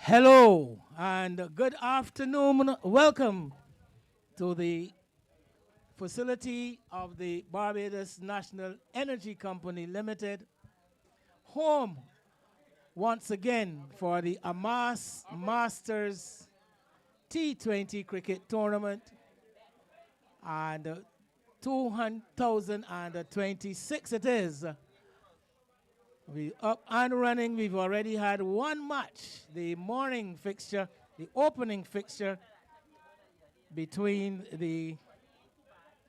Hello and good afternoon. Welcome to the facility of the Barbados National Energy Company Limited, home once again for the AMAAS Masters T20 Cricket Tournament and 2026 it is. We up and running. We've already had one match, the morning fixture, the opening fixture between the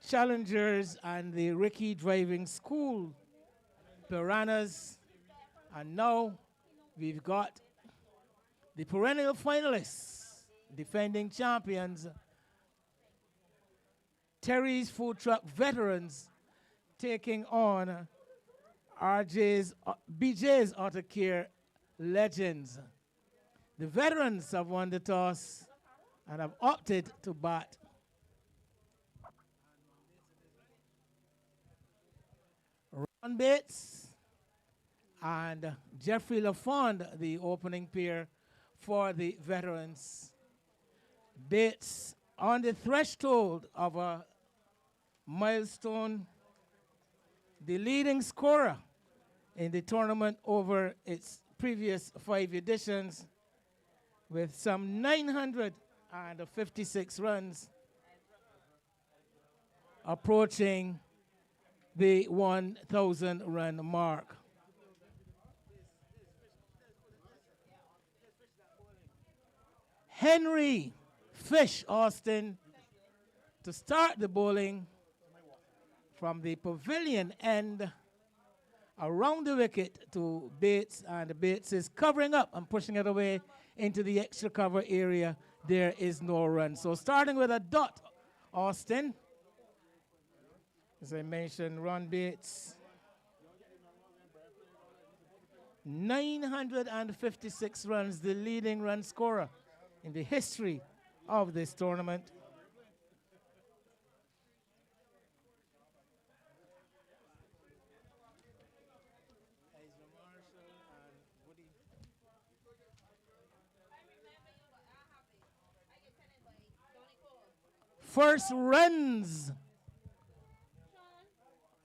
Challengers and the Ricky Driving School Piranhas. And now we've got the perennial finalists, defending champions, Terry's Food Truck Veterans, taking on BJ's Auto Care Legends. The veterans have won the toss and have opted to bat. Ron Bates and Jeffrey LaFond, the opening pair for the veterans. Bates on the threshold of a milestone, the leading scorer in the tournament over its previous 5 editions with some 956 runs, approaching the 1,000 run mark. Henry Fish Austin to start the bowling from the pavilion end around the wicket to Bates, and Bates is covering up and pushing it away into the extra cover area. There is no run. So starting with a dot, Austin. As I mentioned, Ron Bates, 956 runs, the leading run scorer in the history of this tournament. First runs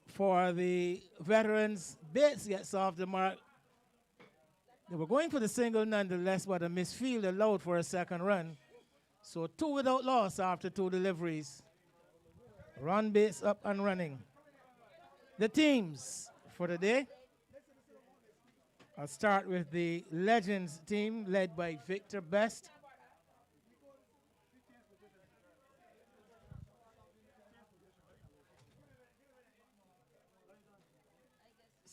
for the veterans. Bates gets off the mark. They were going for the single nonetheless, but a misfield allowed for a second run. So 2 without loss after 2 deliveries. Ron Bates up and running. The teams for the day. I'll start with the Legends team led by Victor Best.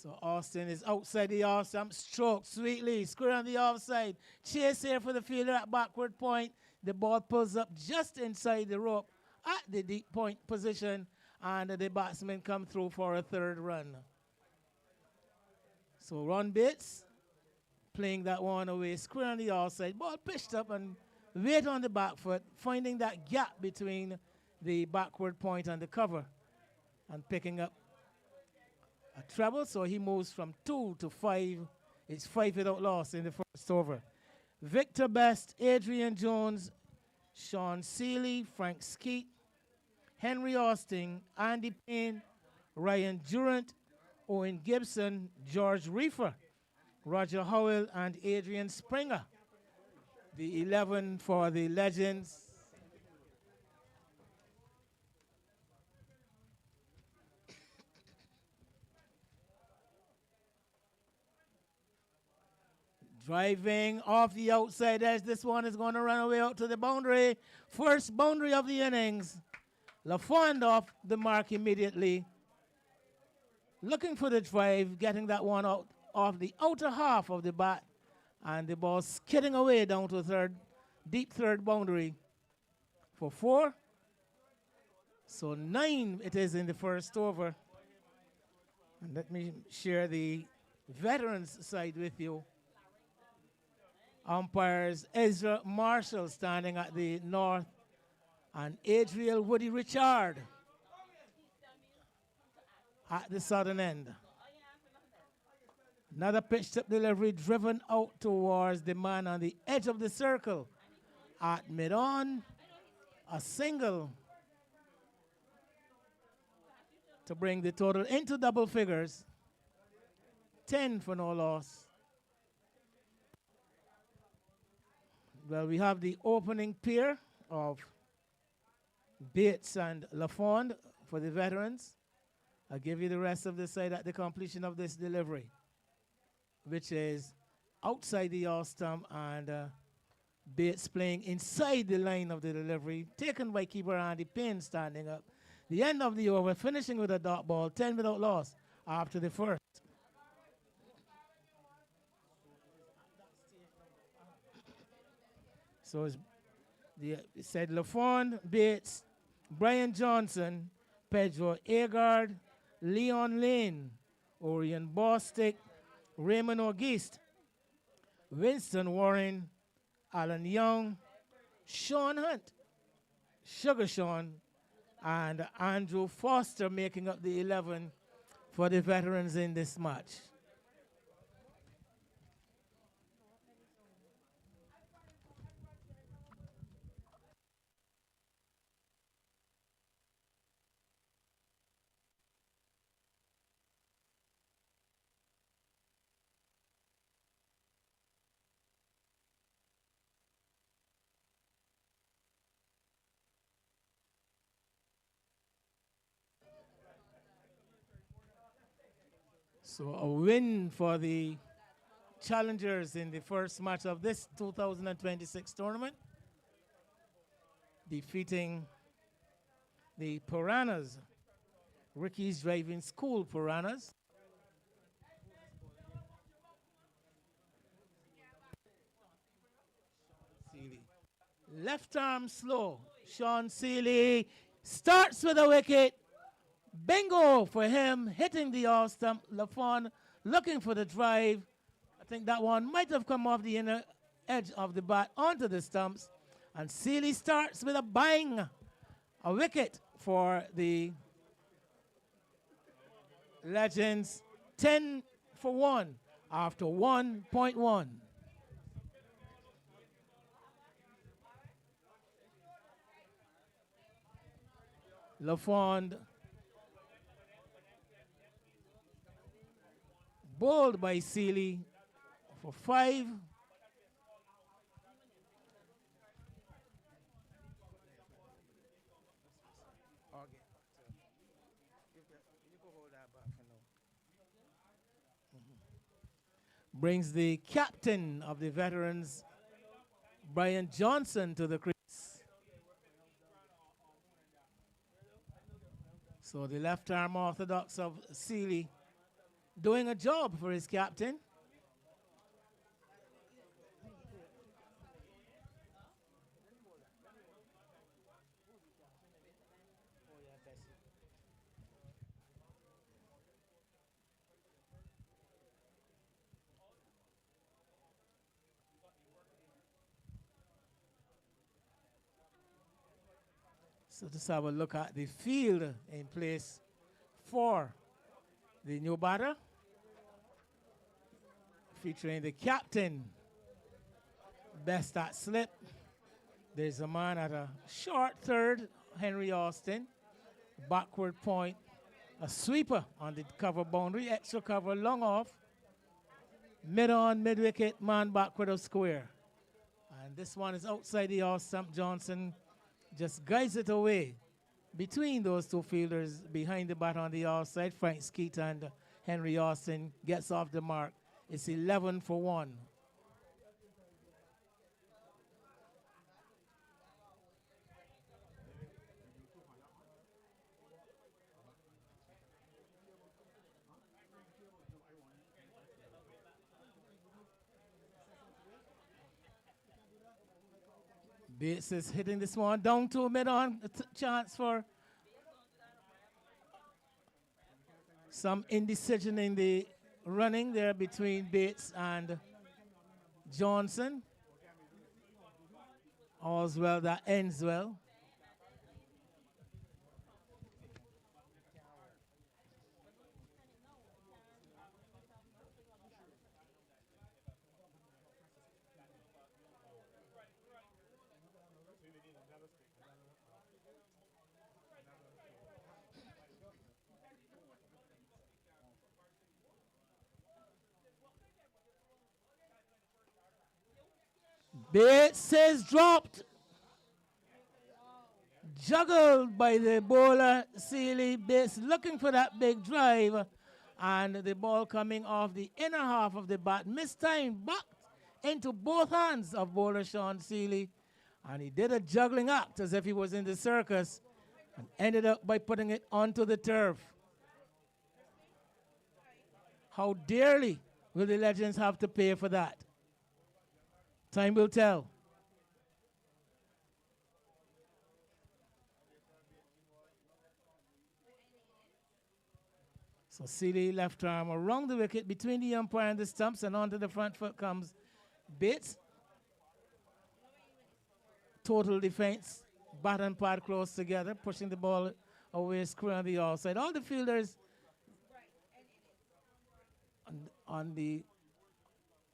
So Austin is outside the off-stump, stroke sweetly, square on the offside. Chase here for the fielder at backward point. The ball pulls up just inside the rope at the deep point position, and the batsmen come through for a third run. So Ron Bates playing that one away, square on the offside. Ball pitched up and weight on the back foot, finding that gap between the backward point and the cover and picking up a treble, so he moves from 2 to 5. It's 5 without loss in the first over. Victor Best, Adrian Jones, Sean Seeley, Frank Skeet, Henry Austin, Andy Payne, Ryan Durant, Owen Gibson, George Reefer, Roger Howell, and Adrian Springer. The 11 for the Legends. Driving off the outside edge. This one is going to run away out to the boundary. First boundary of the innings. LaFond off the mark immediately. Looking for the drive, getting that one out off the outer half of the bat. And the ball skidding away down to third, deep third boundary for 4. So 9 it is in the first over. And let me share the veterans side with you. Umpires Ezra Marshall standing at the north and Adriel Woody Richard at the southern end. Another pitched up delivery driven out towards the man on the edge of the circle. At mid-on, a single to bring the total into double figures. 10 for no loss. Well, we have the opening pair of Bates and LaFond for the veterans. I'll give you the rest of the side at the completion of this delivery, which is outside the all stump, and Bates playing inside the line of the delivery, taken by keeper Andy Payne standing up. The end of the over, finishing with a dot ball, 10 without loss after the first. So it said LaFond, Bates, Brian Johnson, Pedro Agard, Leon Lane, Orion Bostick, Raymond Auguste, Winston Warren, Alan Young, Sean Hunt, Sugar Sean, and Andrew Foster making up the 11 for the veterans in this match. So a win for the challengers in the first match of this 2026 tournament, defeating the Piranhas, Ricky's Driving School Piranhas. Seeley. Left arm slow. Sean Seeley starts with a wicket. Bingo for him, hitting the off stump. LaFond looking for the drive. I think that one might have come off the inner edge of the bat onto the stumps. And Seeley starts with a bang. A wicket for the Legends. 10 for 1 after 1.1. LaFond bowled by Seeley for 5. Brings the captain of the veterans, Brian Johnson, to the crease. So the left arm orthodox of Seeley doing a job for his captain. So just have a look at the field in place for the new batter, featuring the captain, best at slip. There's a man at a short third, Henry Austin, backward point, a sweeper on the cover boundary, extra cover long off, mid-on, mid-wicket, man backward of square. And this one is outside the off stump. Johnson just guides it away between those two fielders behind the bat on the outside. Frank Skeet and Henry Austin gets off the mark. It's 11 for 1. Bates is hitting this one down to mid-on. Chance for some indecision in the running there between Bates and Johnson. All's well that ends well. Bates is dropped. Juggled by the bowler, Seeley. Bates looking for that big drive. And the ball coming off the inner half of the bat. Mistimed, back into both hands of bowler Sean Seeley. And he did a juggling act as if he was in the circus. And ended up by putting it onto the turf. How dearly will the Legends have to pay for that? Time will tell. So Seeley left arm around the wicket between the umpire and the stumps, and onto the front foot comes Bates. Total defense, bat and pad close together, pushing the ball away square on the outside. All the fielders on the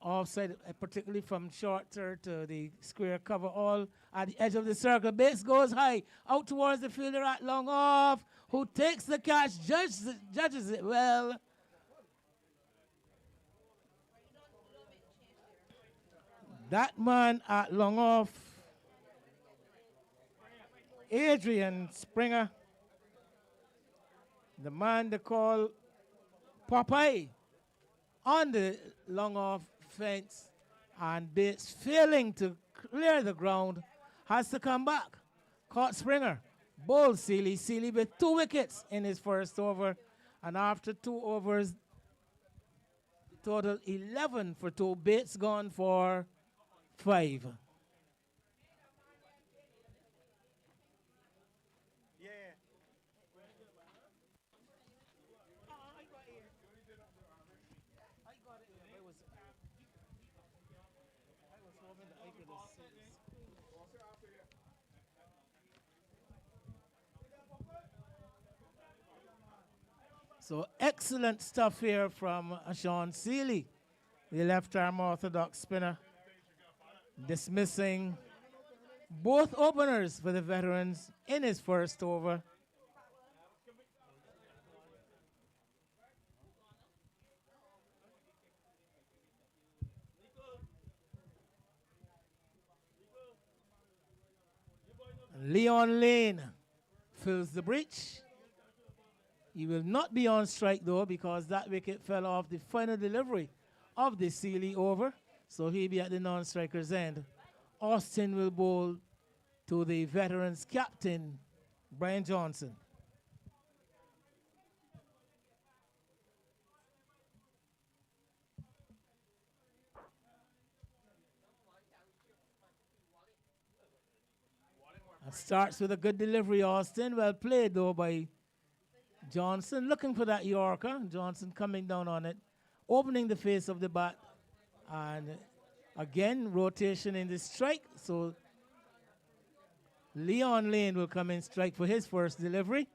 offside, particularly from shorter to the square cover, all at the edge of the circle. Bates goes high, out towards the fielder at long off, who takes the catch, judges it well. That man at long off, Adrian Springer, the man they call Popeye, on the long off fence, and Bates failing to clear the ground, has to come back. Caught Springer, bowled Seeley. Seeley with 2 wickets in his first over, and after 2 overs, total 11 for 2. Bates gone for 5. So excellent stuff here from Sean Seeley, the left-arm orthodox spinner, dismissing both openers for the veterans in his first over. Leon Lane fills the breach. He will not be on strike, though, because that wicket fell off the final delivery of the Seeley over. So he'll be at the non-striker's end. Austin will bowl to the veterans captain, Brian Johnson. And starts with a good delivery, Austin. Well played, though, by Johnson, looking for that Yorker. Johnson coming down on it, opening the face of the bat. And again, rotation in the strike. So Leon Lane will come in strike for his first delivery.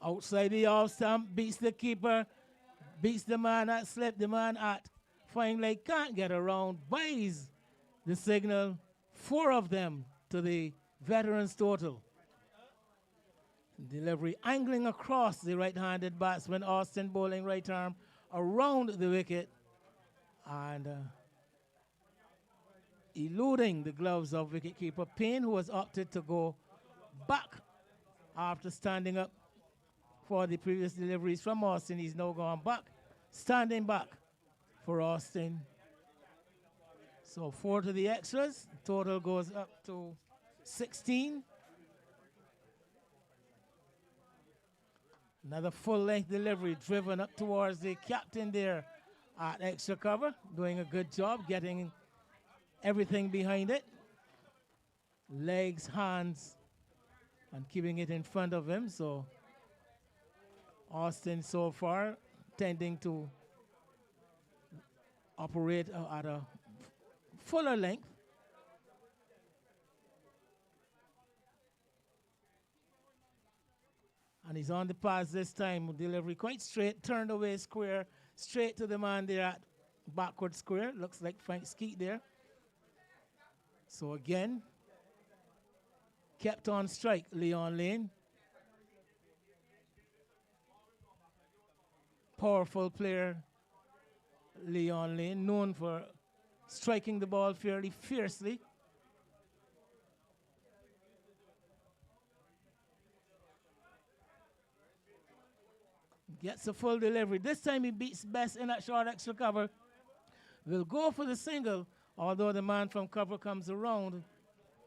Outside the off stump, beats the keeper, beats the man at slip, the man at finally can't get around, buys the signal, 4 of them to the veterans total. Delivery angling across the right-handed batsman, Austin bowling right arm around the wicket and eluding the gloves of wicketkeeper Payne, who has opted to go back after standing up for the previous deliveries from Austin. He's now gone back, standing back for Austin. So 4 to the extras. Total goes up to 16. Another full-length delivery driven up towards the captain there at extra cover, doing a good job getting everything behind it. Legs, hands, and keeping it in front of him. So Austin so far tending to operate at a fuller length. And he's on the pass this time. Delivery quite straight, turned away square, straight to the man there at backward square. Looks like Frank Skeet there. So again, kept on strike, Leon Lane. Powerful player, Leon Lane, known for striking the ball fairly fiercely. Gets a full delivery. This time he beats Best in that short extra cover. Will go for the single, although the man from cover comes around,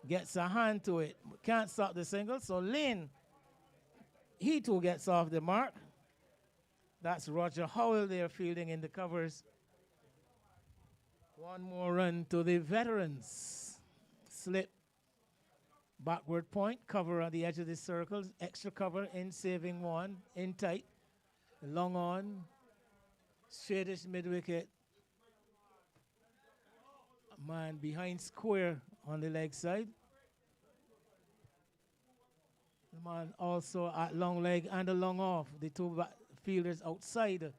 gets a hand to it. Can't stop the single, so Lane, he too gets off the mark. That's Roger Howell there fielding in the covers. One more run to the veterans. Slip, backward point, cover on the edge of the circle, extra cover in saving one, in tight. Long on, straightish mid-wicket. Man behind square on the leg side. The man also at long leg and a long off. The two fielders outside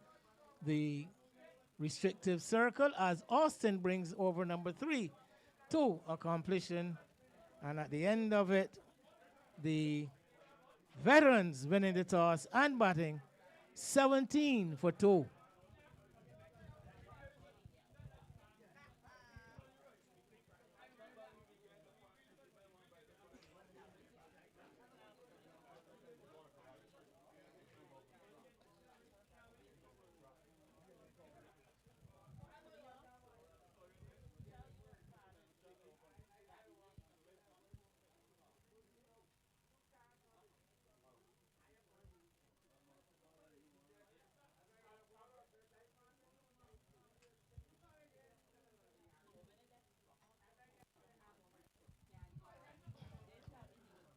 the restrictive circle as Austin brings over number 3 to a completion. And at the end of it, the veterans winning the toss and batting 17 for 2.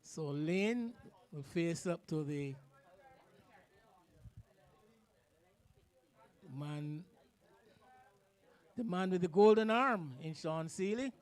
So Lane will face up to man, the man with the golden arm in Sean Seeley.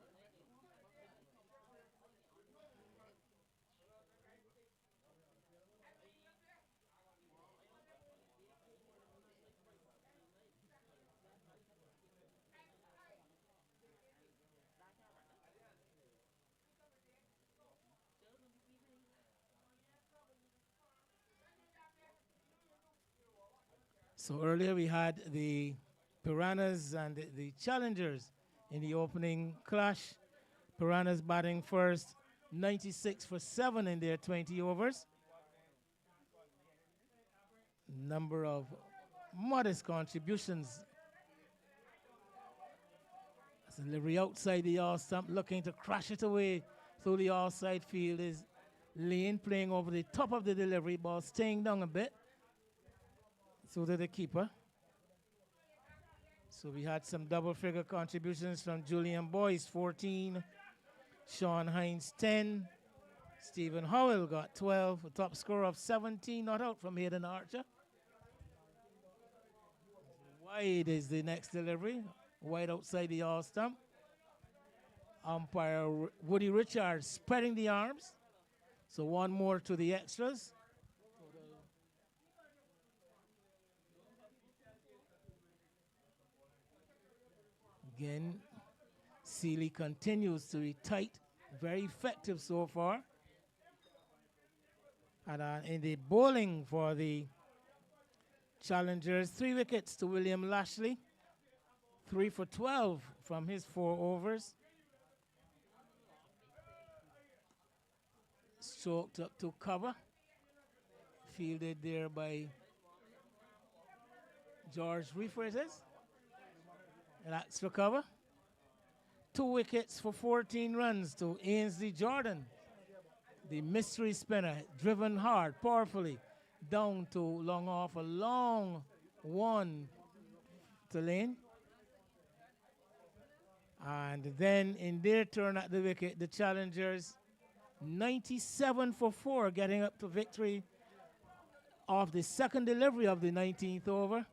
So earlier we had the Piranhas and the Challengers in the opening clash. Piranhas batting first, 96 for 7 in their 20 overs. Number of modest contributions. As delivery outside the all stump, looking to crash it away through the outside field is Lane playing over the top of the delivery, ball staying down a bit. So did the keeper. So we had some double-figure contributions from Julian Boyce, 14. Sean Hines, 10. Stephen Howell got 12. A top score of 17, not out from Hayden Archer. Wide is the next delivery. Wide outside the all-stump. Umpire Woody Richards spreading the arms. So one more to the extras. Again, Seeley continues to be tight, very effective so far. And in the bowling for the Challengers, 3 wickets to William Lashley, 3 for 12 from his 4 overs. Stroked up to cover, fielded there by George Reefer, it is. An extra cover. 2 wickets for 14 runs to Ainsley Jordan. The mystery spinner, driven hard, powerfully, down to long off, a long one to Lane. And then in their turn at the wicket, the Challengers, 97 for 4, getting up to victory of the second delivery of the 19th over.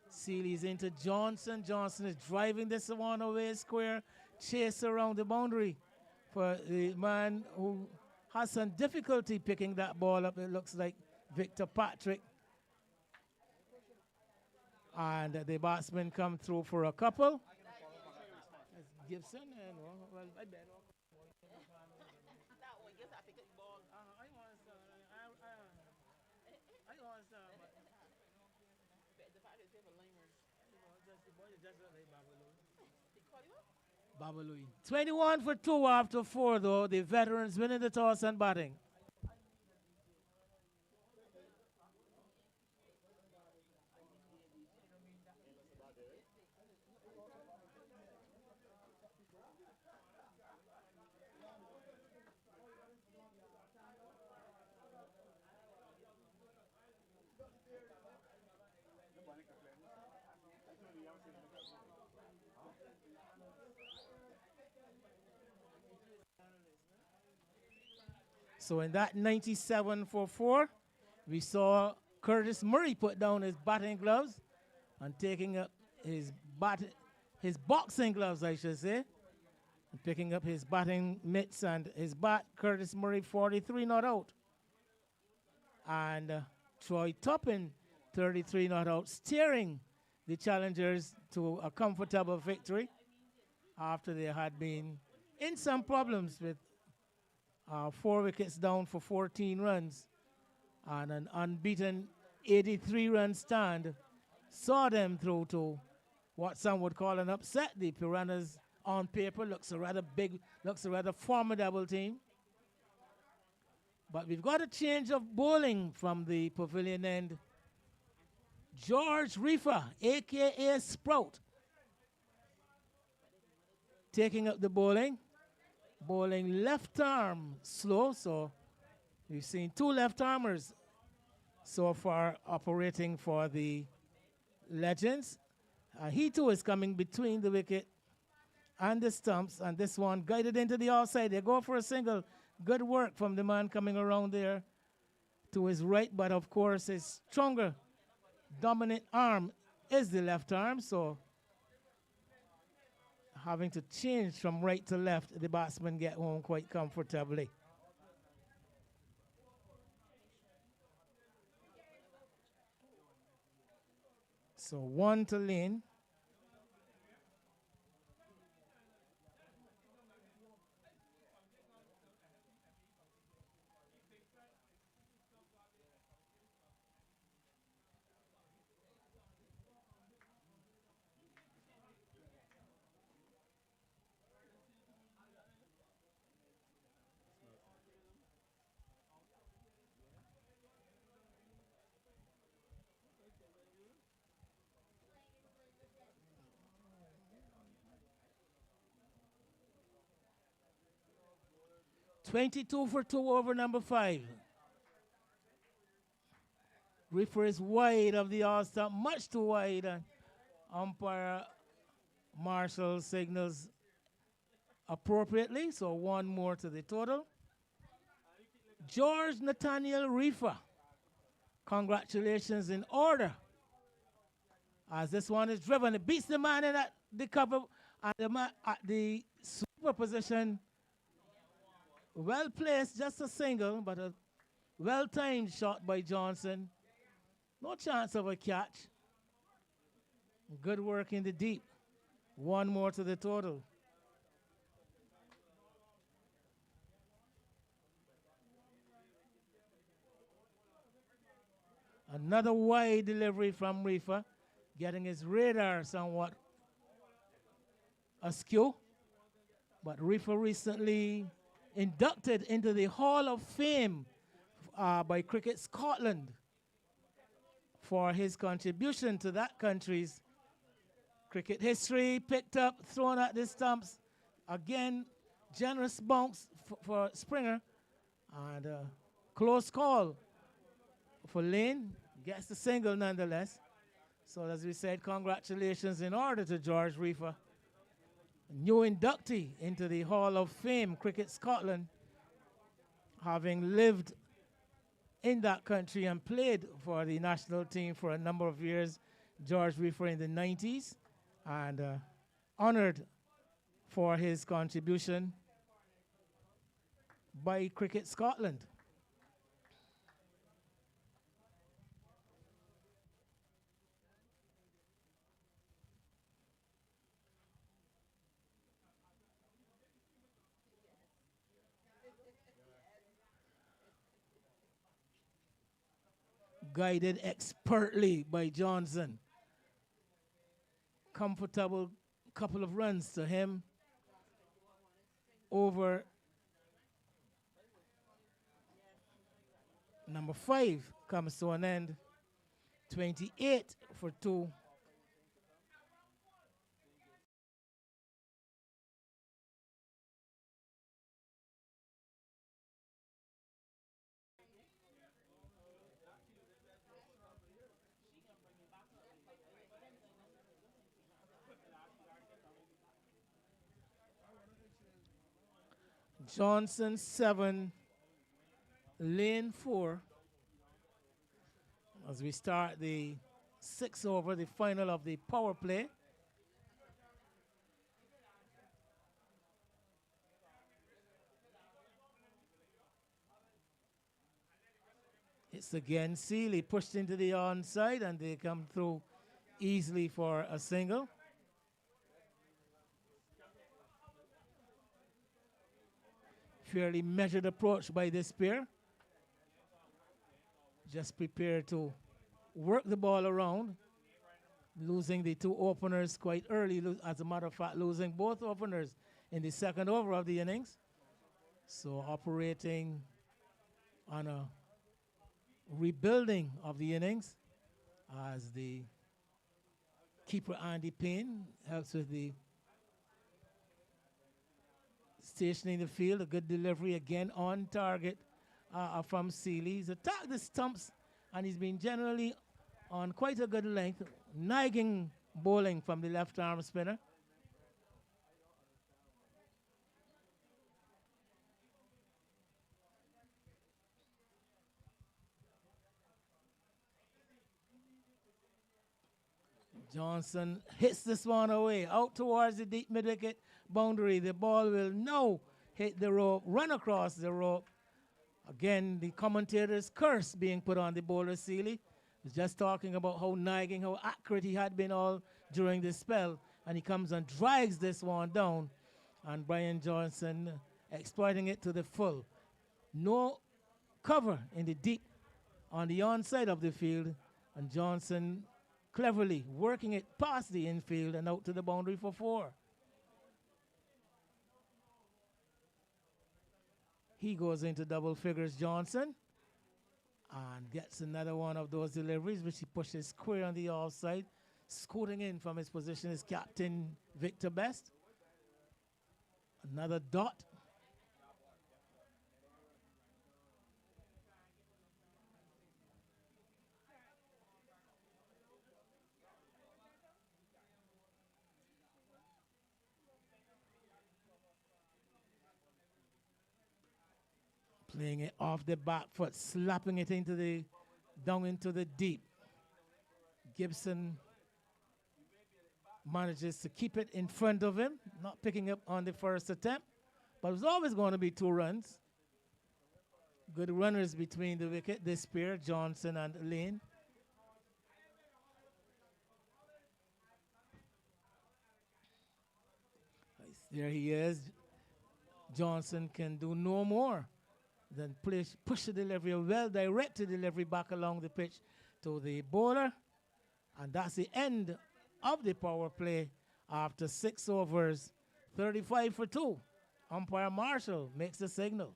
Seeley's into Johnson. Johnson is driving this one away square. Chase around the boundary for the man who has some difficulty picking that ball up. It looks like Victor Patrick. And the batsmen come through for a couple. Gibson and well, I bet. Babalui. 21 for 2 after 4, though. The veterans winning the toss and batting. So in that 97 for 4, we saw Curtis Murray put down his batting gloves and taking up his boxing gloves, I should say, and picking up his batting mitts and his bat. Curtis Murray, 43 not out. And Troy Toppin, 33 not out, steering the challengers to a comfortable victory after they had been in some problems with 4 wickets down for 14 runs and an unbeaten 83-run stand saw them through to what some would call an upset. The Piranhas on paper looks a rather formidable team. But we've got a change of bowling from the pavilion end. George Reefer, a.k.a. Sprout, taking up the bowling. Bowling left arm slow, so we've seen 2 left-armers so far operating for the Legends. He too is coming between the wicket and the stumps, and this one guided into the outside. They go for a single. Good work from the man coming around there to his right, but of course his stronger dominant arm is the left arm, so having to change from right to left, the batsmen get home quite comfortably. So 1 to Lane. $22 for 2 over number 5. Reefer is wide of the all-stop, much too wide. Umpire Marshall signals appropriately, so 1 more to the total. George Nathaniel Reefer, congratulations in order. As this one is driven, it beats the man in at the cover, and the man at the super position. Well placed, just a single, but a well-timed shot by Johnson. No chance of a catch. Good work in the deep. 1 more to the total. Another wide delivery from Reefer, getting his radar somewhat askew. But Reefer recently inducted into the Hall of Fame by Cricket Scotland for his contribution to that country's cricket history. Picked up, thrown at the stumps. Again, generous bounce for Springer. And close call for Lane. Gets the single nonetheless. So as we said, congratulations in order to George Reefer. New inductee into the Hall of Fame, Cricket Scotland, having lived in that country and played for the national team for a number of years, George Reefer in the 90s, and honored for his contribution by Cricket Scotland. Guided expertly by Johnson. Comfortable couple of runs to him. Over number 5 comes to an end. 28 for 2. Johnson 7, Lane 4. As we start the 6 over, the final of the power play. It's again Seeley pushed into the onside, and they come through easily for a single. Fairly measured approach by this pair. Just prepared to work the ball around, losing the 2 openers quite early. As a matter of fact, losing both openers in the second over of the innings. So operating on a rebuilding of the innings as the keeper Andy Payne helps with the stationing the field. A good delivery again on target from Seeley. He's attacked the stumps and he's been generally on quite a good length, nagging bowling from the left arm spinner. Johnson hits this one away, out towards the deep mid-wicket boundary. The ball will now hit the rope, run across the rope. Again, the commentator's curse being put on the bowler Seeley. He's just talking about how nagging, how accurate he had been all during this spell. And he comes and drags this one down. And Brian Johnson exploiting it to the full. No cover in the deep on the onside of the field. And Johnson cleverly working it past the infield and out to the boundary for 4. He goes into double figures, Johnson, and gets another one of those deliveries, which he pushes square on the offside. Scooting in from his position is captain Victor Best. Another dot. Playing it off the back foot, slapping it into the down into the deep. Gibson manages to keep it in front of him, not picking up on the first attempt, but it was always going to be 2 runs. Good runners between the wicket, this pair, Johnson and Lane. There he is. Johnson can do no more than push the delivery, a well-directed delivery back along the pitch to the bowler. And that's the end of the power play after 6 overs, 35 for 2. Umpire Marshall makes the signal.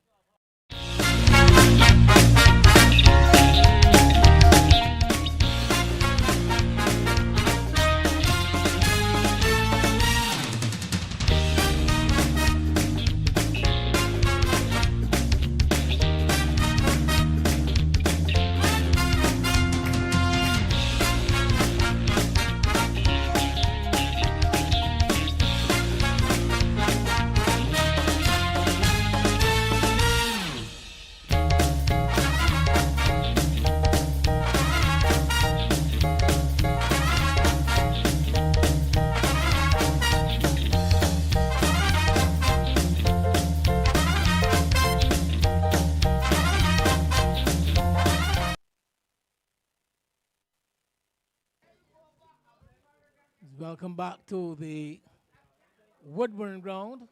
Welcome back to the Woodbourne ground,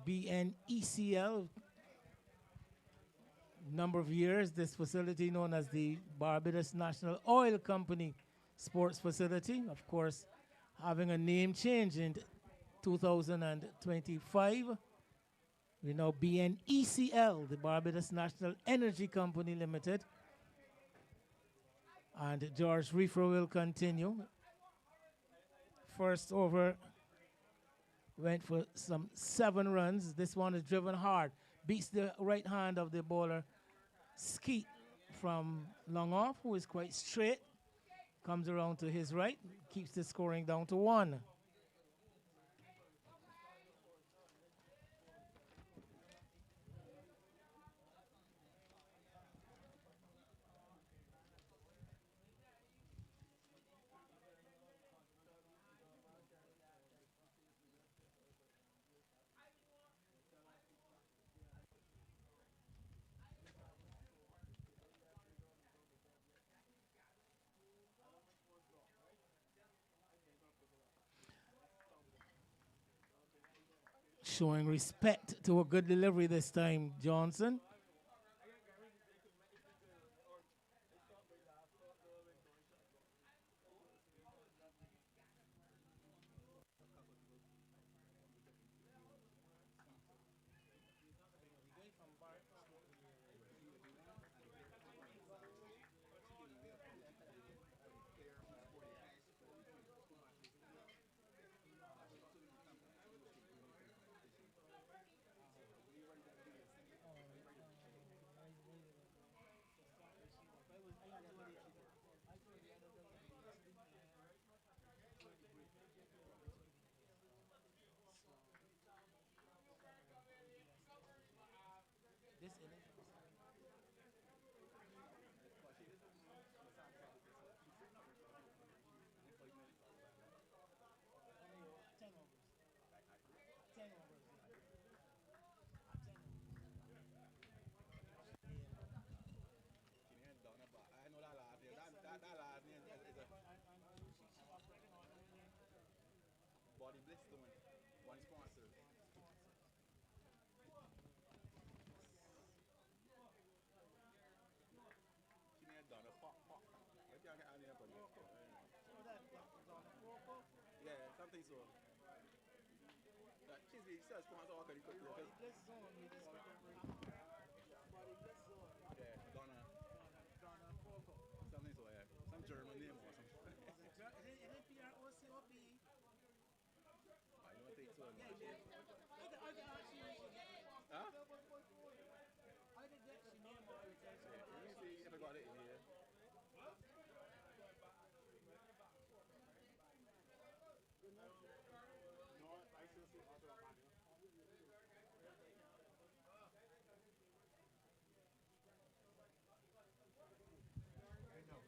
BNECL. Number of years, this facility known as the Barbados National Oil Company Sports Facility, of course, having a name change in 2025. We know BNECL, the Barbados National Energy Company Limited. And George Reefer will continue. First over went for some 7 runs. This one is driven hard. Beats the right hand of the bowler, Skeet from long off, who is quite straight. Comes around to his right, keeps the scoring down to 1. Showing respect to a good delivery this time, Johnson.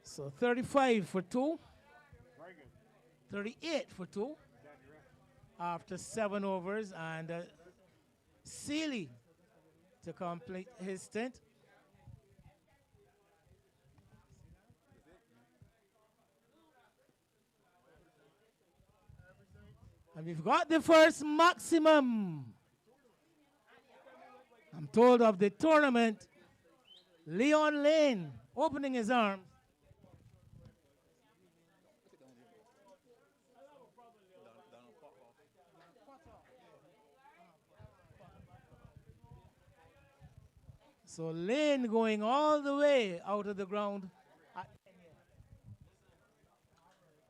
So 35 for 2. 38 for 2 after 7 overs, and Sealy to complete his stint. And we've got the first maximum, I'm told, of the tournament. Leon Lane opening his arms. So Lane going all the way out of the ground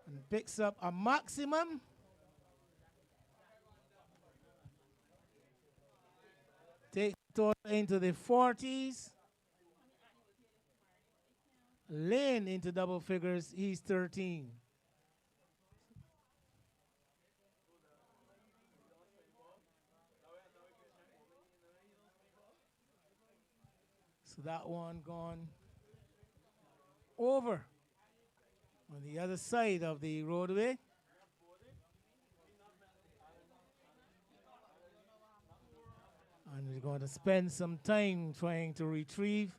and picks up a maximum. Takes total into the 40s. Lane into double figures, he's 13. So that one gone over on the other side of the roadway. And we're going to spend some time trying to retrieve.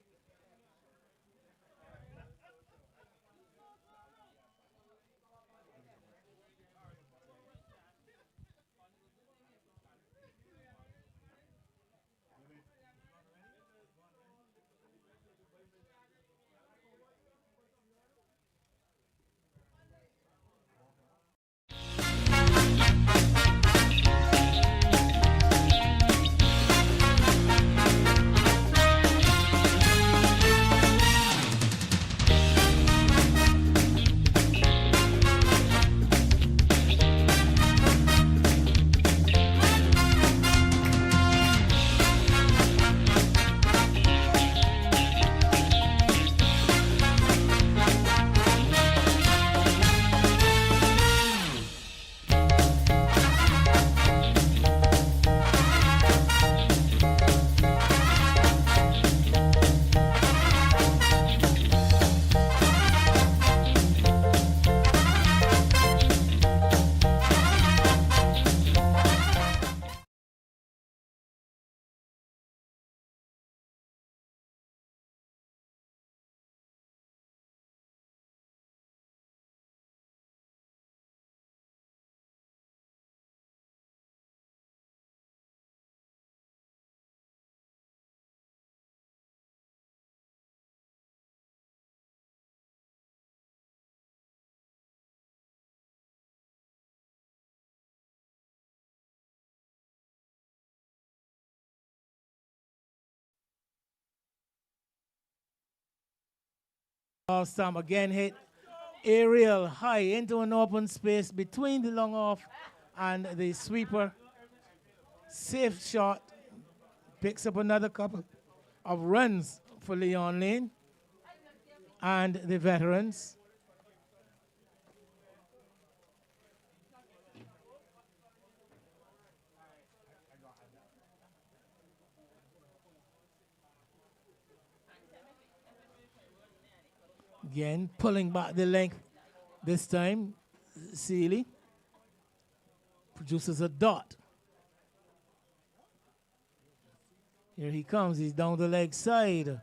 Off stump again hit aerial high into an open space between the long off and the sweeper. Safe shot. Picks up another couple of runs for Leon Lane and the veterans. Again, pulling back the length. This time, Seeley produces a dot. Here he comes. He's down the leg side.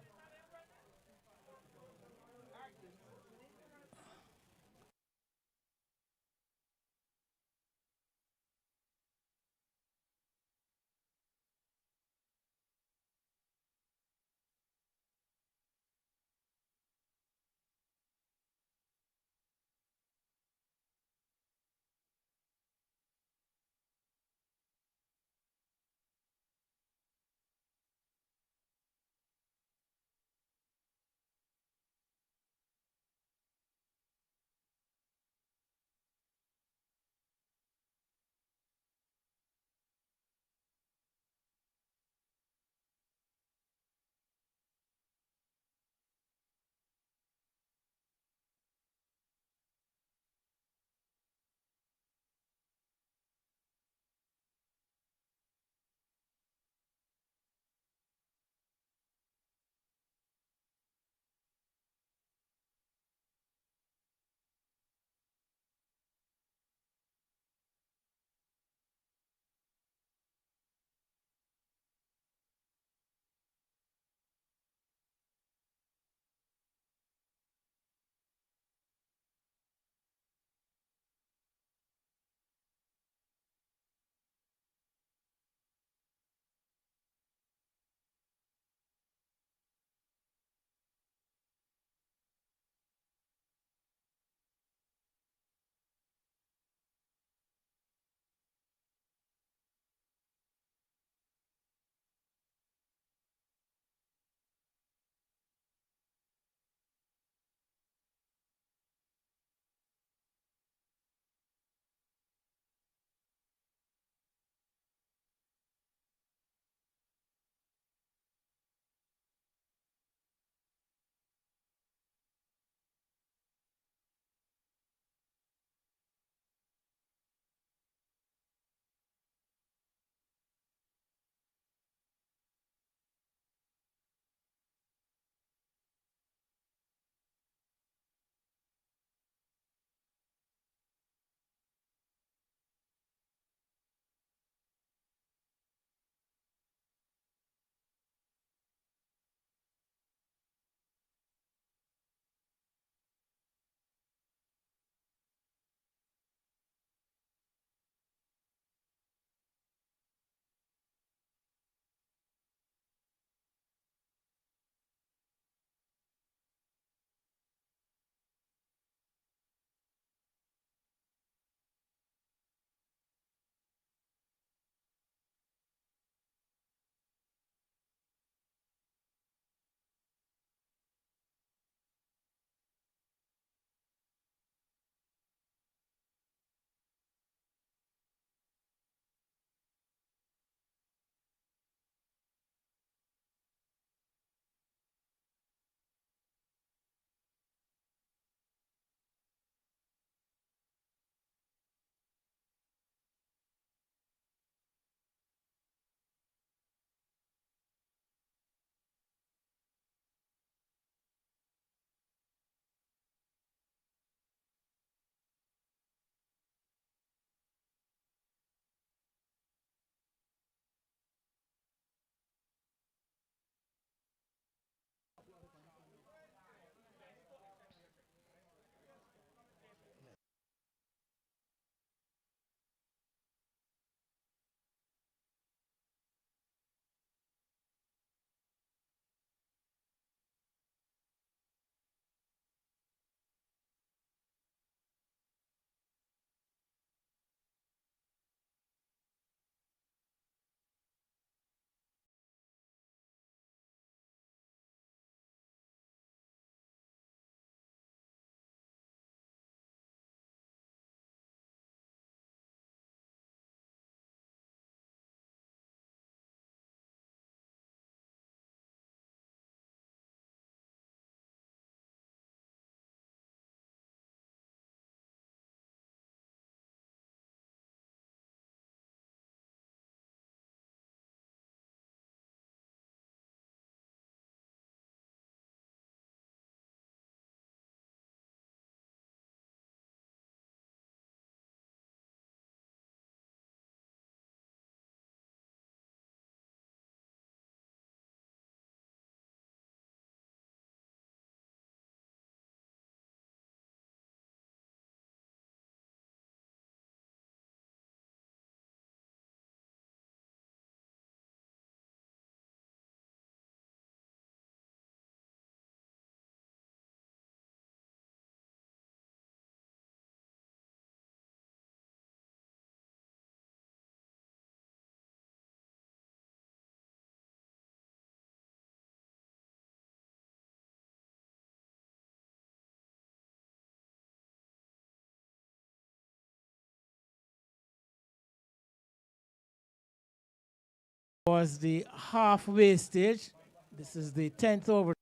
was the halfway stage. This is the 10th over.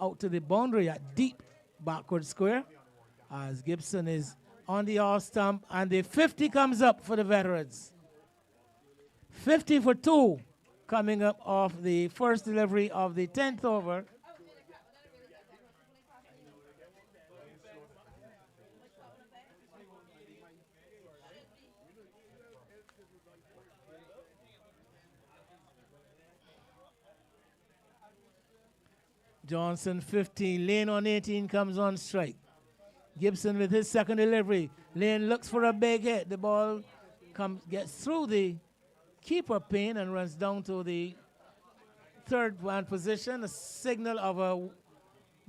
Out to the boundary at deep backward square as Gibson is on the off stump, and the 50 comes up for the veterans. 50 for 2 coming up off the first delivery of the 10th over. Johnson 15, Lane on 18 comes on strike. Gibson with his second delivery. Lane looks for a big hit. The ball gets through the keeper pin and runs down to the third man position. A signal of a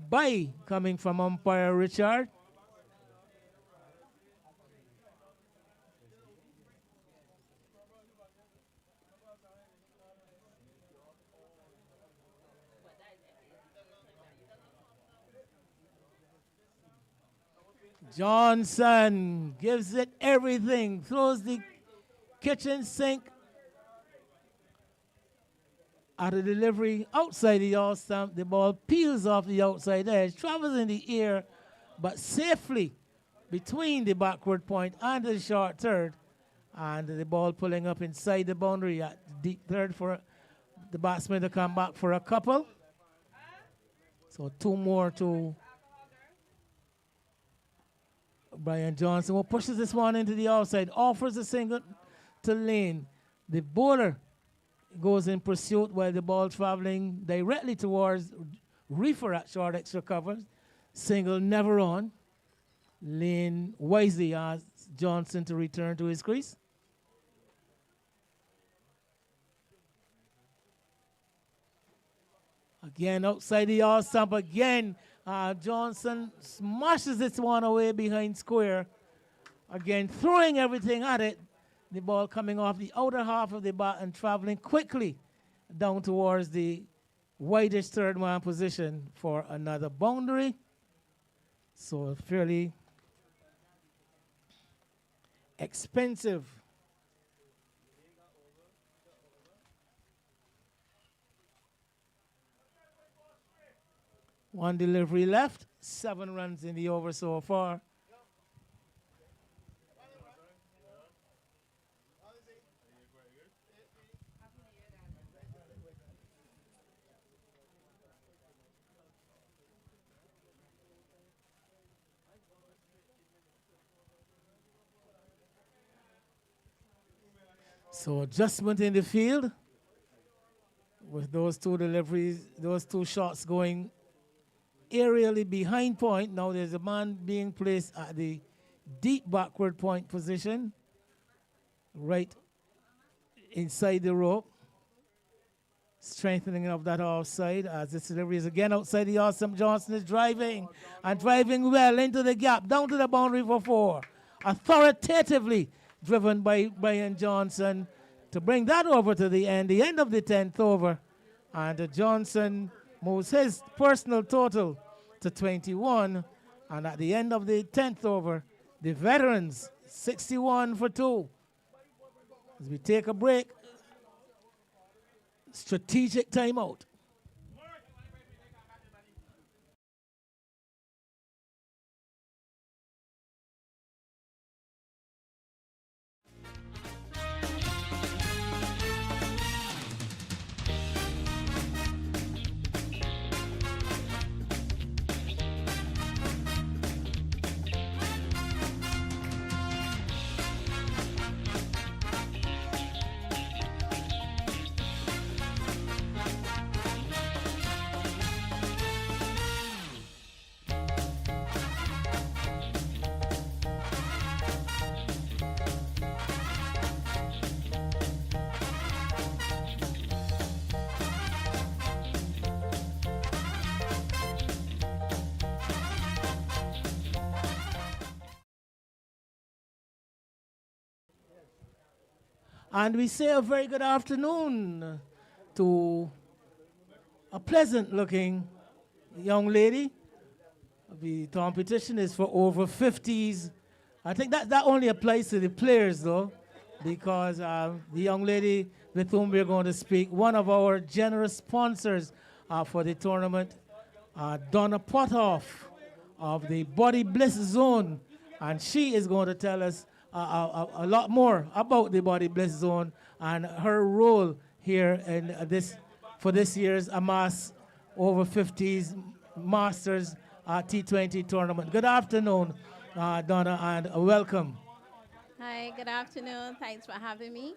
bye coming from umpire Richard. Johnson gives it everything, throws the kitchen sink at a delivery outside the all stump. The ball peels off the outside edge, travels in the air, but safely between the backward point and the short third. And the ball pulling up inside the boundary at the deep third for the batsman to come back for a couple. So 2 more to Brian Johnson, who pushes this one into the outside, offers a single to Lane. The bowler goes in pursuit while the ball traveling directly towards Reefer at short extra covers. Single never on. Lane wisely asks Johnson to return to his crease. Again, outside the all stump again. Johnson smashes this one away behind square. Again, throwing everything at it. The ball coming off the outer half of the bat and traveling quickly down towards the widest third man position for another boundary. So fairly expensive. One delivery left, 7 runs in the over so far. So adjustment in the field with those 2 deliveries, those 2 shots going aerially behind point. Now there's a man being placed at the deep backward point position, right inside the rope. Strengthening of that offside as this delivery is again outside the awesome. Johnson is driving and driving well into the gap, down to the boundary for 4. Authoritatively driven by Brian Johnson to bring that over to the end of the 10th over. And Johnson moves his personal total to 21. And at the end of the 10th over, the veterans 61 for 2. As we take a break, strategic timeout. And we say a very good afternoon to a pleasant-looking young lady. The competition is for over 50s. I think that only applies to the players, though, because the young lady with whom we're going to speak, one of our generous sponsors for the tournament, Donna Potoff of the Body Bliss Zone, and she is going to tell us a lot more about the Body Bliss Zone and her role here in for this year's AMAAS over 50s Masters T20 Tournament. Good afternoon, Donna, and welcome. Hi, good afternoon. Thanks for having me.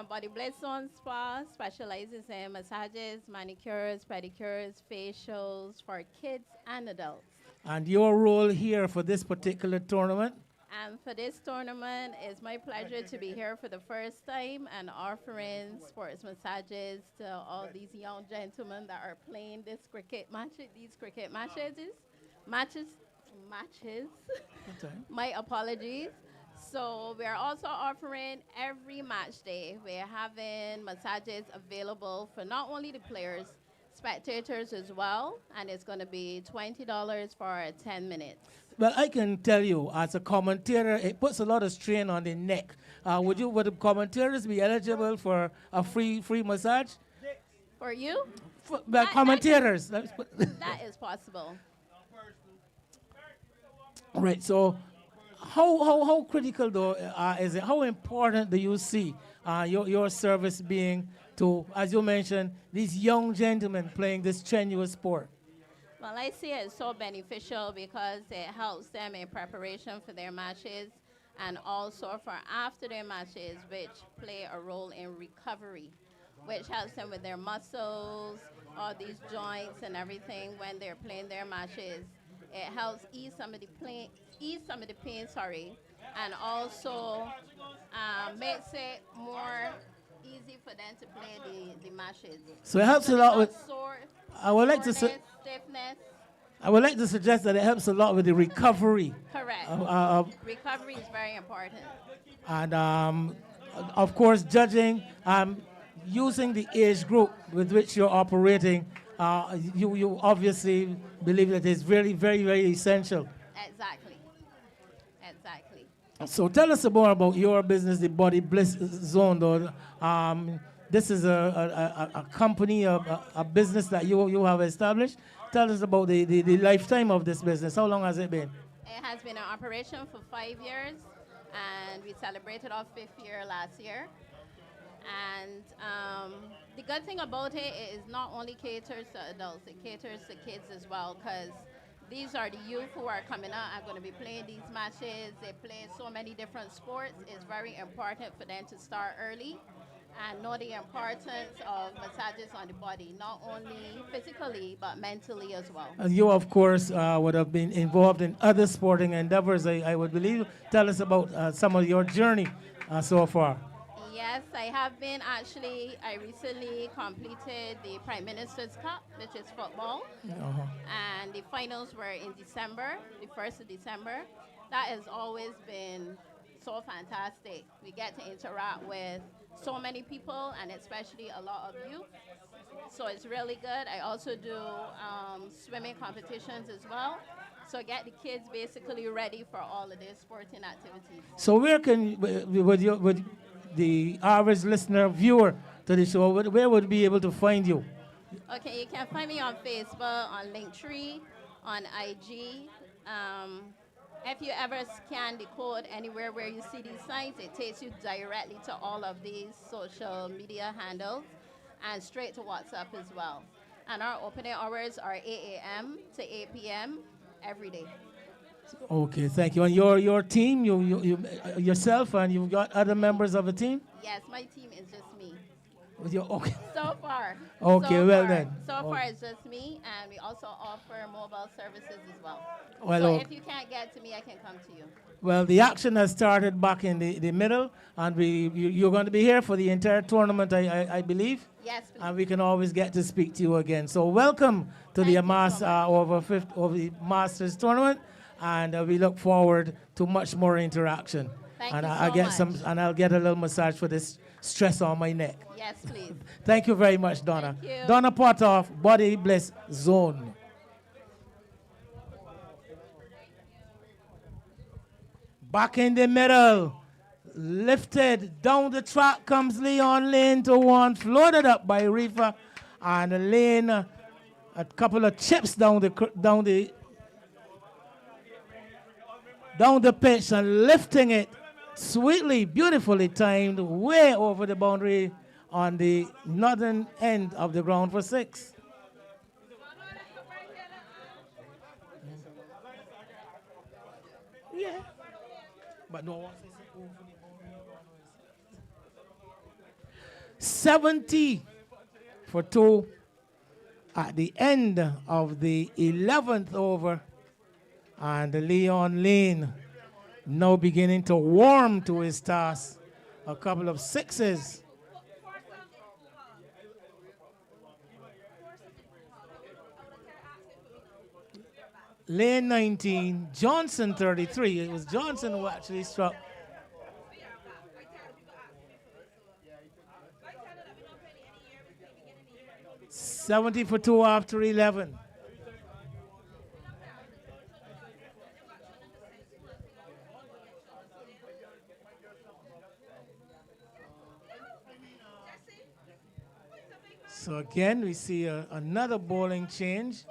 Body Bliss Zone Spa specializes in massages, manicures, pedicures, facials for kids and adults. And your role here for this particular tournament? And for this tournament, it's my pleasure to be here for the first time and offering sports massages to all these young gentlemen that are playing these cricket matches. My apologies. So we're also offering every match day. We're having massages available for not only the players, spectators as well, and it's going to be $20 for 10 minutes. Well, I can tell you, as a commentator, it puts a lot of strain on the neck. Would the commentators be eligible for a free massage? For you? Well, commentators. That is possible. Right. So, how critical though is it? How important do you see your service being to, as you mentioned, these young gentlemen playing this strenuous sport? Well, I see it so beneficial because it helps them in preparation for their matches and also for after their matches, which play a role in recovery, which helps them with their muscles, all these joints and everything when they're playing their matches. It helps ease some of the pain, and also makes it more easy for them to play the matches. So it helps a lot with. I would like to stiffness. I would like to suggest that it helps a lot with the recovery. Correct. Recovery is very important. And of course, judging, using the age group with which you're operating, you obviously believe that it's very, very, very essential. Exactly. So tell us more about your business, the Body Bliss Zone, though. This is a company, a business that you have established. Tell us about the lifetime of this business. How long has it been? It has been in operation for 5 years, and we celebrated our 5th year last year. And the good thing about it is not only caters to adults, it caters to kids as well, because these are the youth who are coming out and going to be playing these matches. They play so many different sports. It's very important for them to start early and know the importance of massages on the body, not only physically, but mentally as well. You, of course, would have been involved in other sporting endeavors, I would believe. Tell us about some of your journey so far. Yes, I have been actually. I recently completed the Prime Minister's Cup, which is football. And the finals were in December, the 1st of December. That has always been so fantastic. We get to interact with so many people, and especially a lot of youth. So it's really good. I also do swimming competitions as well. So get the kids basically ready for all of their sporting activities. So where can, with the average listener, viewer to the show, where would be able to find you? Okay, you can find me on Facebook, on Linktree, on IG. If you ever scan the code anywhere where you see these signs, it takes you directly to all of these social media handles and straight to WhatsApp as well. And our opening hours are 8 a.m. to 8 p.m. every day. Okay, thank you. And your team, you yourself, and you've got other members of the team? Yes, my team is just me. Okay. So far. Okay, so well far, then. So far it's just me, and we also offer mobile services as well. Well, so if you can't get to me, I can come to you. Well, the action has started back in the middle, and you're going to be here for the entire tournament, I believe. Yes, please. And we can always get to speak to you again. So welcome to the AMAAS over the Masters tournament, and we look forward to much more interaction. Thank And you I'll so get much. some, and I'll get a little massage for this stress on my neck. Yes, please. Thank you very much, Donna. Thank you. Donna Potoff, Body Bliss Zone. Back in the middle. Lifted down the track comes Leon Lane to one, floated up by Reefer, and Lane a couple of chips down the pitch and lifting it sweetly, beautifully timed, way over the boundary on the northern end of the ground for six. Yeah, but no one. 70 for two at the end of the 11th over, and Leon Lane now beginning to warm to his task. A couple of sixes. Lane 19, Johnson 33. It was Johnson who actually struck. $70 for two after 11. So again, we see another bowling change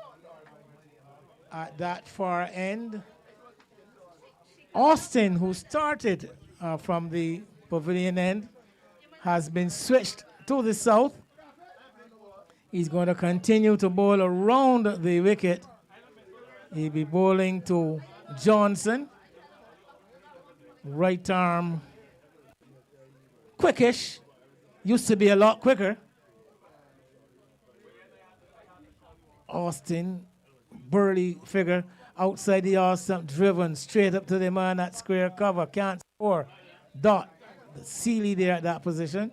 at that far end. Austin, who started from the pavilion end, has been switched to the south. He's going to continue to bowl around the wicket. He'll be bowling to Johnson. Right arm, quickish. Used to be a lot quicker. Austin, burly figure, outside the arm stump, driven straight up to the man at square cover. Can't score. Dot. Sealy there at that position.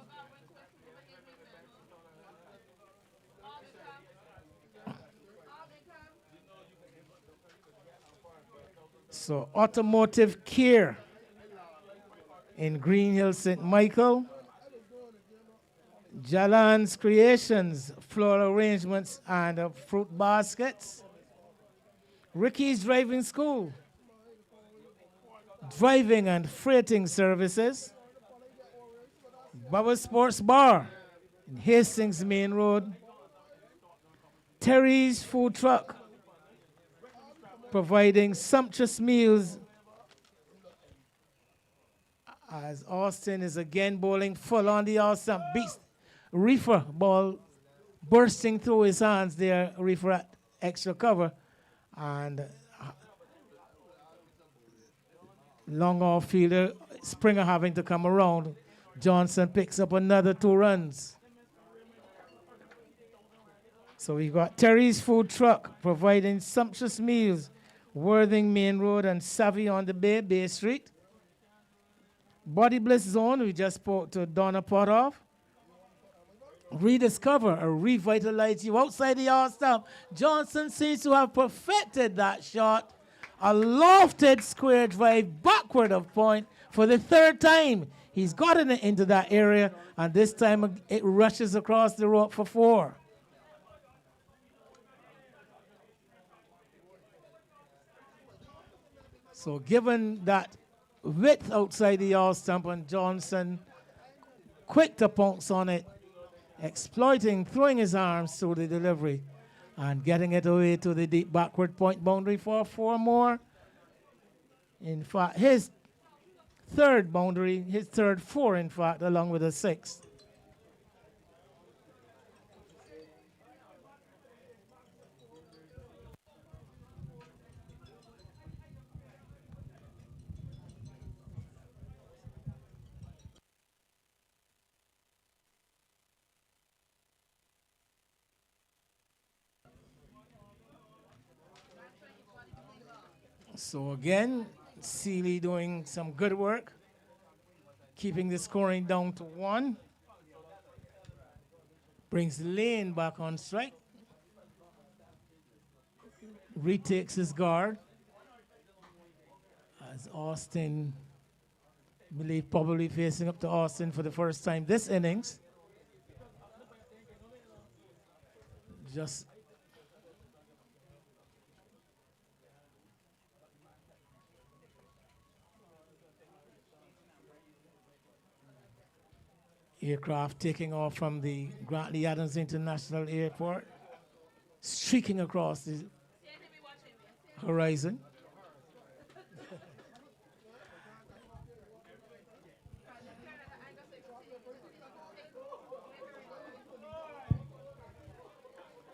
So Automotive Care in Green Hill, St. Michael. Jalan's Creations, floral arrangements and fruit baskets. Ricky's Driving School, driving and freighting services. Bubba Sports Bar in Hastings Main Road. Terry's Food Truck, providing sumptuous meals as Austin is again bowling full on the awesome beast. Reefer ball bursting through his hands there, Reefer at extra cover, and long off fielder, Springer having to come around. Johnson picks up another 2 runs. So we've got Terry's Food Truck providing sumptuous meals, Worthing Main Road and Savvy on the Bay Street. Body Bliss Zone, we just spoke to Donna Potoff. Rediscover or revitalize you outside the yard stump. Johnson seems to have perfected that shot. A lofted square drive backward of point for the 3rd time. He's gotten it into that area, and this time it rushes across the rope for 4. So given that width outside the yard stump, and Johnson quick to pounce on it, exploiting, throwing his arms through the delivery and getting it away to the deep backward point boundary for 4 more. In fact, his 3rd boundary, his 3rd 4, in fact, along with a 6th. So again, Sealy doing some good work, keeping the scoring down to 1. Brings Lane back on strike. Retakes his guard as Austin believe probably facing up to Austin for the first time this innings. Just aircraft taking off from the Grantley Adams International Airport, streaking across the horizon.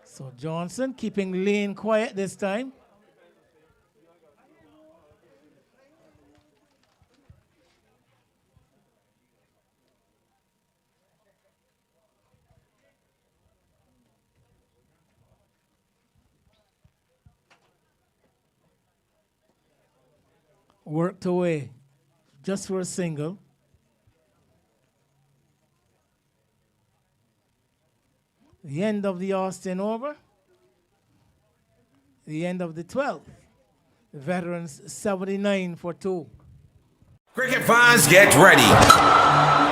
So Johnson keeping Lane quiet this time. Worked away just for a single. The end of the Austin over. The end of the 12th. The veterans 79 for 2. Cricket fans, get ready.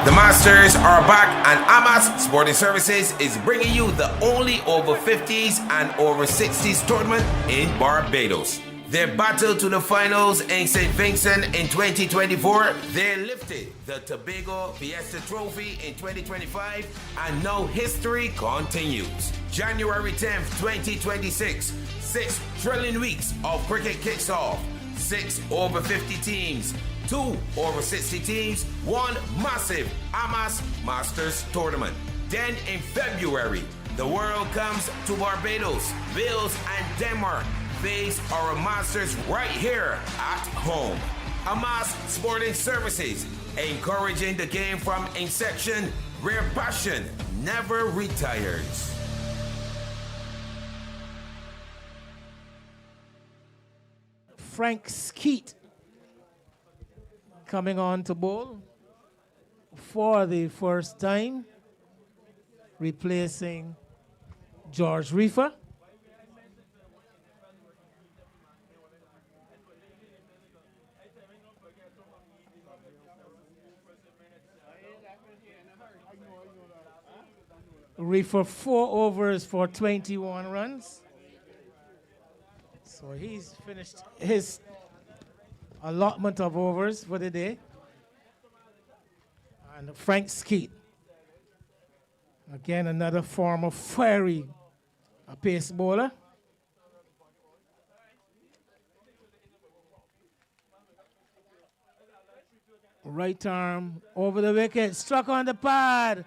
The Masters are back and AMAAS Sporting Services is bringing you the only over 50s and over 60s tournament in Barbados. Their battle to the finals in St. Vincent in 2024, they lifted the Tobago Fiesta Trophy in 2025, and now history continues. January 10th, 2026, 6 thrilling weeks of cricket kicks off. 6 over 50 teams, 2 over 60 teams, 1 massive AMAAS Masters tournament. Then in February, the world comes to Barbados, Wales and Denmark. Face our Masters right here at home. AMAAS Sporting Services, encouraging the game from inception, where passion never retires. Frank Skeet coming on to bowl for the first time, replacing George Reefer. Reefer 4 overs for 21 runs. So he's finished his allotment of overs for the day. And Frank Skeet, again another former fiery pace bowler. Right arm over the wicket, struck on the pad.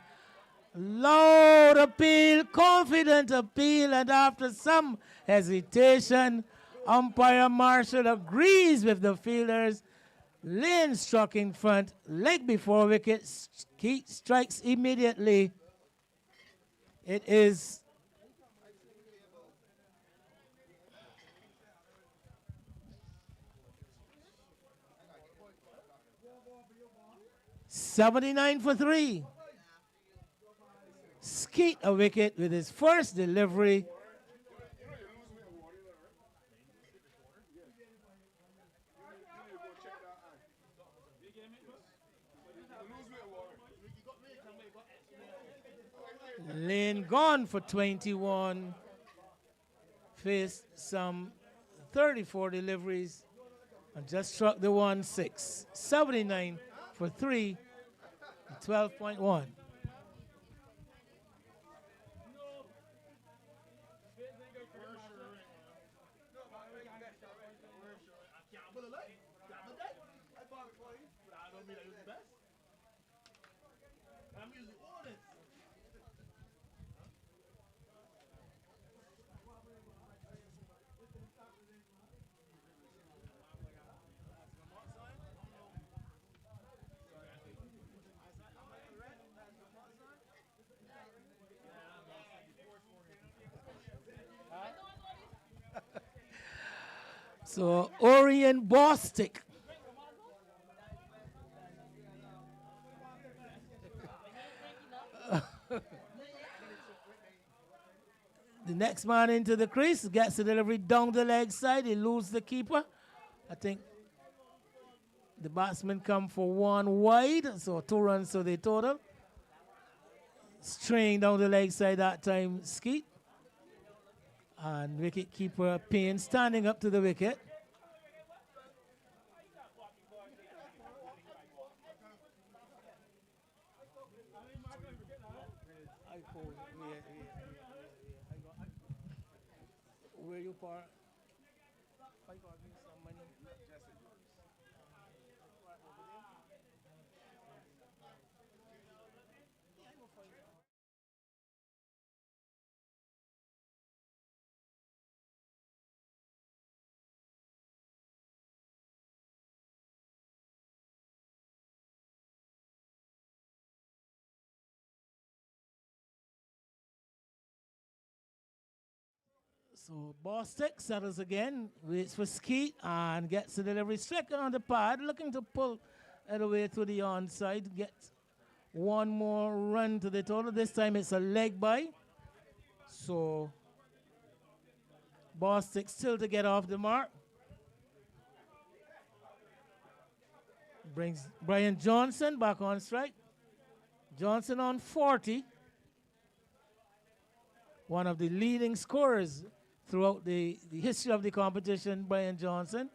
Loud appeal, confident appeal, and after some hesitation, umpire Marshall agrees with the fielders. Lane struck in front, leg before wicket, Skeet strikes immediately. It is $79 for 3. Skeet a wicket with his first delivery. Lane gone for 21. Faced some 34 deliveries and just struck the 1-6. 79 for 3, 12.1. So Orion Bostic. The next man into the crease gets the delivery down the leg side. He loses the keeper. I think The batsmen come for one wide, so 2 runs to the total. Straying down the leg side that time, Skeet. And wicket keeper Payne standing up to the wicket. Where you par? So Bostic settles again, waits for Skeet and gets the delivery stricken on the pad, looking to pull it away to the onside, gets one more run to the total. This time it's a leg by. So Bostic still to get off the mark. Brings Brian Johnson back on strike. Johnson on 40. One of the leading scorers throughout the history of the competition, Brian Johnson.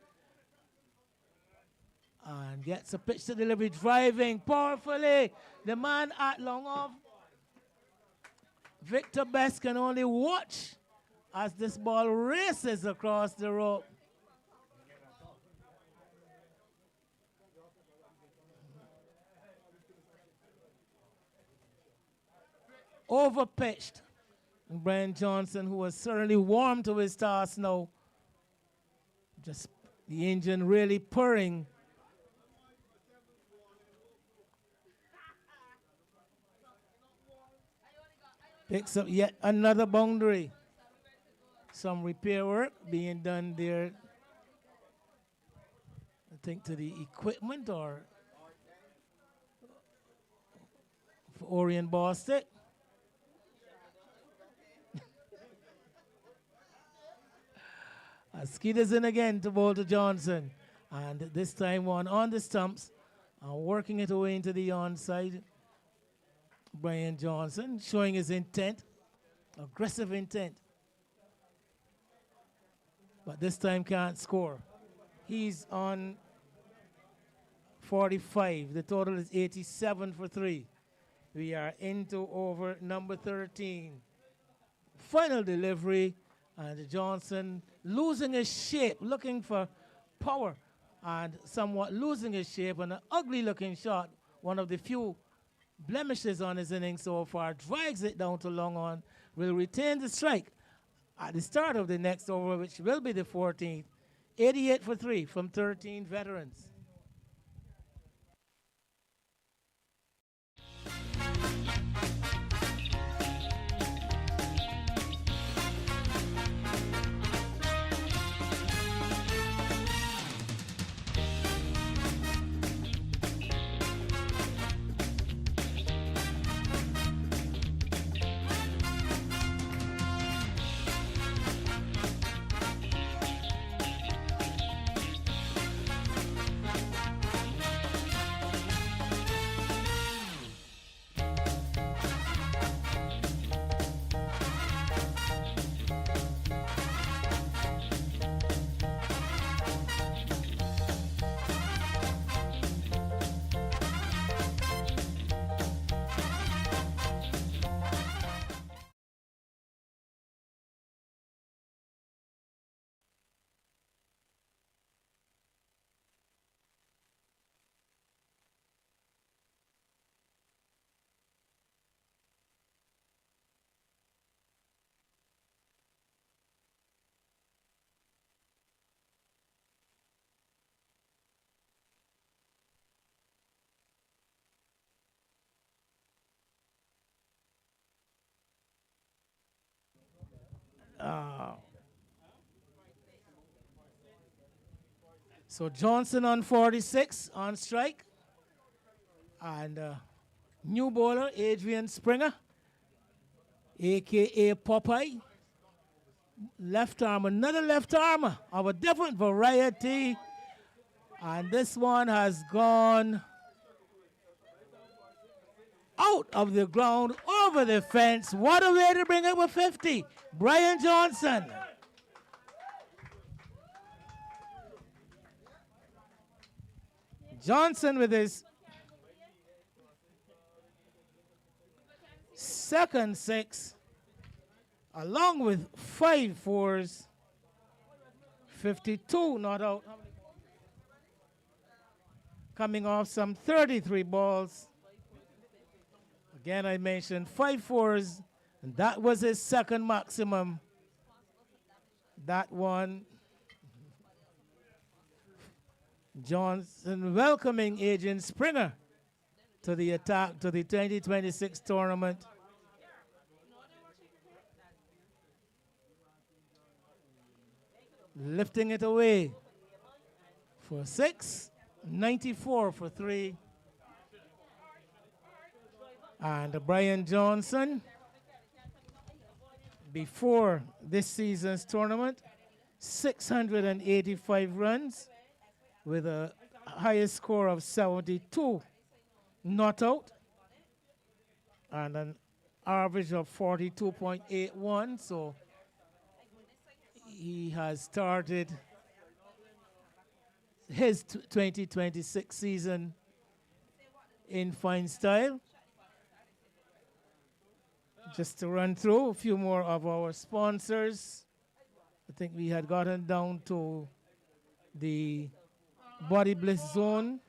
And gets a pitch to delivery, driving powerfully. The man at long off. Victor Best can only watch as this ball races across the rope. Overpitched. Brian Johnson, who was certainly warm to his task now. Just the engine really purring. Picks up yet another boundary. Some repair work being done there. I think to the equipment or for Orient Bostic. Skeet is in again to bowl to Johnson. And this time one on the stumps. Working it away into the onside. Brian Johnson showing his intent. Aggressive intent. But this time can't score. He's on 45. The total is 87 for 3. We are into over number 13. Final delivery. And Johnson losing his shape, looking for power, and somewhat losing his shape. And an ugly looking shot, one of the few blemishes on his innings so far, drags it down to long on, will retain the strike at the start of the next over, which will be the 14th. 88 for 3 from 13 veterans. So Johnson on 46 on strike. And new bowler, Adrian Springer, a.k.a. Popeye. Left arm, another left arm of a different variety. And this one has gone out of the ground, over the fence. What a way to bring up a 50. Brian Johnson. Johnson with his second six, along with 5 fours, 52 not out. Coming off some 33 balls. Again, I mentioned 5 fours, and that was his second maximum. That one, Johnson welcoming Agent Springer to the attack, to the 2026 tournament. Lifting it away for 6, 94 for 3. And Brian Johnson, before this season's tournament, 685 runs with a highest score of 72 not out and an average of 42.81. So he has started his 2026 season in fine style. Just to run through a few more of our sponsors. I think we had gotten down to the Body Bliss Zone.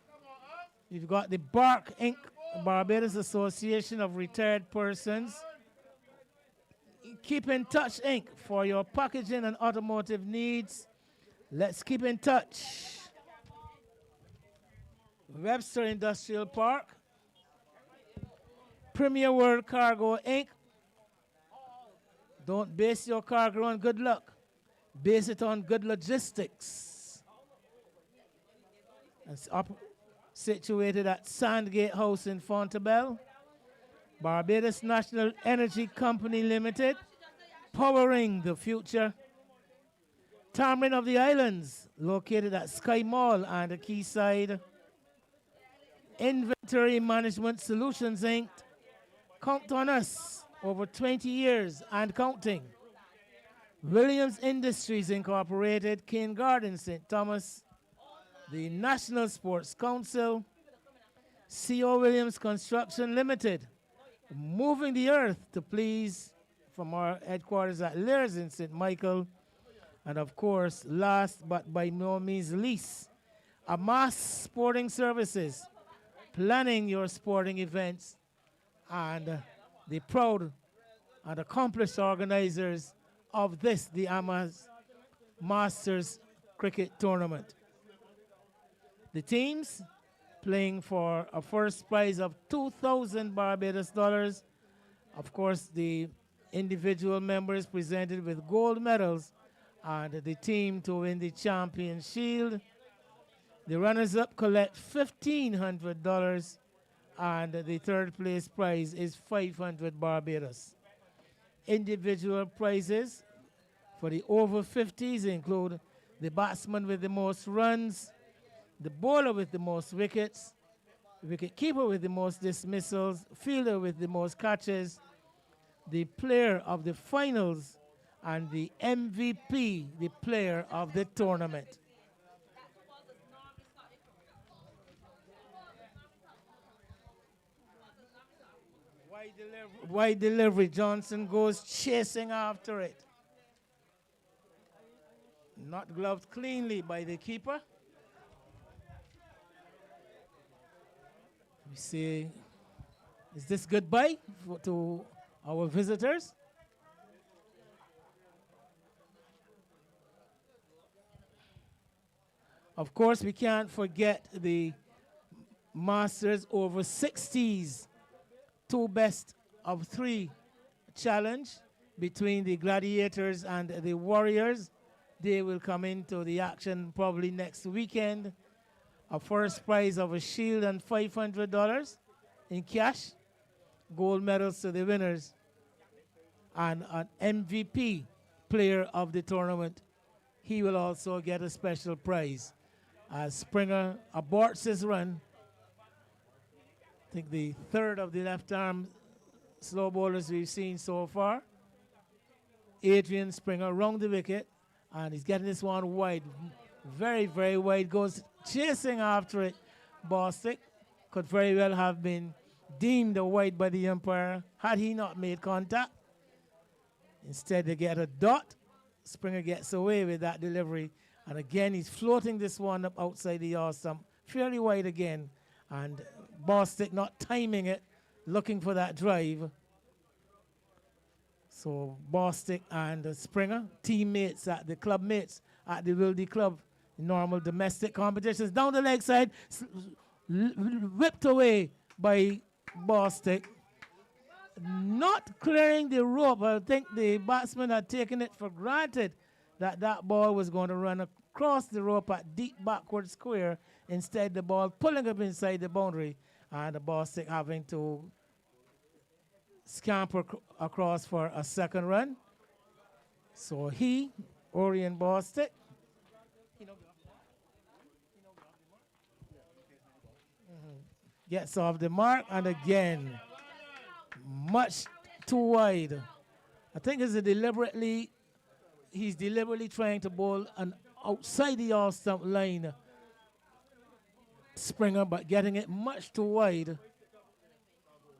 You've got the Bark Inc., Barbados Association of Retired Persons. Keep in Touch Inc. for your packaging and automotive needs. Let's keep in touch. Webster Industrial Park. Premier World Cargo Inc. Don't base your cargo on good luck. Base it on good logistics. It's situated at Sandgate House in Fontebelle. Barbados National Energy Company Limited, powering the future. Tamarind of the Islands, located at Sky Mall and the Quayside. Inventory Management Solutions Inc. Count on us. Over 20 years and counting. Williams Industries Incorporated, Cane Garden, St. Thomas. The National Sports Council. C.O. Williams Construction Limited, moving the earth to please, from our headquarters at Lears in St. Michael. And of course, last but by no means least, AMAAS Sporting Services, planning your sporting events, and the proud and accomplished organizers of this, the AMAAS Masters Cricket Tournament. The teams playing for a first prize of 2,000 Barbados dollars. Of course, the individual members presented with gold medals, and the team to win the Champion Shield. The runners-up collect $1,500, and the third place prize is 500 Barbados. Individual prizes for the over 50s include the batsman with the most runs, the bowler with the most wickets, wicket keeper with the most dismissals, fielder with the most catches, the player of the finals, and the MVP, the player of the tournament. Wide delivery. Johnson goes chasing after it. Not gloved cleanly by the keeper. We see, is this goodbye to our visitors? Of course, we can't forget the Masters over 60s, 2 best of 3 challenge between the Gladiators and the Warriors. They will come into the action probably next weekend. A first prize of a shield and $500 in cash, gold medals to the winners, and an MVP player of the tournament. He will also get a special prize. as Springer aborts his run. I think the third of the left arm slow bowlers we've seen so far. Adrian Springer round the wicket, and he's getting this one wide. Very, very wide. Goes chasing after it. Bostic could very well have been deemed a wide by the umpire had he not made contact. Instead, they get a dot. Springer gets away with that delivery. And again, he's floating this one up outside the yard stump. Fairly wide again. And Bostic not timing it, looking for that drive. So Bostic and Springer, teammates at the club mates at the Wildy Club, normal domestic competitions. Down the leg side, whipped away by Bostic. Not clearing the rope. I think the batsman had taken it for granted that that ball was going to run across the rope at deep backward square. Instead, the ball pulling up inside the boundary, and the Bostic having to scamper across for a second run. So Orion Bostic, gets off the mark, and again, much too wide. I think he's deliberately trying to bowl an outside the off stump line Springer, but getting it much too wide,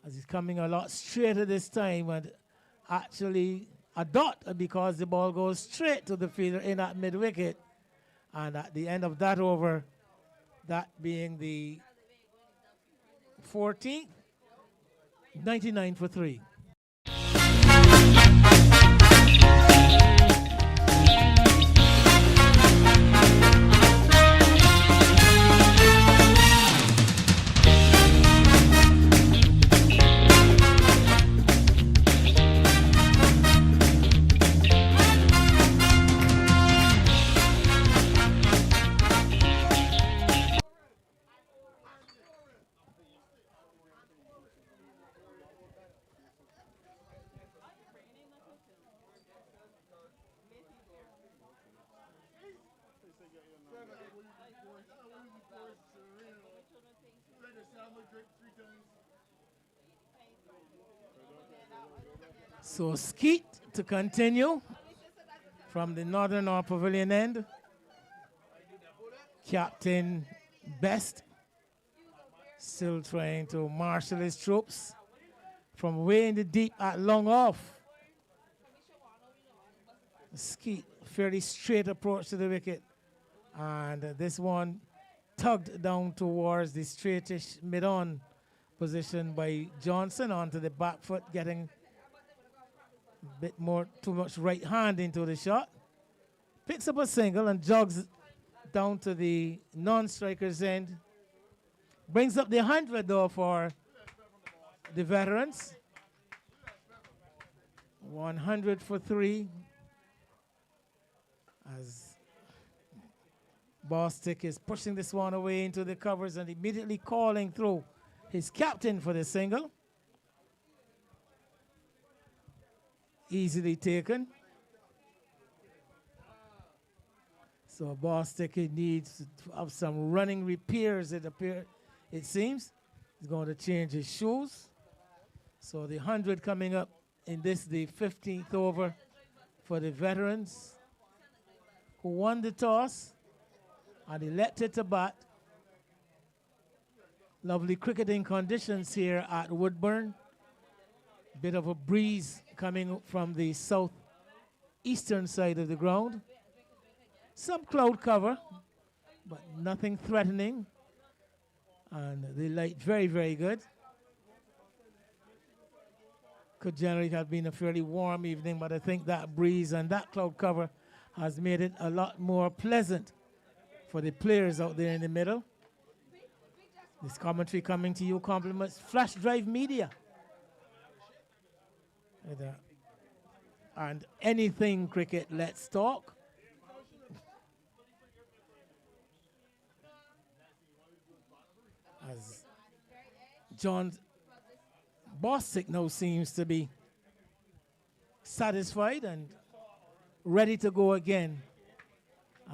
as he's coming a lot straighter this time, and actually a dot because the ball goes straight to the fielder in at mid-wicket. And at the end of that over, that being the 14th, 99 for 3. So Skeet to continue from the Northern or Pavilion end. Captain Best still trying to marshal his troops from way in the deep at long off. Skeet, fairly straight approach to the wicket. And this one tugged down towards the straightish mid-on position by Johnson onto the back foot, getting a bit more, too much right hand into the shot. Picks up a single and jogs down to the non-striker's end. Brings up the 100 though for the veterans. 100 for 3. As Bostic is pushing this one away into the covers and immediately calling through his captain for the single. Easily taken. So Bostic needs to have some running repairs, it seems. He's going to change his shoes. So the 100 coming up in this, the 15th over for the veterans who won the toss and elected to bat. Lovely cricketing conditions here at Woodbourne. Bit of a breeze coming from the southeastern side of the ground. Some cloud cover, but nothing threatening. And the light very, very good. Could generally have been a fairly warm evening, but I think that breeze and that cloud cover has made it a lot more pleasant for the players out there in the middle. This commentary coming to you compliments Flash Drive Media. And anything cricket, let's talk. As John Bostic now seems to be satisfied and ready to go again.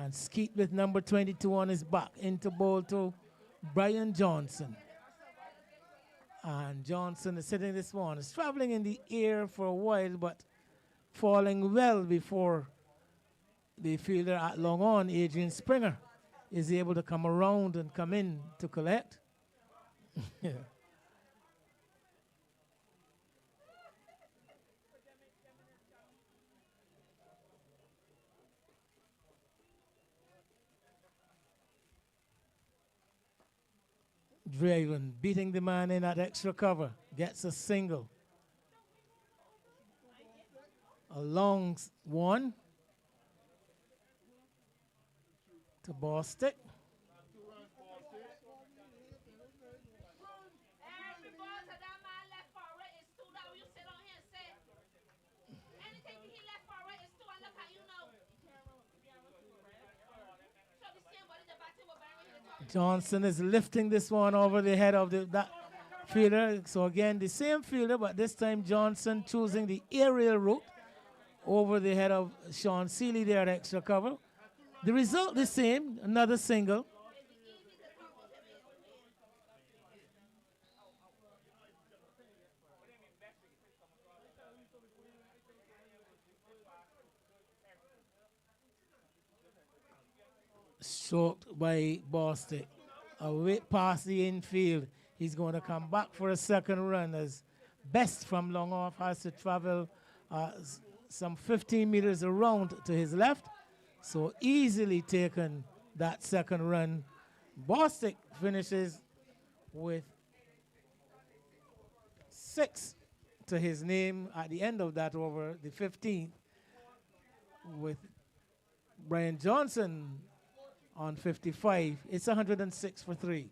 And Skeet with number 22 on his back into ball to Brian Johnson. And Johnson is hitting this one. It's traveling in the air for a while, but falling well before the fielder at long on, Adrian Springer, is able to come around and come in to collect. Yeah. Draven beating the man in at extra cover, gets a single. A long one to Bostic. Johnson is lifting this one over the head of that fielder. So again, the same fielder, but this time Johnson choosing the aerial route over the head of Sean Seeley there at extra cover. The result the same, another single. Stroked by Bostic. Away past the infield. He's going to come back for a second run as Best from long off has to travel some 15 meters around to his left. So easily taken that second run. Bostic finishes with 6 to his name at the end of that over, the 15th, with Brian Johnson on 55. It's 106 for 3.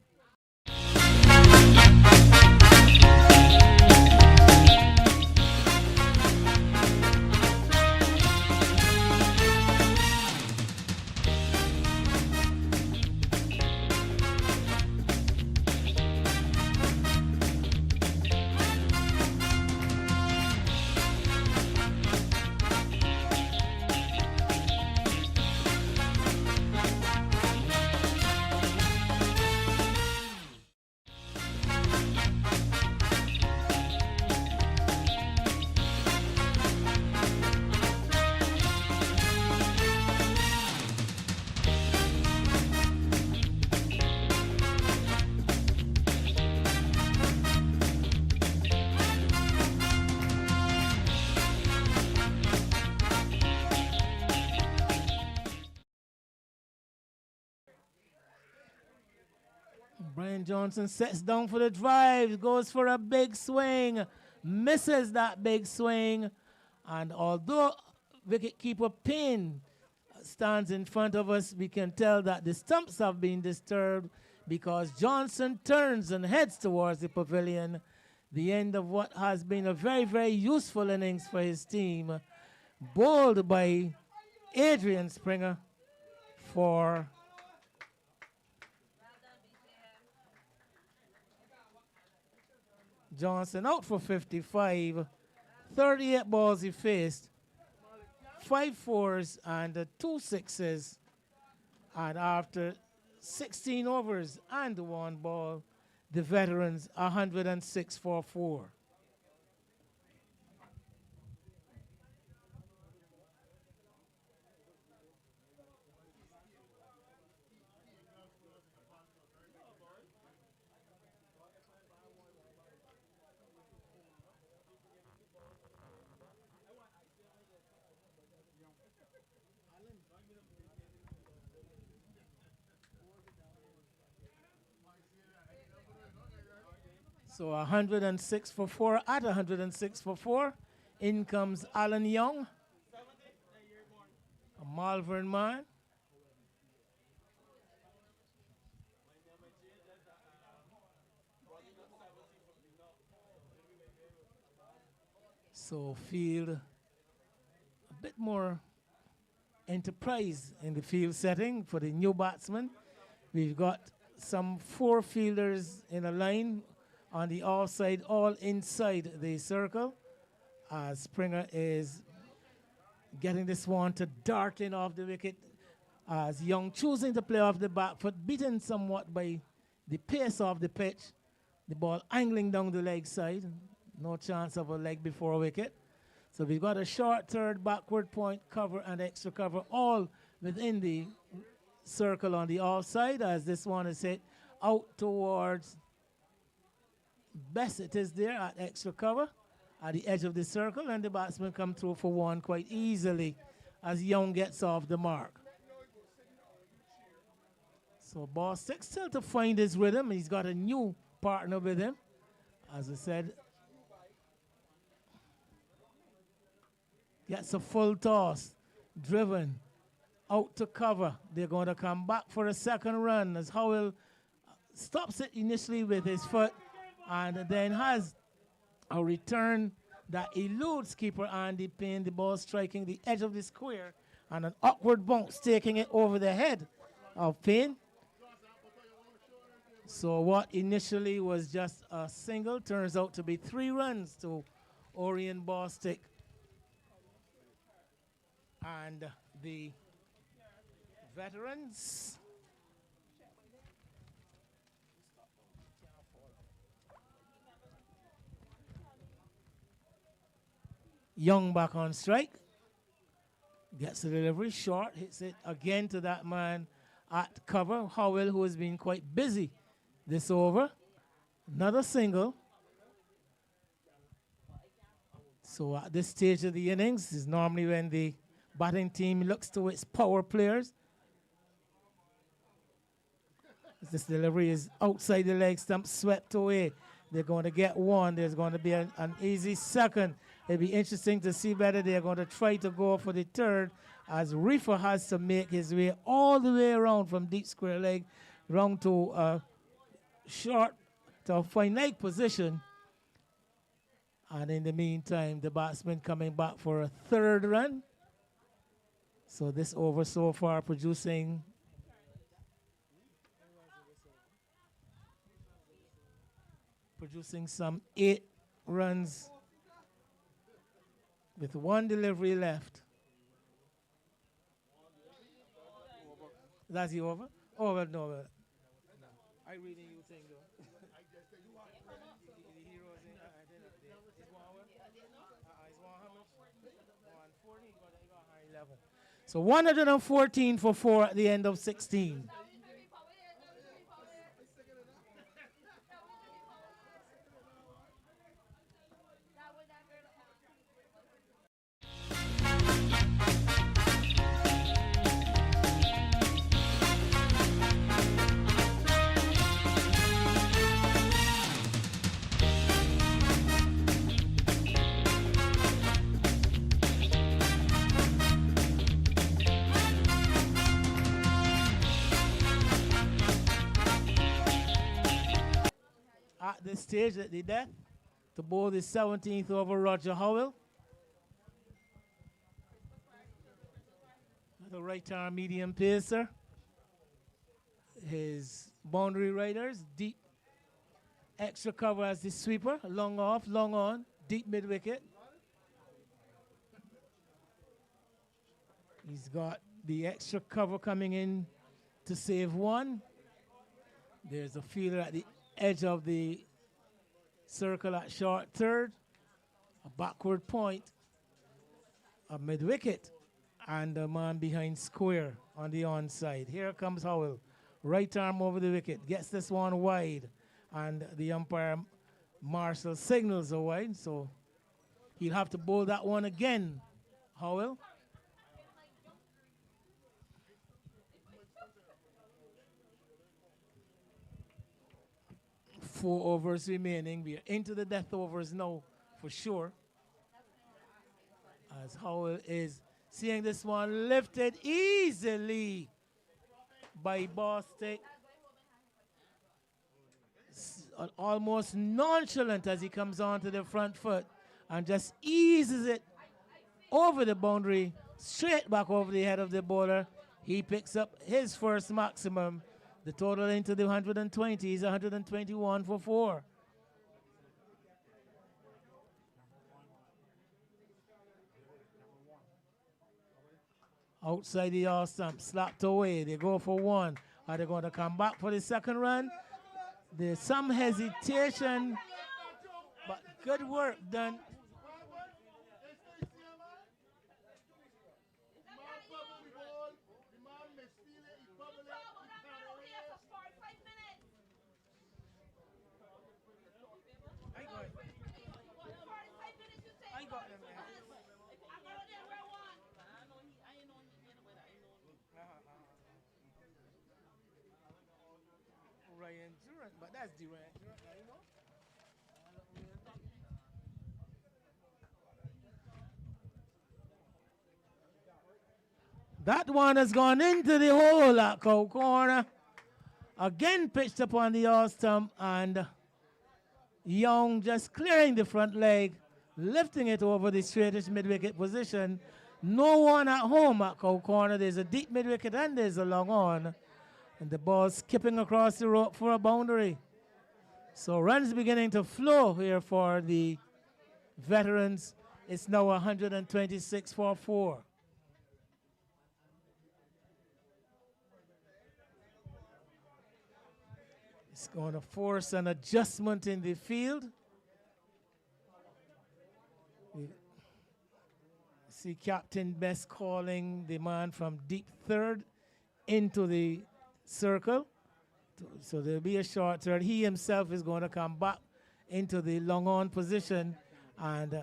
Brian Johnson sets down for the drive, goes for a big swing, misses that big swing, and although wicketkeeper Payne stands in front of us, we can tell that the stumps have been disturbed because Johnson turns and heads towards the pavilion, the end of what has been a very, very useful innings for his team, bowled by Adrian Springer for Johnson out for 55, 38 balls he faced, 5 fours and 2 sixes, and after 16 overs and 1 ball, the veterans 106 for 4. So 106 for 4 at 106 for 4. In comes Alan Young, a Malvern man. So field a bit more enterprise in the field setting for the new batsman. We've got some 4 fielders in a line on the offside, all inside the circle, as Springer is getting this one to dart in off the wicket As Young choosing to play off the back foot, beaten somewhat by the pace of the pitch. The ball angling down the leg side. No chance of a leg before wicket. So we've got a short third, backward point, cover, and extra cover, all within the circle on the offside, as this one is hit out towards best. It is there at extra cover at the edge of the circle, and the batsman come through for one quite easily as Young gets off the mark. So Bostic still to find his rhythm. He's got a new partner with him. As I said, gets a full toss, driven out to cover. They're going to come back for a second run as Howell stops it initially with his foot and then has a return that eludes keeper Andy Payne. The ball striking the edge of the square and an awkward bounce taking it over the head of Payne. So what initially was just a single turns out to be 3 runs to Orion Bostic. And the veterans Young back on strike. Gets the delivery short, hits it again to that man at cover, Howell, who has been quite busy this over. Another single. So at this stage of the innings is normally when the batting team looks to its power players. This delivery is outside the leg stump, swept away. They're going to get one. There's going to be an easy second. It'll be interesting to see whether they're going to try to go for the third, as Reefer has to make his way all the way around from deep square leg, round to short to a fine leg position. And in the meantime, the batsman coming back for a third run. So this over so far producing some 8 runs with 1 delivery left. That's the over? Oh, well, no. Well. I reading you thing, though. So 114 for 4 at the end of 16. At this stage, at the death, to bowl the 17th over Roger Howell. The right arm medium pacer. His boundary riders, deep extra cover as the sweeper, long off, long on, deep mid wicket. He's got the extra cover coming in to save 1. There's a fielder at the edge of the circle at short third, a backward point, a mid wicket, and a man behind square on the onside. Here comes Howell, right arm over the wicket, gets this one wide, and the umpire Marshall signals a wide, so he'll have to bowl that one again, Howell. Four overs remaining. We are into the death overs now for sure. As Howell is seeing this one lifted easily by Bostic. Almost nonchalant as he comes onto the front foot and just eases it over the boundary, straight back over the head of the bowler. He picks up his first maximum. The total into the 120 is 121 for 4. Outside the yard stump, slapped away. They go for one. Are they going to come back for the second run? There's some hesitation, but good work done. Ryan Durant, but that's Durant, you know? That one has gone into the hole at cow corner. Again pitched upon the all stump, and Young just clearing the front leg, lifting it over the straightest mid-wicket position. No one at home at cow corner. There's a deep mid-wicket and there's a long on. And the ball skipping across the rope for a boundary. So runs beginning to flow here for the veterans. It's now 126 for 4. It's going to force an adjustment in the field. We see Captain Best calling the man from deep third into the circle. So there'll be a short third. He himself is going to come back into the long on position. And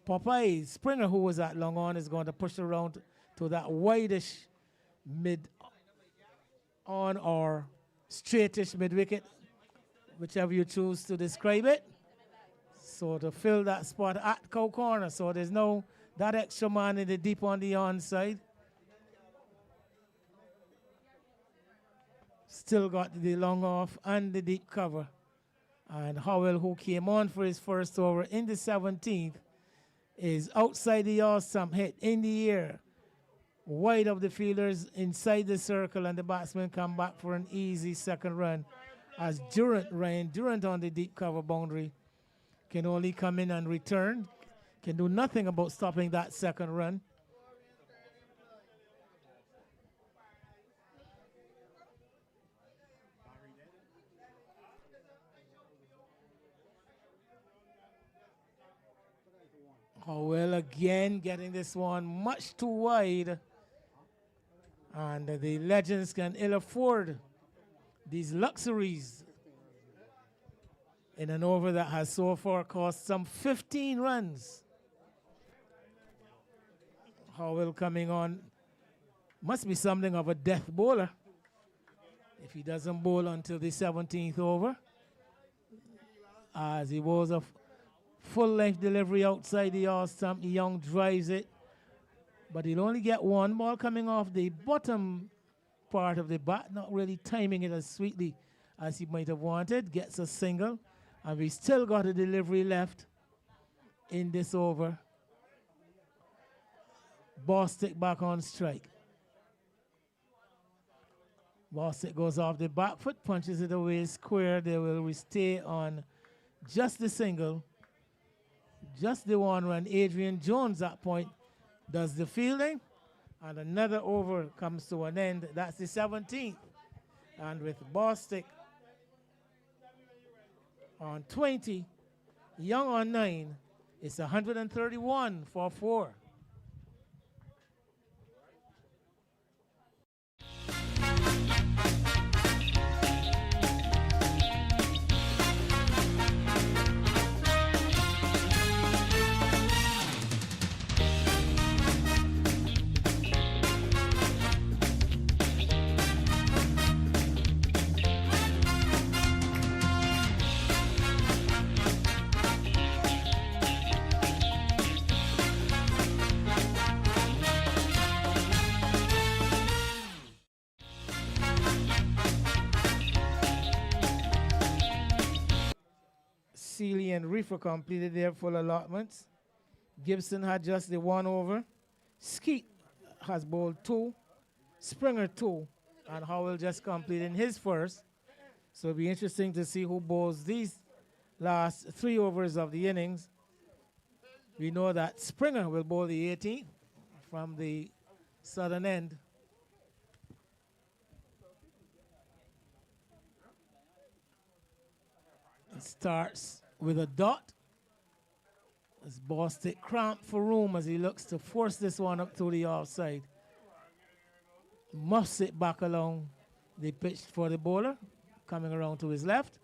Popeye Springer, who was at long on, is going to push around to that wideish mid on or straightish mid-wicket, whichever you choose to describe it. So to fill that spot at cow corner. So there's no that extra man in the deep on the onside. Still got the long off and the deep cover. And Howell, who came on for his first over in the 17th, is outside the yard stump, hit in the air, wide of the fielders inside the circle, and the batsman come back for an easy second run as Ryan Durant on the deep cover boundary can only come in and return, can do nothing about stopping that second run. Howell again getting this one much too wide. And the Legends can ill afford these luxuries in an over that has so far cost some 15 runs. Howell coming on must be something of a death bowler if he doesn't bowl until the 17th over, as he bowls a full-length delivery outside the all stump. Young drives it, but he'll only get one ball coming off the bottom part of the bat, not really timing it as sweetly as he might have wanted. Gets a single, and we still got a delivery left in this over. Bostic back on strike. Bostic goes off the back foot, punches it away square. They will stay on just the single, just the one run. Adrian Jones at point does the fielding, and another over comes to an end. That's the 17th. And with Bostic on 20, Young on 9, it's 131 for 4. Seeley and Reefer completed their full allotments. Gibson had just the one over. Skeet has bowled 2. Springer 2. And Howell just completed his first. So it'll be interesting to see who bowls these last 3 overs of the innings. We know that Springer will bowl the 18th from the southern end. It starts with a dot. As Bostic cramped for room as he looks to force this one up to the offside. Muffs it back along the pitch for the bowler, coming around to his left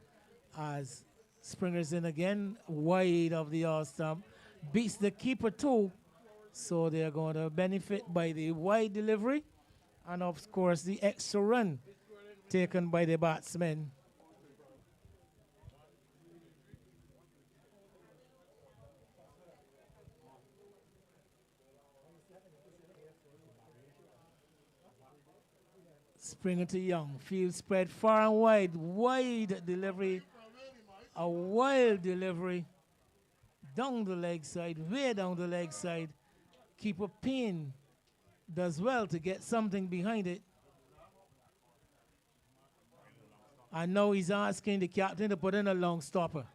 as Springer's in again, wide of the off stump. Beats the keeper too, so they're going to benefit by the wide delivery and of course the extra run taken by the batsmen. Springer to Young, field spread far and wide delivery, a wild delivery, down the leg side, way down the leg side. Keeper Payne does well to get something behind it. And now he's asking the captain to put in a long stopper.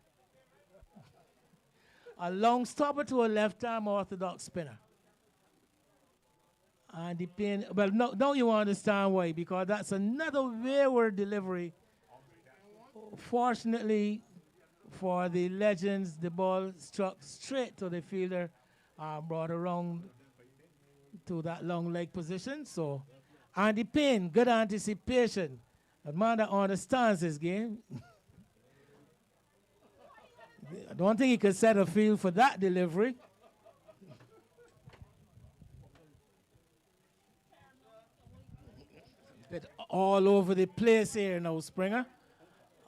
A long stopper to a left-arm orthodox spinner. And the Payne, well, no, now you understand why, because that's another wayward delivery. Fortunately for the Legends, the ball struck straight to the fielder, brought around to that long leg position. So, Andy Payne, good anticipation. A man that understands this game. I don't think he could set a field for that delivery. Bit all over the place here now, Springer.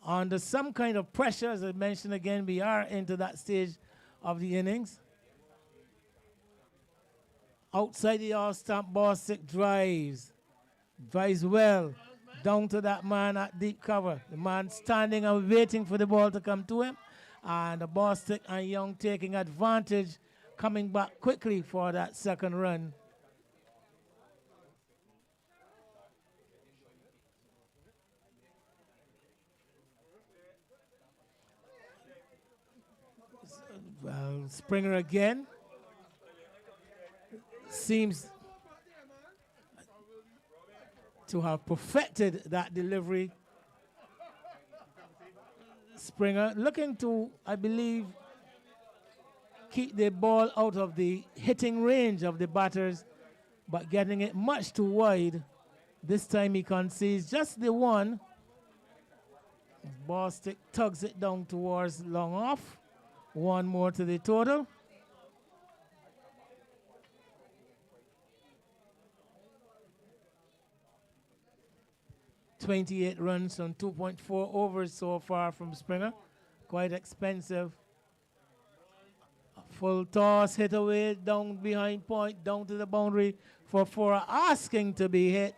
Under some kind of pressure, as I mentioned again, we are into that stage of the innings. Outside the off-stump, Bostic drives well down to that man at deep cover. The man standing and waiting for the ball to come to him. And the Bostic and Young taking advantage, coming back quickly for that second run. Well, Springer again seems to have perfected that delivery. Springer looking to, I believe, keep the ball out of the hitting range of the batters, but getting it much too wide. This time he concedes just the one. Bostic tugs it down towards long off. One more to the total. .28 runs on 2.4 overs so far from Springer. Quite expensive. A full toss, hit away, down behind point, down to the boundary for 4, asking to be hit.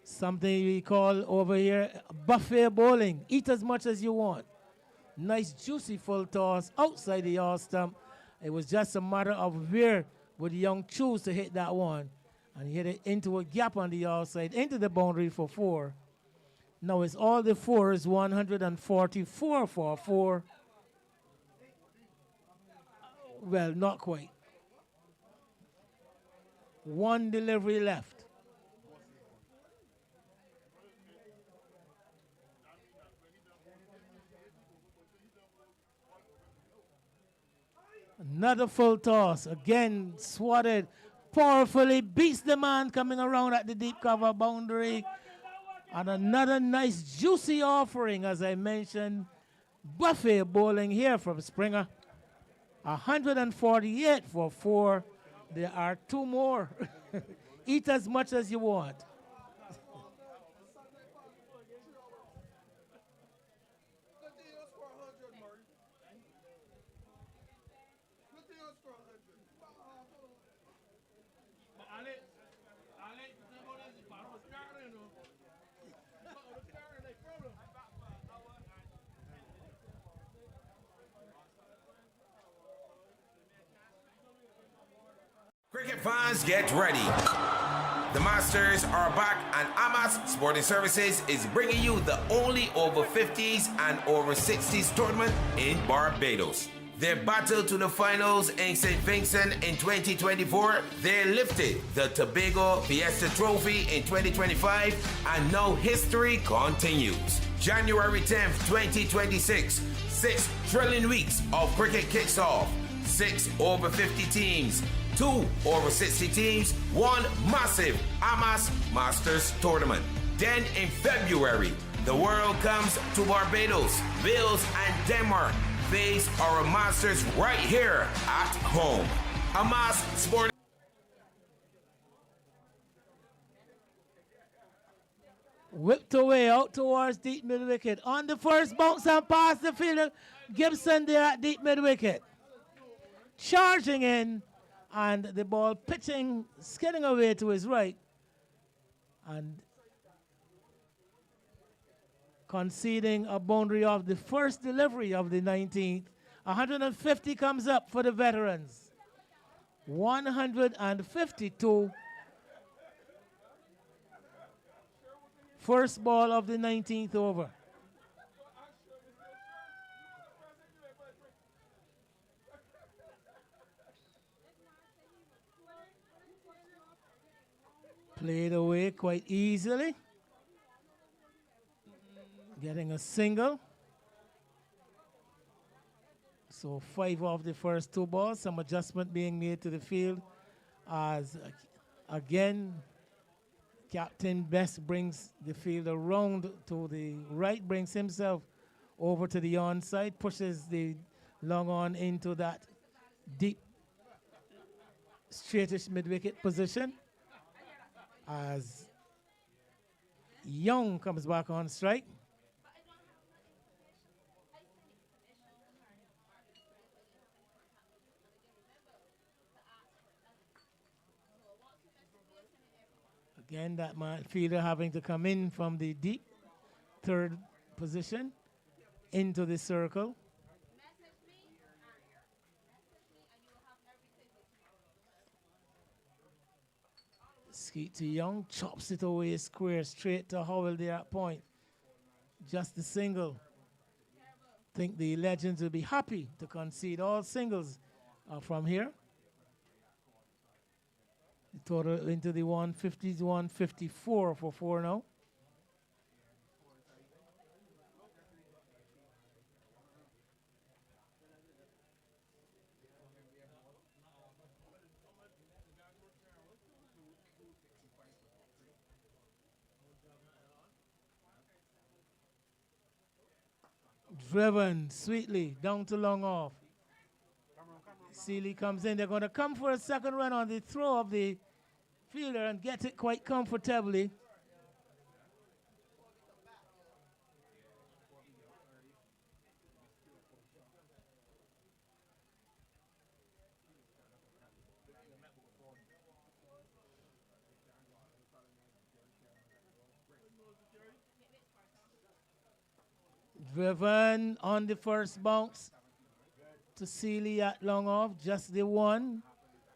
Something we call over here buffet bowling. Eat as much as you want. Nice juicy full toss outside the off stump. It was just a matter of where would Young choose to hit that one. And he hit it into a gap on the outside, into the boundary for 4. Now it's all the 4s, 144 for 4. Well, not quite. One delivery left. Another full toss, again swatted, powerfully beats the man coming around at the deep cover boundary. And another nice juicy offering, as I mentioned, buffet bowling here from Springer. 148 for 4. There are 2 more. Eat as much as you want. Cricket fans, get ready. The Masters are back and AMAAS Sporting Services is bringing you the only over 50s and over 60s tournament in Barbados. their battle to the finals in St. Vincent in 2024, they lifted the Tobago Fiesta Trophy in 2025, and now history continues. January 10th, 2026, 6 thrilling weeks of cricket kicks off. 6 over 50 teams, 2 over 60 teams, 1 massive AMAAS Masters Tournament. Then in February, the world comes to Barbados, Wales, and Denmark. Face our Masters right here at home. AMAAS Sport. Whipped away out towards deep mid wicket. On the first bounce and past the fielder. Gibson there at deep mid wicket. Charging in, and the ball pitching, skidding away to his right. And conceding a boundary of the first delivery of the 19th. 150 comes up for the veterans. 152. First ball of the 19th over. Played away quite easily. Getting a single. So 5 off the first 2 balls. Some adjustment being made to the field as, again, Captain Best brings the field around to the right, brings himself over to the onside, pushes the long on into that deep, straightish mid-wicket position as Young comes back on strike. Again, that fielder having to come in from the deep third position into the circle. Skeet to Young, chops it away square, straight to Howell there at point. Just the single. Think the Legends will be happy to concede all singles from here. The total into the 150 to 154 for 4 now. Driven sweetly down to long off. Seeley comes in. They're going to come for a second run on the throw of the fielder and get it quite comfortably. Driven on the first bounce to Seeley at long off, just the one.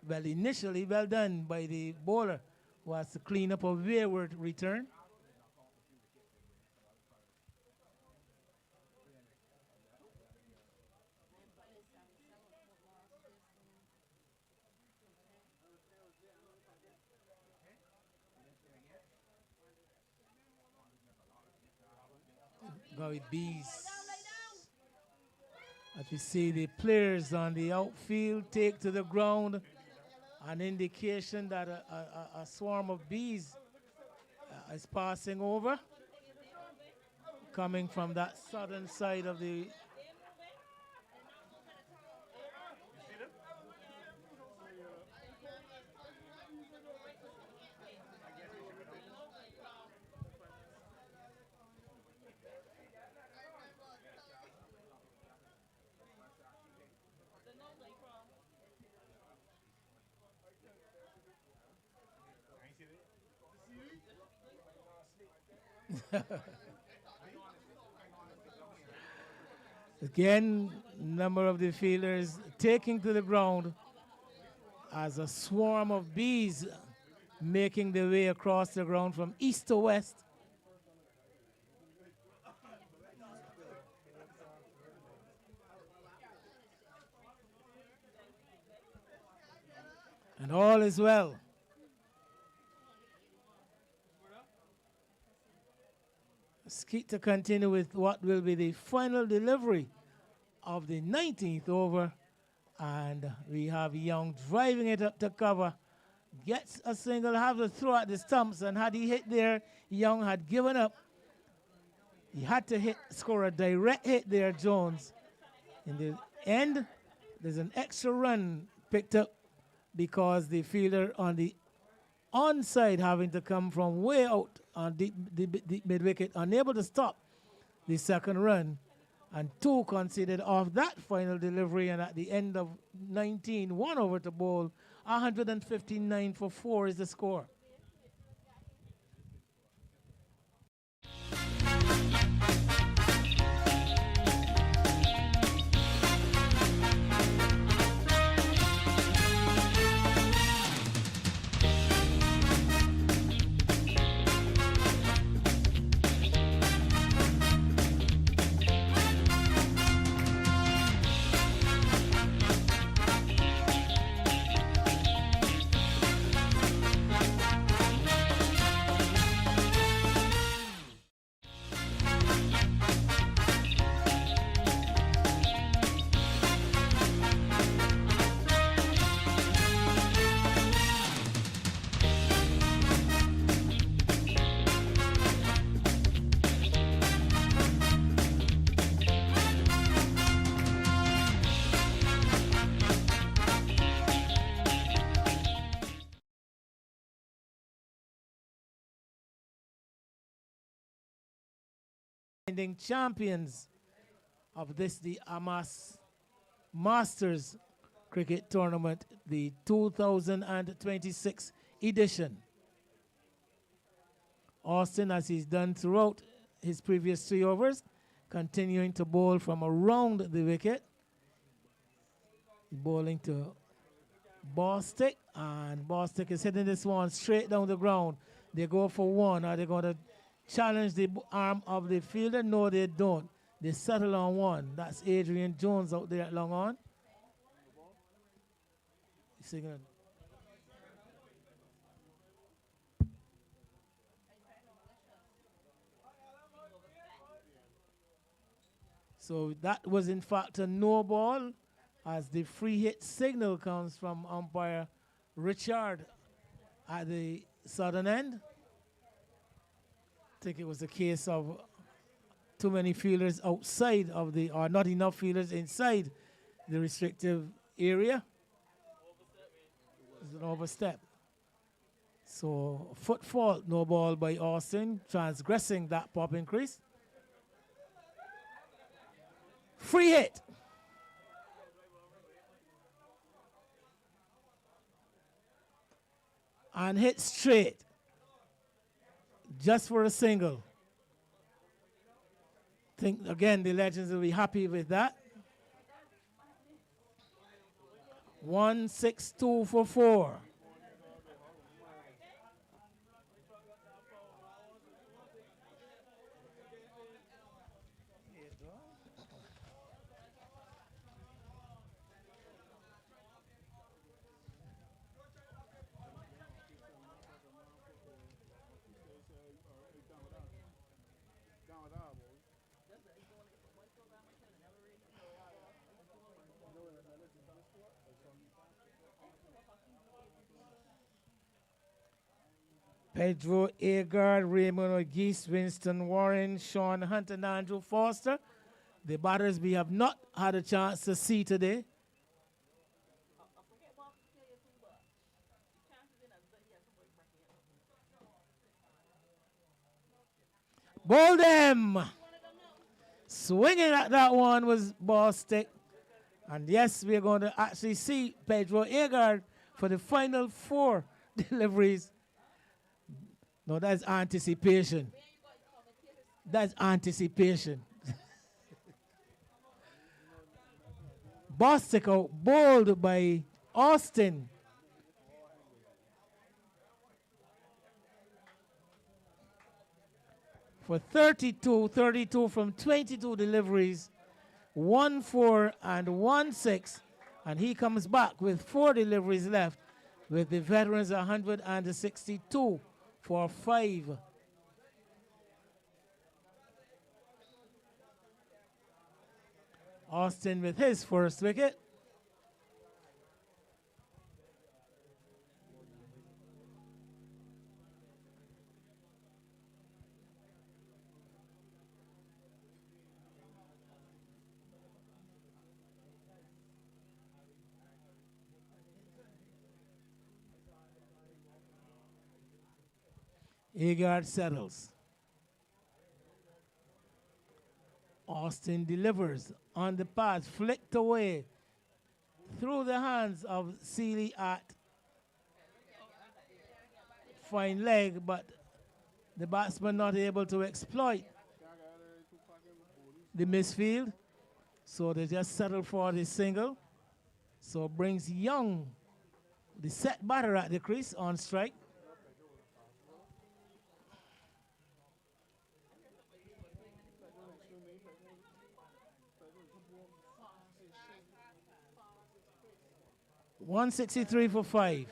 Well, initially well done by the bowler, was to clean up a wayward return. Go with bees. As we see the players on the outfield take to the ground, an indication that a swarm of bees is passing over, coming from that southern side of the again, number of the fielders taking to the ground as a swarm of bees making their way across the ground from east to west. And all is well. Skeet to continue with what will be the final delivery of the 19th over. And we have Young driving it up to cover. Gets a single, have to throw at the stumps, and had he hit there, Young had given up. He had to score a direct hit there, Jones. In the end, there's an extra run picked up because the fielder on the onside having to come from way out on the mid-wicket, unable to stop the second run, and 2 conceded off that final delivery, and at the end of 19, 1 over to bowl, 159 for 4 is the score. Champions of this, the AMAAS Masters Cricket Tournament, the 2026 edition. Austin, as he's done throughout his previous 3 overs, continuing to bowl from around the wicket. Bowling to Bostic, and Bostic is hitting this one straight down the ground. They go for 1. Are they going to challenge the arm of the fielder? No, they don't. They settle on 1. That's Adrian Jones out there at long on. So that was in fact a no ball, as the free hit signal comes from umpire Richard at the southern end. I think it was a case of too many fielders outside of the, or not enough fielders inside the restrictive area. It's an overstep. So foot fault, no ball by Austin, transgressing that popping crease. Free hit. And hit straight. Just for a single. Think again the Legends will be happy with that. 162 for 4. Pedro Agard, Raymond O'Geese, Winston Warren, Sean Hunt, and Andrew Foster. The batters we have not had a chance to see today. Bowl them! Swinging at that one was Bostic. And yes, we're going to actually see Pedro Agard for the final 4 deliveries. No, that's anticipation. That's anticipation. Bostic out bowled by Austin. For 32 from 22 deliveries, 1-4 and 1-6. And he comes back with 4 deliveries left with the veterans 162 for 5. Austin with his first wicket. Agard settles. Austin delivers on the pass, flicked away through the hands of Seeley at fine leg, but the batsman not able to exploit the misfield. So they just settle for the single. So brings Young, the set batter at the crease, on strike. .163 for 5.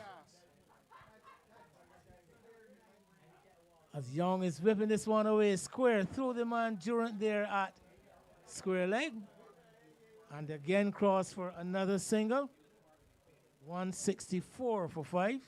As Young is whipping this one away, square through the man Durant there at square leg. And again cross for another single. 164 for 5.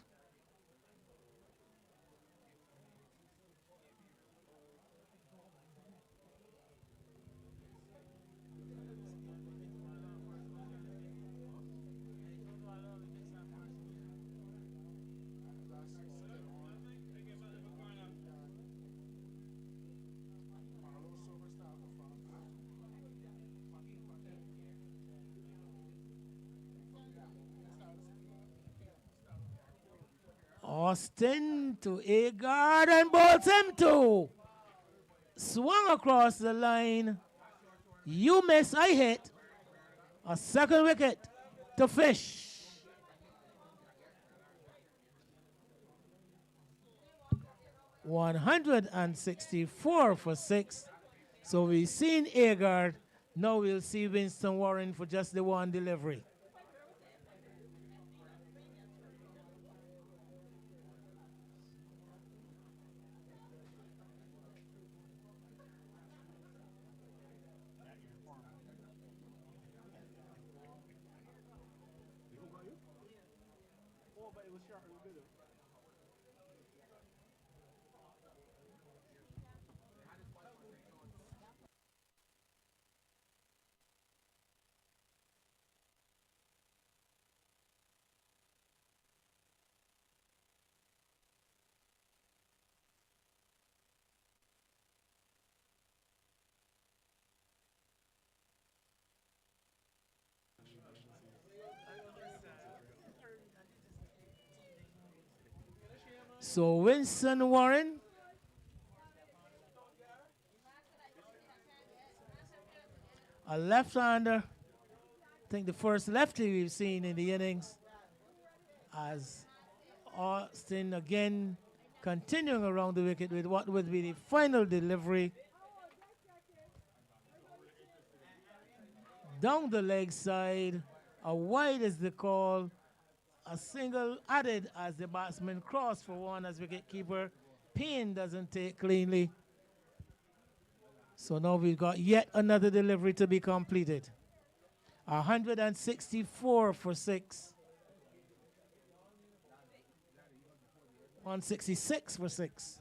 Austin to Agard and bowls him too. Swung across the line. You miss, I hit. A second wicket to Fish. .164 for 6. So we've seen Agard. Now we'll see Winston Warren for just the one delivery. So Winston Warren a left-hander. I think the first lefty we've seen in the innings, as Austin again continuing around the wicket with what would be the final delivery. Down the leg side, a wide is the call. A single added as the batsman crossed for one as wicketkeeper Payne doesn't take cleanly. So now we've got yet another delivery to be completed. 164 for 6. 166 for 6.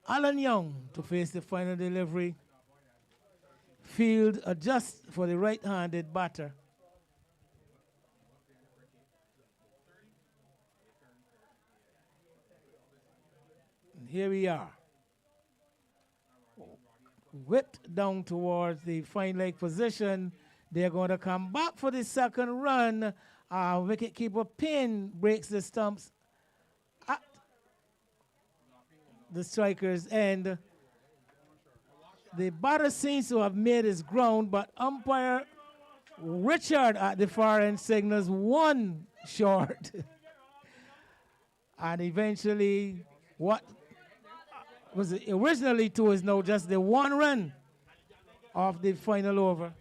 Alan Young to face the final delivery. Field adjust for the right-handed batter. And here we are. Whipped down towards the fine leg position. They're going to come back for the second run. Wicketkeeper Payne breaks the stumps at the striker's end. The batter seems to have made his ground, but umpire Richard at the far end signals one short. And eventually, what was it originally two is now just the one run of the final over.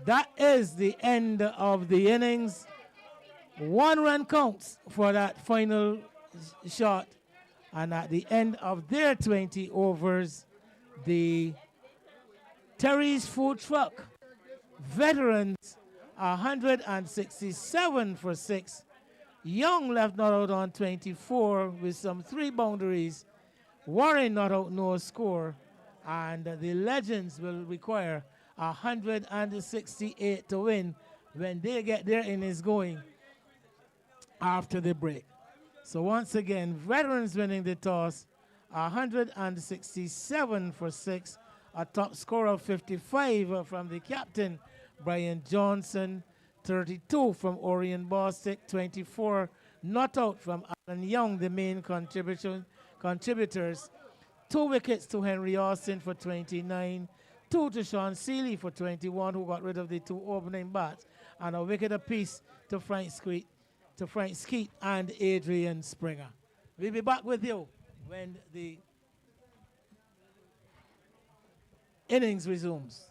That is the end of the innings. 1 run counts for that final shot. And at the end of their 20 overs, the Terry's Food Truck veterans 167 for 6. Young left not out on 24 with some 3 boundaries. Warren not out, no score. And the Legends will require 168 to win when they get their innings going after the break. So once again, veterans winning the toss, 167 for 6, a top score of 55 from the captain, Brian Johnson, 32 from Orion Bostic, 24 not out from Alan Young, the main contributors. 2 wickets to Henry Austin for 29, 2 to Sean Seeley for 21, who got rid of the 2 opening bats, and a wicket apiece to Frank Skeet and Adrian Springer. We'll be back with you when the innings resumes.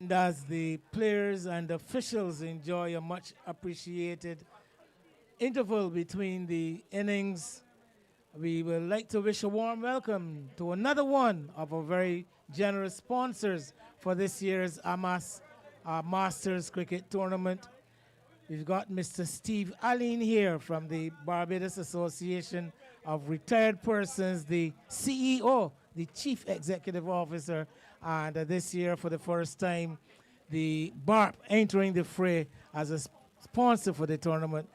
And as the players and officials enjoy a much appreciated interval between the innings, we would like to wish a warm welcome to another one of our very generous sponsors for this year's AMAAS Masters Cricket Tournament. We've got Mr. Steve Allen here from the Barbados Association of Retired Persons, the CEO, the Chief Executive Officer, and this year for the first time, the BARP entering the fray as a sponsor for the tournament.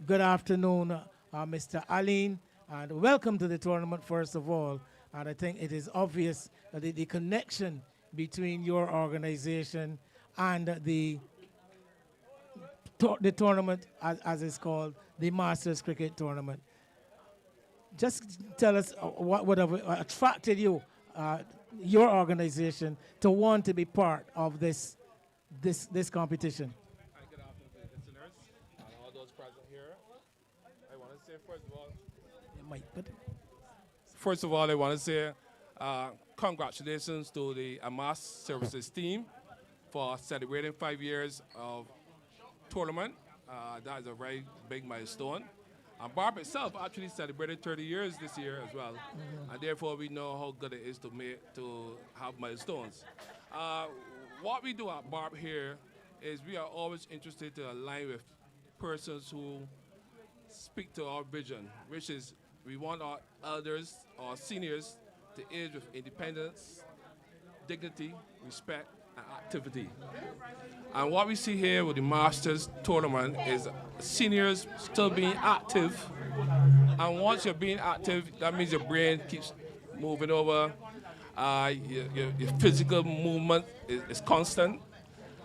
Good afternoon, Mr. Allen, and welcome to the tournament, first of all. And I think it is obvious that the connection between your organization and the tournament, as it's called, the Masters Cricket Tournament. Just tell us what would have attracted you, your organization, to want to be part of this competition. Hi, good afternoon to the listeners and all those present here. I want to say, first of all, I want to say congratulations to the AMAAS Services team for celebrating 5 years of tournament. That is a very big milestone. And BARP itself actually celebrated 30 years this year as well. And therefore we know how good it is to have milestones. What we do at BARP here is we are always interested to align with persons who speak to our vision, which is we want our elders, our seniors, to age with independence, dignity, respect, and activity. And what we see here with the Masters Tournament is seniors still being active. And once you're being active, that means your brain keeps moving over. Your physical movement is constant.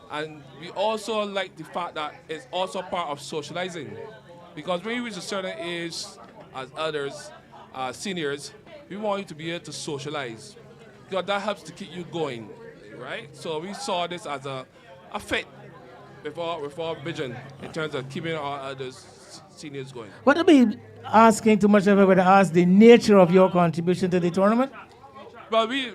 And we also like the fact that it's also part of socializing. Because when you reach a certain age as elders, seniors, we want you to be able to socialize. Because that helps to keep you going, right? So we saw this as a fit with our vision in terms of keeping our elders, seniors going. Would it be asking too much of everybody to ask the nature of your contribution to the tournament? Well, we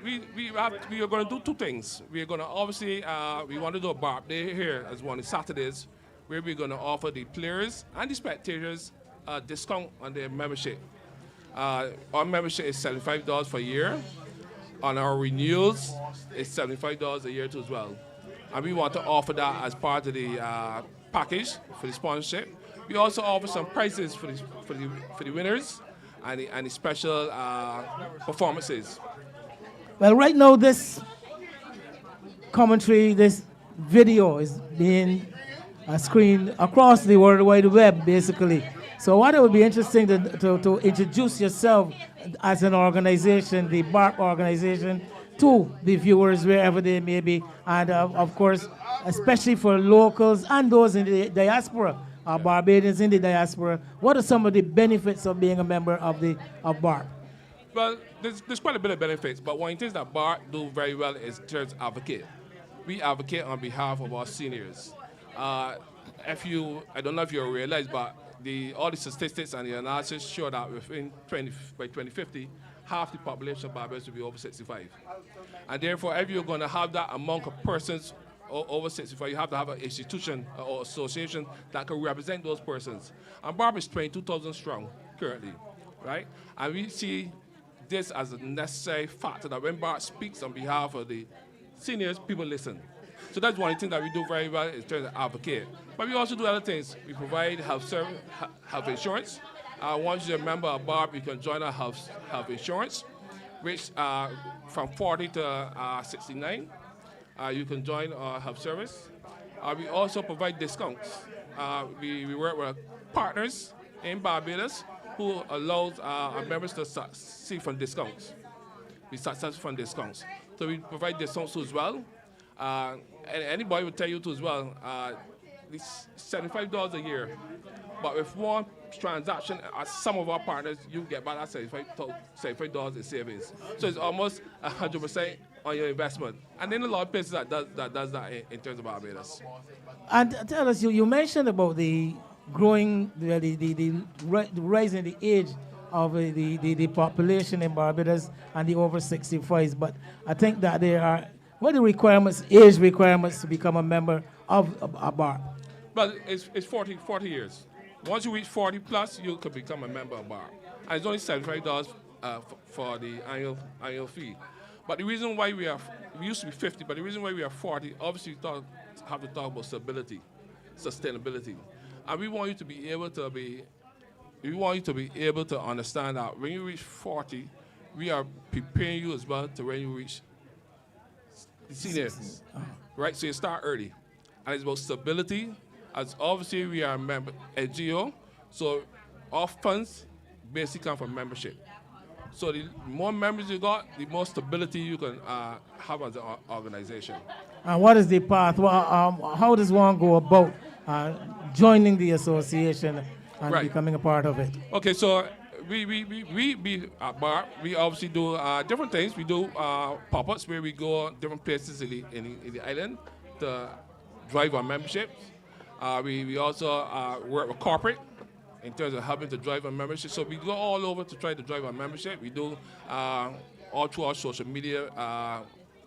are going to do two things. We are going to obviously, we want to do a BARP Day here as one of Saturdays, where we're going to offer the players and the spectators a discount on their membership. Our membership is $75 for a year. On our renewals, it's $75 a year too as well. And we want to offer that as part of the package for the sponsorship. We also offer some prizes for the winners and the special performances. Well, right now this commentary, this video is being screened across the World Wide Web, basically. So what it would be interesting to introduce yourself as an organization, the BARP organization, to the viewers wherever they may be, and of course, especially for locals and those in the diaspora, Barbadians in the diaspora. What are some of the benefits of being a member of BARP? Well, there's quite a bit of benefits, but one of the things that BARP do very well is to advocate. We advocate on behalf of our seniors. I don't know if you realize, but all the statistics and the analysis show that by 2050, half the population of Barbados will be over 65. And therefore, if you're going to have that among persons over 65, you have to have an institution or association that can represent those persons. And BARP is 22,000 strong currently, right? And we see this as a necessary factor that when BARP speaks on behalf of the seniors, people listen. So that's one thing that we do very well in terms of advocate. But we also do other things. We provide health insurance. Once you're a member of BARP, you can join our health insurance, which from 40 to 69, you can join our health service. We also provide discounts. We work with partners in Barbados who allows our members to see from discounts. We success from discounts. So we provide discounts as well. And anybody will tell you too as well, it's $75 a year. But with one transaction, some of our partners, you get back that $75 in savings. So it's almost 100% on your investment. And then a lot of places that does that in terms of Barbados. And tell us, you mentioned about the growing, the rise in the age of the population in Barbados and the over 65s, but I think that there are What are the requirements, age requirements to become a member of a bar? But it's 40 years. Once you reach 40 plus, you can become a member of bar. And it's only $75 for the annual fee. But the reason why we used to be 50, but the reason why we are 40, obviously we have to talk about stability, sustainability. And we want you to be able to understand that when you reach 40, we are preparing you as well to when you reach the seniors, right? So you start early. And it's about stability, as obviously we are a member NGO, so our funds basically come from membership. So the more members you got, the more stability you can have as an organization. And what is the path? How does one go about joining the association and becoming a part of it? Okay, so we at bar, we obviously do different things. We do pop-ups where we go different places in the island to drive our memberships. We also work with corporate in terms of helping to drive our membership. So we go all over to try to drive our membership. We do all through our social media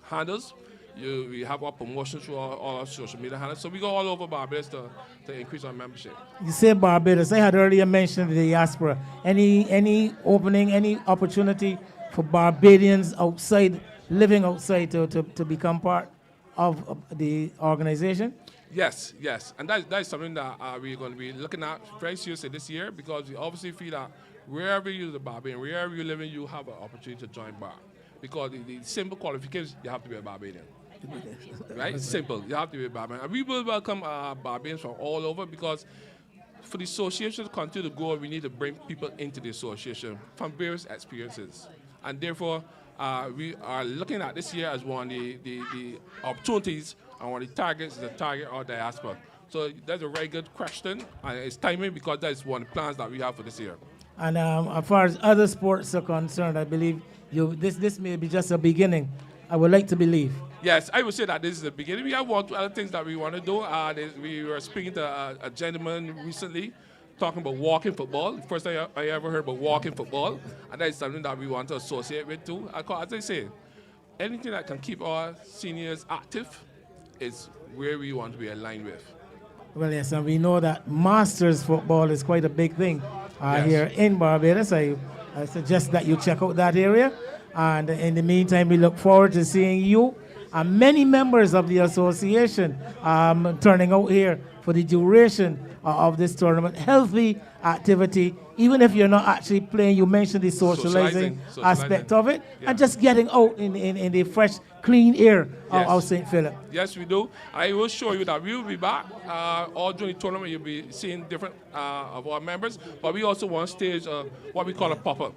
handles. We have our promotions through all our social media handles. So we go all over Barbados to increase our membership. You say Barbados. I had earlier mentioned the diaspora. Any opening, any opportunity for Barbadians living outside to become part of the organization? Yes, and that is something that we're going to be looking at very seriously this year, because we obviously feel that wherever you're a Barbadian, wherever you live in, you have an opportunity to join bar. Because the simple qualifications, you have to be a Barbadian. Right? It's simple. You have to be a Barbadian. And we will welcome Barbadians from all over, because for the association to continue to grow, we need to bring people into the association from various experiences. And therefore, we are looking at this year as one of the opportunities, and one of the targets is the target our diaspora. So that's a very good question, and it's timing, because that's one of the plans that we have for this year. And as far as other sports are concerned, I believe this may be just a beginning. I would like to believe. Yes, I would say that this is the beginning. We have one other things that we want to do. We were speaking to a gentleman recently talking about walking football. First time I ever heard about walking football, and that is something that we want to associate with too. As I say, anything that can keep our seniors active is where we want to be aligned with. Well, yes, and we know that Masters football is quite a big thing Yes. here in Barbados. I suggest that you check out that area. And in the meantime, we look forward to seeing you and many members of the association turning out here for the duration of this tournament. Healthy activity, even if you're not actually playing. You mentioned the socializing aspect of it, and just getting out in the fresh, clean air of St. Philip. Yes, we do. I will show you that we will be back all during the tournament. You'll be seeing different of our members, but we also want to stage what we call a pop-up.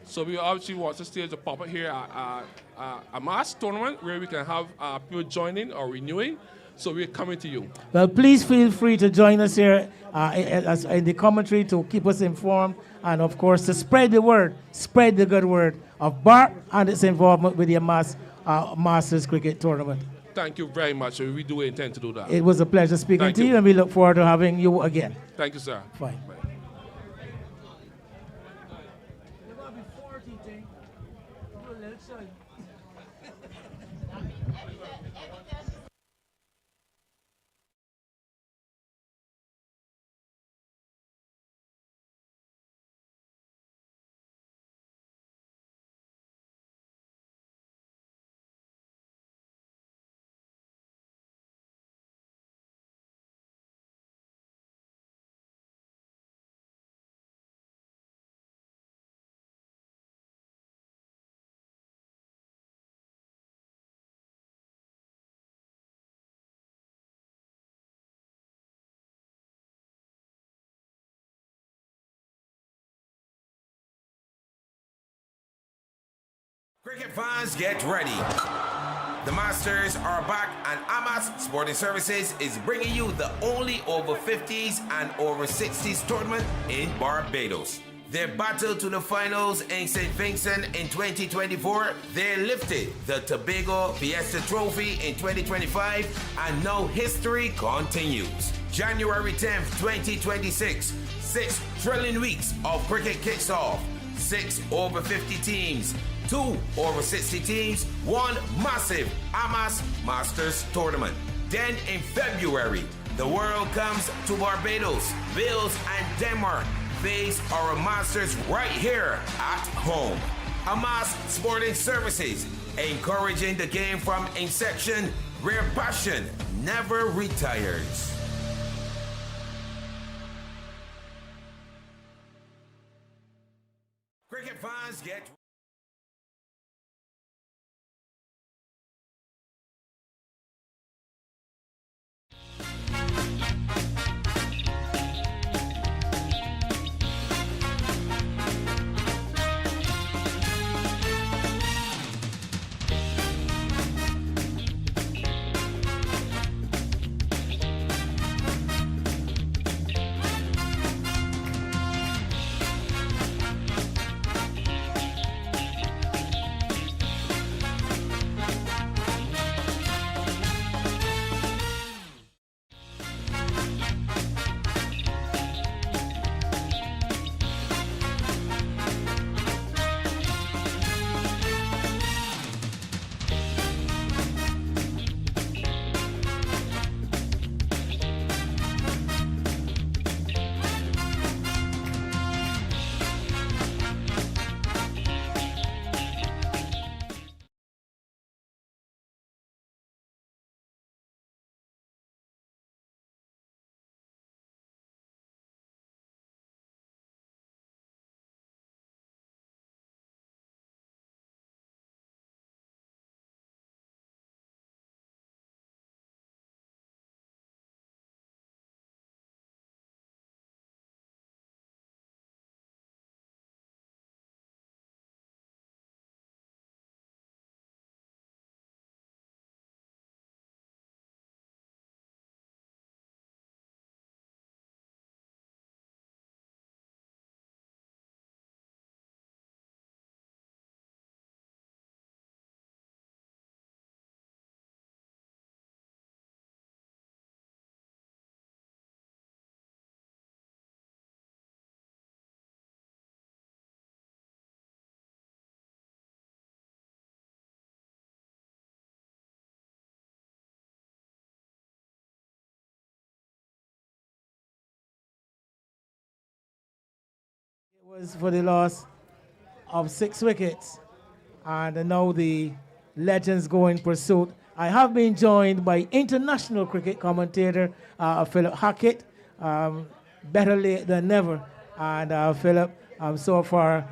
So we obviously want to stage a pop-up here at AMAAS tournament, where we can have people joining or renewing. So we're coming to you. Well, please feel free to join us here in the commentary to keep us informed, and of course to spread the word, spread the good word of BART and its involvement with the AMAAS Masters Cricket Tournament. Thank you very much. We do intend to do that. It was a pleasure speaking to you, and we look forward to having you again. Thank you, sir. Fine. Bye. Cricket fans, get ready. The Masters are back, and AMAAS Sporting Services is bringing you the only over 50s and over 60s tournament in Barbados. Their battle to the finals in St. Vincent in 2024, they lifted the Tobago Fiesta Trophy in 2025, and now history continues. January 10th, 2026, 6 thrilling weeks of cricket kicks off. 6 over 50 teams, 2 over 60 teams, one massive AMAAS Masters Tournament. Then in February, the world comes to Barbados, Wales, and Denmark. Face our Masters right here at home. AMAAS Sporting Services, encouraging the game from inception, where passion never retires. Cricket fans get was for the loss of 6 wickets. And now the legends go in pursuit. I have been joined by international cricket commentator Philip Hackett. Better late than never. And Philip, so far,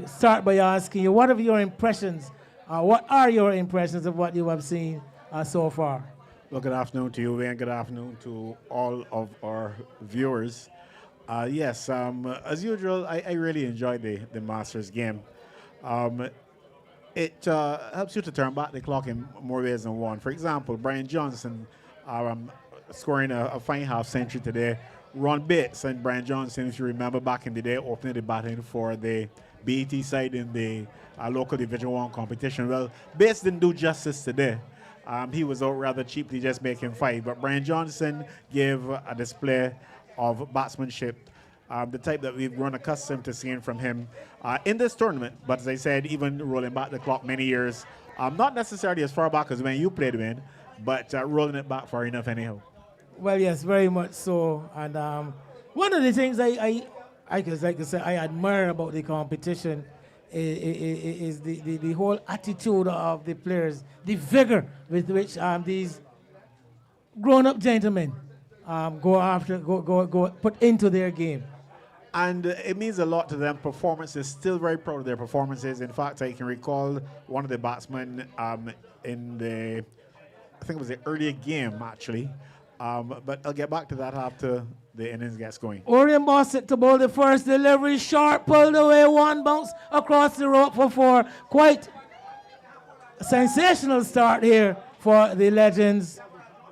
start by asking you, what are your impressions? What are your impressions of what you have seen so far? Well, good afternoon to you, and good afternoon to all of our viewers. Yes, as usual, I really enjoyed the Masters game. It helps you to turn back the clock in more ways than one. For example, Brian Johnson scoring a fine half century today. Ron Bates and Brian Johnson, if you remember back in the day, opening the batting for the BET side in the local Division 1 competition. Well, Bates didn't do justice today. He was out rather cheaply, just making 5. But Brian Johnson gave a display of batsmanship, the type that we've grown accustomed to seeing from him in this tournament. But as I said, even rolling back the clock many years, not necessarily as far back as when you played Wayne, but rolling it back far enough anyhow. Well, yes, very much so. And one of the things I admire about the competition is the whole attitude of the players, the vigor with which these grown-up gentlemen go put into their game. And it means a lot to them. Performances, still very proud of their performances. In fact, I can recall one of the batsmen in the, I think it was the earlier game actually. But I'll get back to that after the innings gets going. Orion Bossett to bowl the first delivery, short, pulled away, one bounce across the rope for 4. Quite a sensational start here for the legends.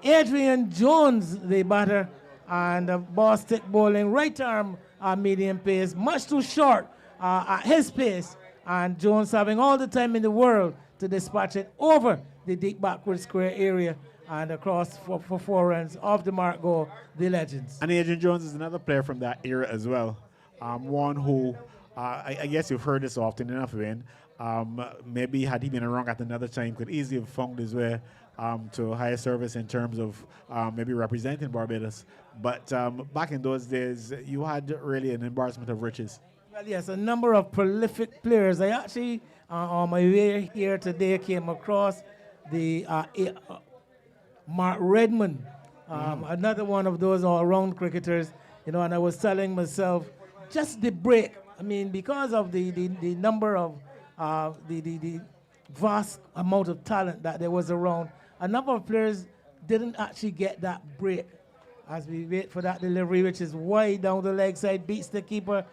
Adrian Jones, the batter, and Bossett bowling right arm medium pace, much too short at his pace, and Jones having all the time in the world to dispatch it over the deep backward square area and across for 4 runs. Off the mark go the legends. And Adrian Jones is another player from that era as well. One who, I guess you've heard this often enough, Wayne, Maybe had he been around at another time, could easily have found his way to higher service in terms of maybe representing Barbados. But back in those days, you had really an embarrassment of riches. Well, yes, a number of prolific players. I actually, on my way here today, came across the Mark Redmond, another one of those all-round cricketers, and I was telling myself, just the break. I mean, because of the number of the vast amount of talent that there was around, a number of players didn't actually get that break. As we wait for that delivery, which is wide down the leg side, beats the keeper,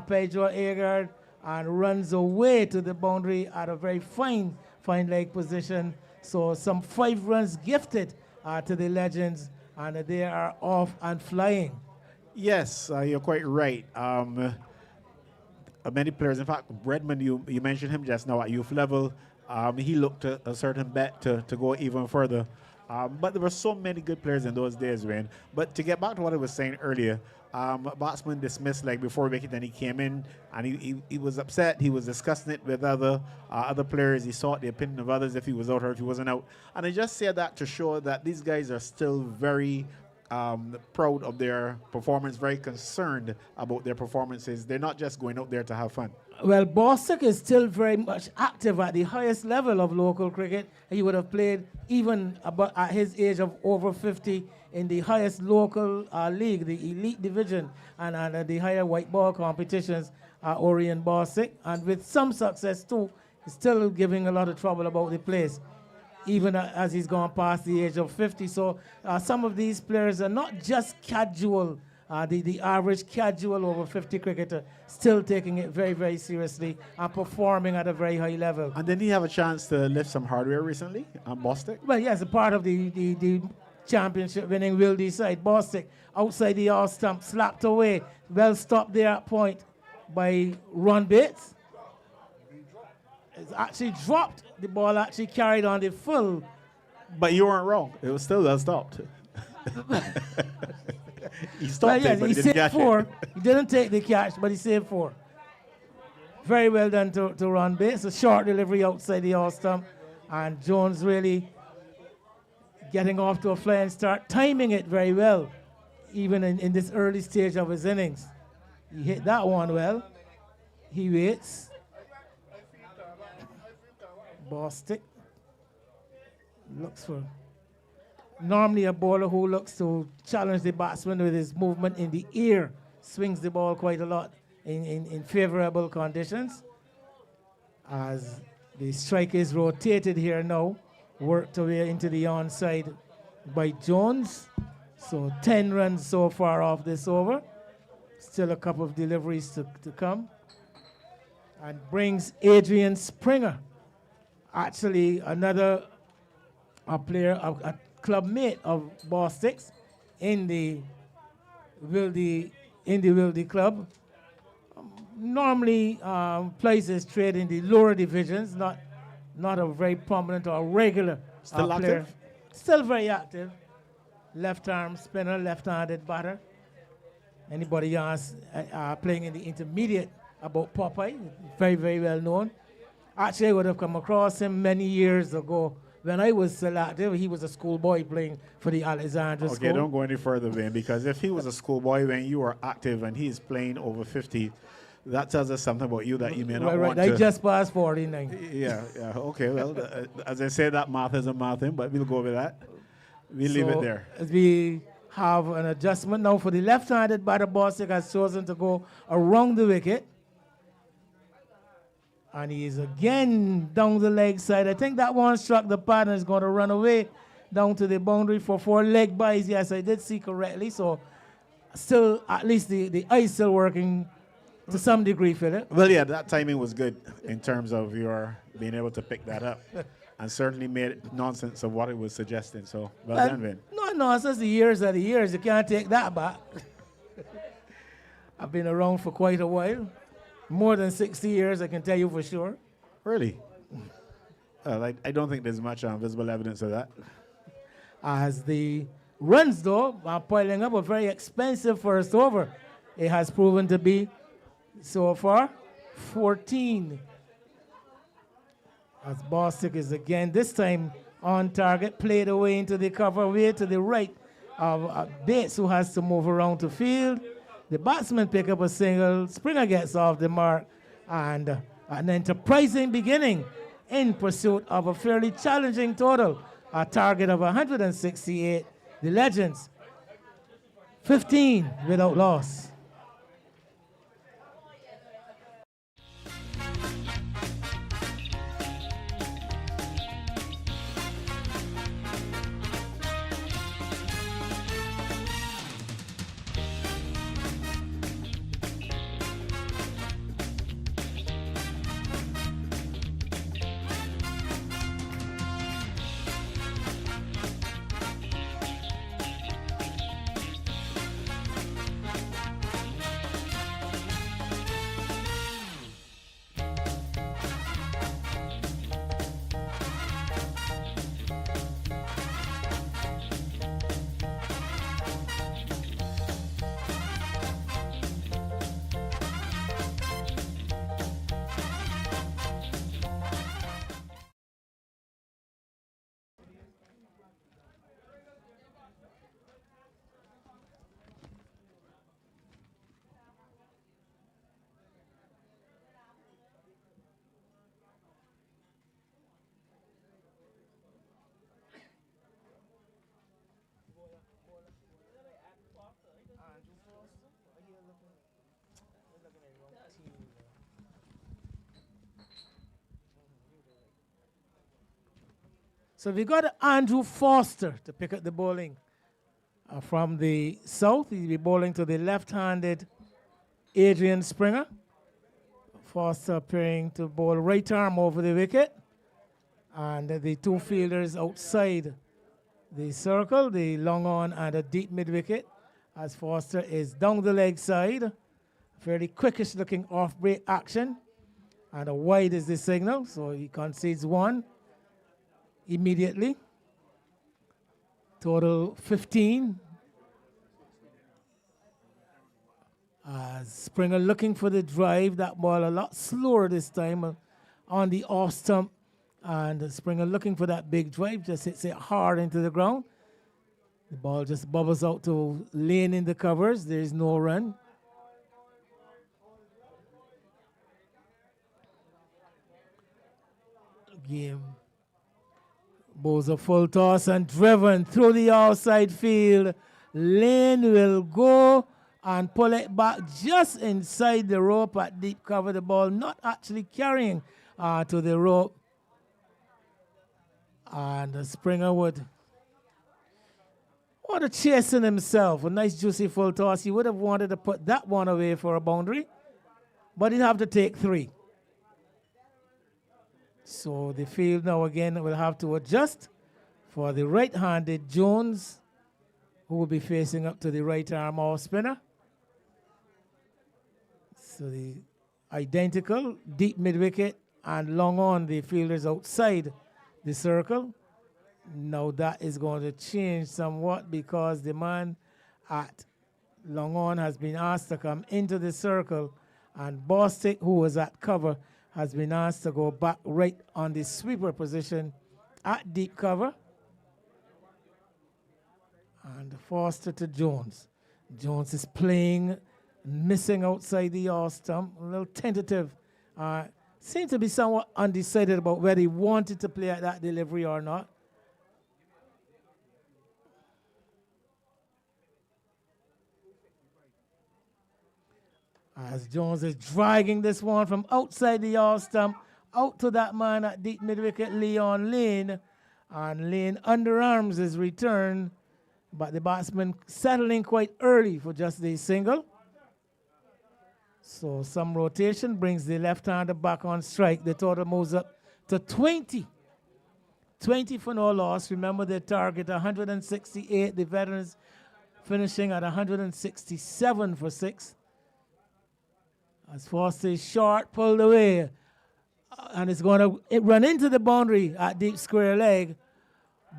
Pedro Agard, and runs away to the boundary at a very fine leg position. So some 5 runs gifted to the Legends, and they are off and flying. Yes, you're quite right. Many players, in fact, Redmond, you mentioned him just now at youth level. He looked a certain bet to go even further. But there were so many good players in those days, Wayne. But to get back to what I was saying earlier, batsman dismissed like before wicket, then he came in and he was upset. He was discussing it with other players. He sought the opinion of others if he was out or if he wasn't out. And I just say that to show that these guys are still very proud of their performance, very concerned about their performances. They're not just going out there to have fun. Well, Bostic is still very much active at the highest level of local cricket. He would have played even about at his age of over 50 in the highest local league, the elite division, and the higher white ball competitions, Orion Bostic. And with some success too, he's still giving a lot of trouble about the place, even as he's gone past the age of 50. So some of these players are not just casual, the average casual over 50 cricketer, still taking it very, very seriously and performing at a very high level. And didn't he have a chance to lift some hardware recently on Bostic? Well, yes, a part of the championship winning Wildy side. Bostic outside the all stump, slapped away, well stopped there at point by Ron Bates. It's actually dropped. The ball actually carried on the full. But you weren't wrong. It was still well stopped. He stopped yes, it, but he he didn't catch 4. it. He didn't take the catch, but he saved 4. Very well done to Ron Bates. A short delivery outside the all stump. And Jones really getting off to a flying start, timing it very well, even in this early stage of his innings. He hit that one well. He waits. Bostic looks for normally a bowler who looks to challenge the batsman with his movement in the air, swings the ball quite a lot in favorable conditions. As the strike is rotated here now, worked away into the onside by Jones. So 10 runs so far off this over. Still a couple of deliveries to come. And brings Adrian Springer, actually another player, a club mate of Bostic's in the Wildy club. Normally plays his trade in the lower divisions, not a very prominent or regular Still player. active? Still very active. Left arm spinner, left-handed batter. Anybody else playing in the intermediate about Popeye, very, very well known. Actually, I would have come across him many years ago when I was still active. He was a schoolboy playing for the Alexandra School. Okay, don't go any further, Wayne, because if he was a schoolboy when you were active and he's playing over 50, that tells us something about you that you may not want to. I just passed 49. Yeah, okay, well, as I say, that math is a math thing, but we'll go with that. We'll leave it there. As we have an adjustment now for the left-handed batter, Bostic has chosen to go around the wicket. And he is again down the leg side. I think that one struck the partner, is going to run away down to the boundary for 4 leg byes. Yes, I did see correctly. So still, at least the eye's still working to some degree, Philip. Well, yeah, that timing was good in terms of your being able to pick that up. And certainly made nonsense of what it was suggesting. So, well done, Vin. No nonsense. The years are the years. You can't take that back. I've been around for quite a while. More than 60 years, I can tell you for sure. Really? I don't think there's much visible evidence of that. As the runs, though, are piling up, a very expensive first over. It has proven to be, so far, 14. As Bostic is again, this time on target, played away into the cover, way to the right of Bates, who has to move around to field. The batsman pick up a single, Springer gets off the mark, and an enterprising beginning in pursuit of a fairly challenging total, a target of 168. The Legends, 15 without loss. So we got Andrew Foster to pick up the bowling from the south. He'll be bowling to the left-handed Adrian Springer. Foster appearing to bowl right arm over the wicket. And the two fielders outside the circle, the long on and a deep mid-wicket, as Foster is down the leg side. Fairly quickish looking off-break action. And a wide is the signal, so he concedes one immediately. Total 15. Springer looking for the drive. That ball a lot slower this time on the off stump. And Springer looking for that big drive. Just hits it hard into the ground. The ball just bubbles out to Lane in the covers. There is no run. Game. Bowls a full toss and driven through the outside field. Lane will go and pull it back just inside the rope at deep cover. The ball not actually carrying to the rope. And the Springer would want to chasten himself. A nice juicy full toss. He would have wanted to put that one away for a boundary. But he'd have to take 3. So the field now again will have to adjust for the right-handed Jones, who will be facing up to the right arm off spinner. So the identical deep mid-wicket and long on the fielders outside the circle. Now that is going to change somewhat because the man at long on has been asked to come into the circle, and Bostic, who was at cover, has been asked to go back right on the sweeper position at deep cover. And Foster to Jones. Jones is playing, missing outside the off stump, a little tentative. Seemed to be somewhat undecided about whether he wanted to play at that delivery or not. As Jones is dragging this one from outside the off stump out to that man at deep mid-wicket, Leon Lane. And Lane underarms his return, but the batsman settling quite early for just the single. So some rotation brings the left-hander back on strike. The total moves up to 20. 20 for no loss. Remember the target, 168. The veterans finishing at 167 for 6. As Foster is short, pulled away, and it's going to run into the boundary at deep square leg.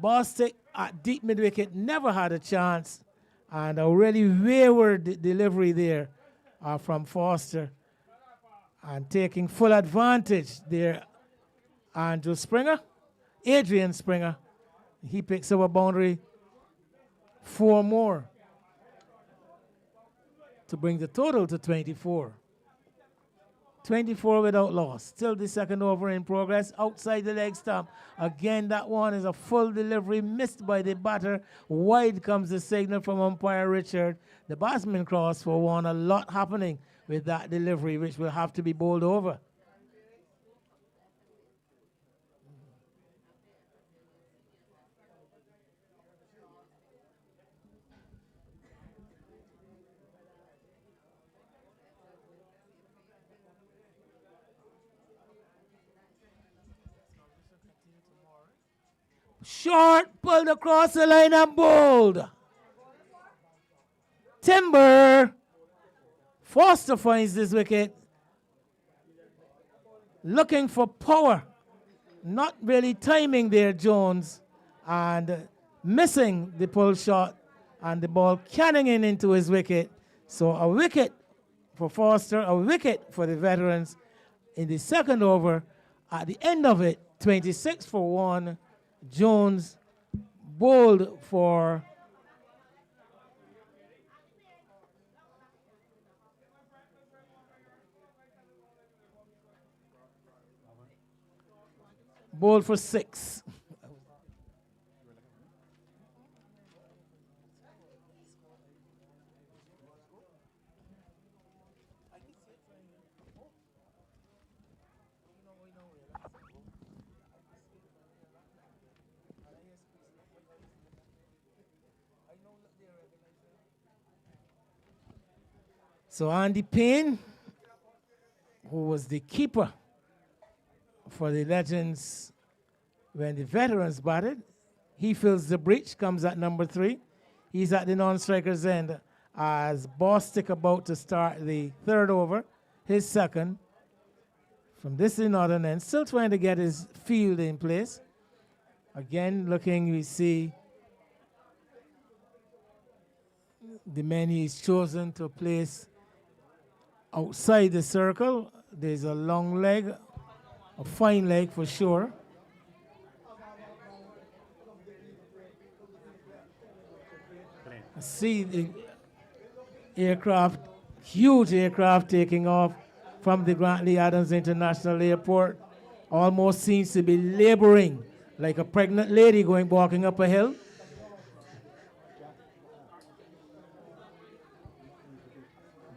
Bostic at deep mid-wicket never had a chance, and a really wayward delivery there from Foster, and taking full advantage there Andrew Springer, Adrian Springer. He picks up a boundary, 4 more to bring the total to 24. 24 without loss. Still the second over in progress. Outside the leg stump. Again, that one is a full delivery missed by the batter. Wide comes the signal from umpire Richard. The batsman crossed for 1. A lot happening with that delivery, which will have to be bowled over. Short, pulled across the line and bowled. Timber. Foster finds this wicket. Looking for power. Not really timing there, Jones. And missing the pull shot. And the ball canning into his wicket. So a wicket for Foster, a wicket for the veterans in the second over. At the end of it, 26 for 1. Jones bowled for bowled for 6. So Andy Payne, who was the keeper for the Legends when the veterans batted, he fills the breach, comes at number 3. He's at the non-striker's end as Bostic about to start the third over, his second. From this northern end, still trying to get his field in place. Again, looking, we see the men he's chosen to place outside the circle. There's a long leg, a fine leg for sure. I see the aircraft, huge aircraft taking off from the Grantley Adams International Airport. Almost seems to be laboring like a pregnant lady walking up a hill.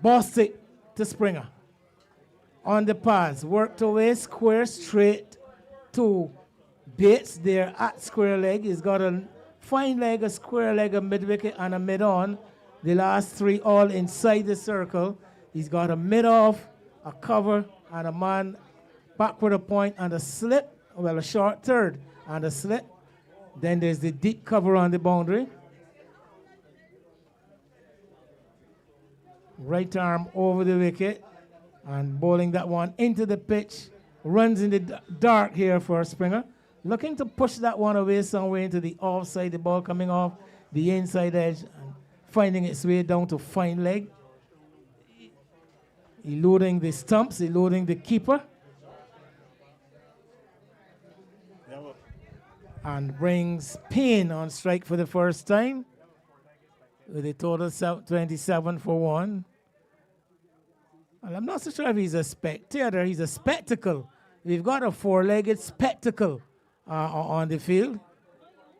Bostic to Springer. On the pass, worked away, square straight to Bates there at square leg. He's got a fine leg, a square leg, a mid-wicket, and a mid-on. The last 3 all inside the circle. He's got a mid-off, a cover, and a man backward a point and a slip. Well, a short third and a slip. Then there's the deep cover on the boundary. Right arm over the wicket and bowling that one into the pitch. Runs in the dark here for Springer. Looking to push that one away somewhere into the offside. The ball coming off the inside edge and finding its way down to fine leg. Eluding the stumps, eluding the keeper. And brings Payne on strike for the first time with a total 27 for 1. Well, I'm not so sure if he's a spectator. He's a spectacle. We've got a 4-legged spectacle on the field.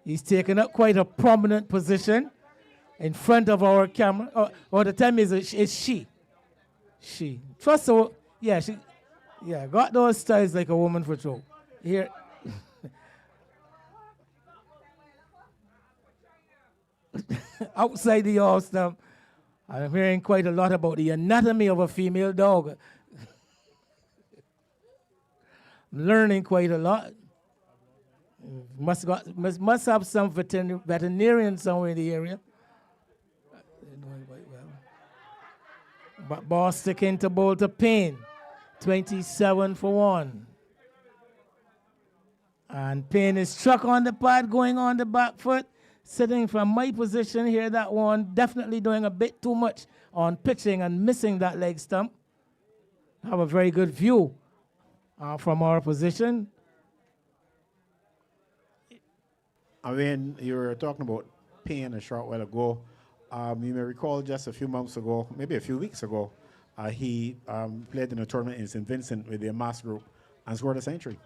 He's taken up quite a prominent position in front of our camera. The time is she. She. Trust her. Yeah, she. Yeah, got those styles like a woman for throw. Here. Outside the off stump, I'm hearing quite a lot about the anatomy of a female dog. Learning quite a lot. Must have some veterinarian somewhere in the area. They're doing quite well. But Bostic into bowl to Payne. 27 for 1. And Payne is struck on the pad, going on the back foot. Sitting from my position here, that one definitely doing a bit too much on pitching and missing that leg stump. Have a very good view from our position. I mean, you were talking about Payne a short while ago. You may recall just a few months ago, maybe a few weeks ago, he played in a tournament in St. Vincent with the AMAAS group and scored a century.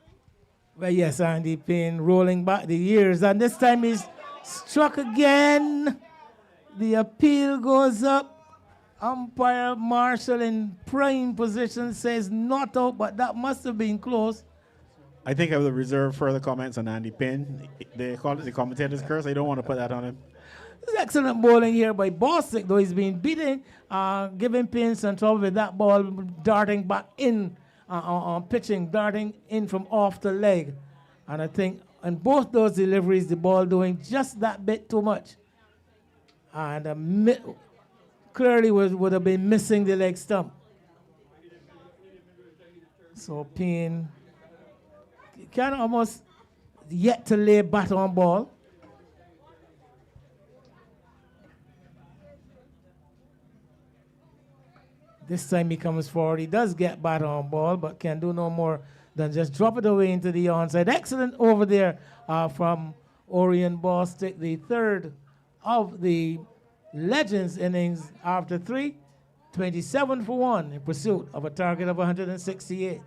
Well, yes, Andy Payne rolling back the years, and this time he's struck again. The appeal goes up. Umpire Marshall in prime position says not out, but that must have been close. I think I will reserve further comments on Andy Payne. They call it the commentator's curse. I don't want to put that on him. It's excellent bowling here by Bostic, though he's been beaten, giving Payne some trouble with that ball darting back in, pitching, darting in from off the leg. And I think in both those deliveries, the ball doing just that bit too much. And clearly would have been missing the leg stump. So Payne kind of almost yet to lay bat on ball. This time he comes forward. He does get bat on ball, but can do no more than just drop it away into the onside. Excellent over there from Orion Bostic, the third of the Legends innings after 3, 27 for 1 in pursuit of a target of 168.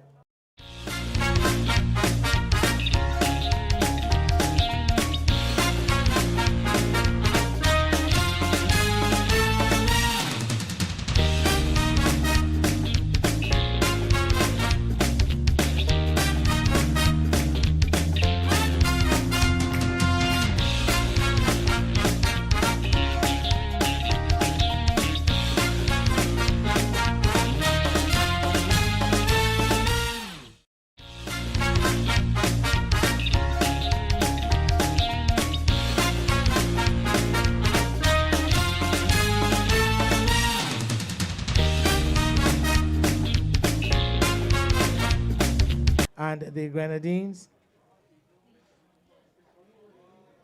And the Grenadines.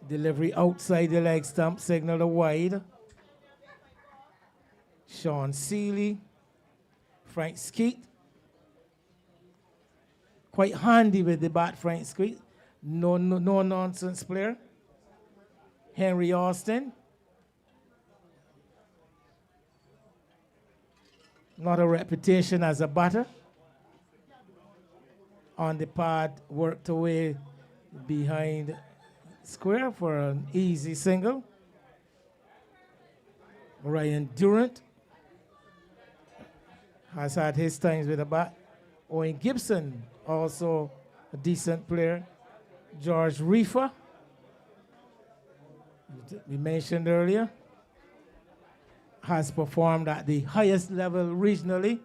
Delivery outside the leg stump, signal a wide. Sean Seeley, Frank Skeet. Quite handy with the bat, Frank Skeet. No nonsense player. Henry Austin. Not a reputation as a batter. On the pad, worked away behind square for an easy single. Ryan Durant has had his times with the bat. Owen Gibson, also a decent player. George Reefer, we mentioned earlier, has performed at the highest level regionally.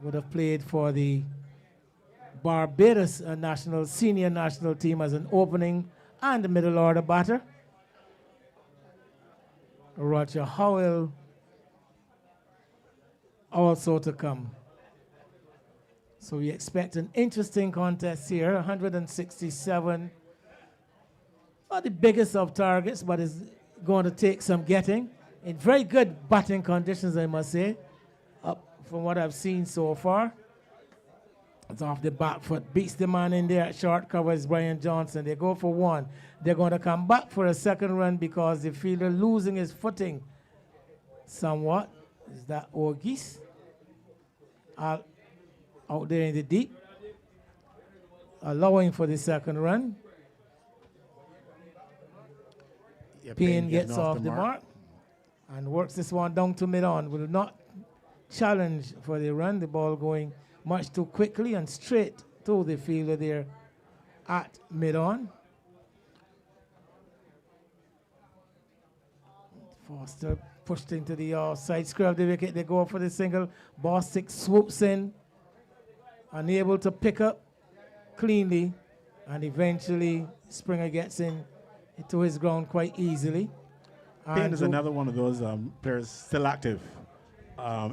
Would have played for the Barbados senior national team as an opening and middle order batter. Roger Howell also to come. So we expect an interesting contest here. 167. Not the biggest of targets, but is going to take some getting. In very good batting conditions, I must say, from what I've seen so far. It's off the back foot, beats the man in there at short cover is Brian Johnson. They go for one. They're going to come back for a second run because the fielder losing his footing somewhat. Is that Orgis? Out there in the deep. Allowing for the second run. Yeah, Payne gets off the mark and works this one down to mid-on. Will not challenge for the run. The ball going much too quickly and straight to the fielder there at mid-on. Foster pushed into the outside square of the wicket. They go for the single. Bostic swoops in, unable to pick up cleanly, and eventually Springer gets in to his ground quite easily. Payne is another one of those players still active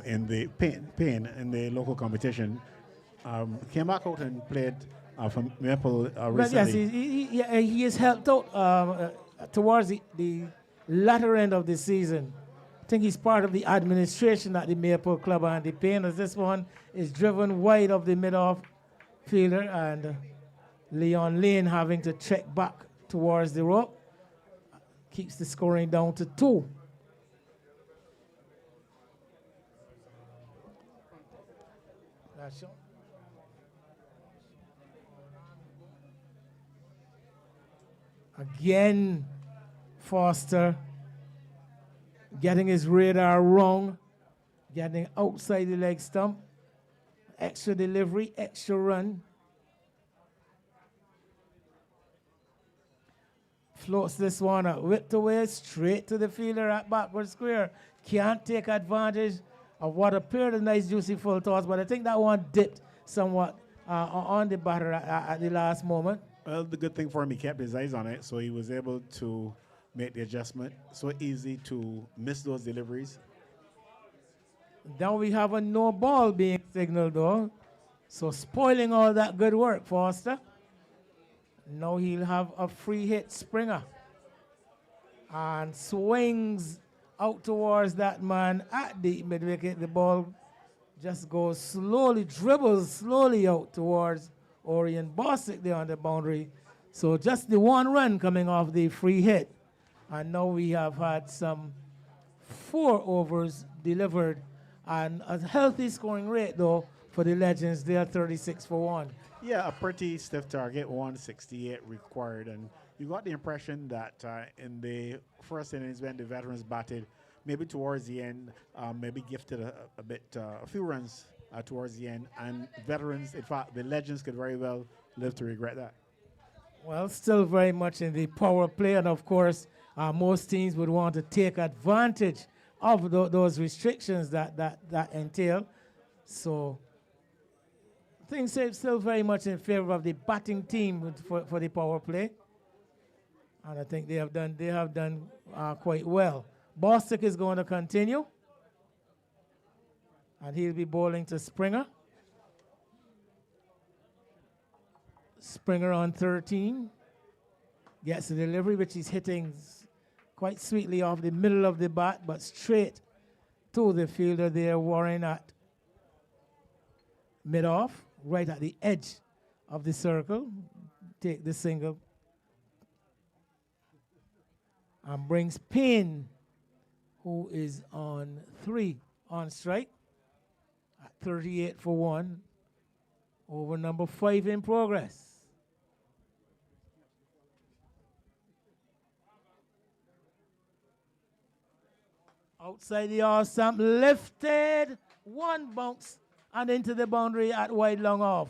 in the Payne in the local competition. Came back out and played for Maple recently. Yes, he has helped out towards the latter end of the season. I think he's part of the administration at the Maple Club, and the Payne as this one is driven wide of the mid-off fielder, and Leon Lane having to check back towards the rope. Keeps the scoring down to 2. Again, Foster getting his radar wrong, getting outside the leg stump. Extra delivery, extra run. Floats this one up, whipped away straight to the fielder at backward square. Can't take advantage of what appeared a nice juicy full toss, but I think that one dipped somewhat on the batter at the last moment. Well, the good thing for him, he kept his eyes on it, so he was able to make the adjustment. So easy to miss those deliveries. Now we have a no ball being signaled though. So spoiling all that good work, Foster. Now he'll have a free hit Springer. And swings out towards that man at the mid-wicket. The ball just goes slowly, dribbles slowly out towards Orion Bostic there on the boundary. So just the 1 run coming off the free hit. And now we have had some 4 overs delivered. And a healthy scoring rate, though, for the Legends. They are 36 for 1. Yeah, a pretty stiff target, 168 required. And you got the impression that in the first innings when the veterans batted, maybe towards the end, maybe gifted a few runs towards the end. And veterans, in fact, the Legends could very well live to regret that. Well, still very much in the power play. And, of course, most teams would want to take advantage of those restrictions that entail. So things are still very much in favor of the batting team for the power play. And I think they have done quite well. Bostic is going to continue. And he'll be bowling to Springer. Springer on 13. Gets the delivery, which he's hitting quite sweetly off the middle of the bat, but straight to the fielder there, Warren at mid-off, right at the edge of the circle. Take the single. And brings Payne, who is on 3 on strike, at 38 for 1. Over number 5 in progress. Outside the off stump, lifted, 1 bounce, and into the boundary at wide long off.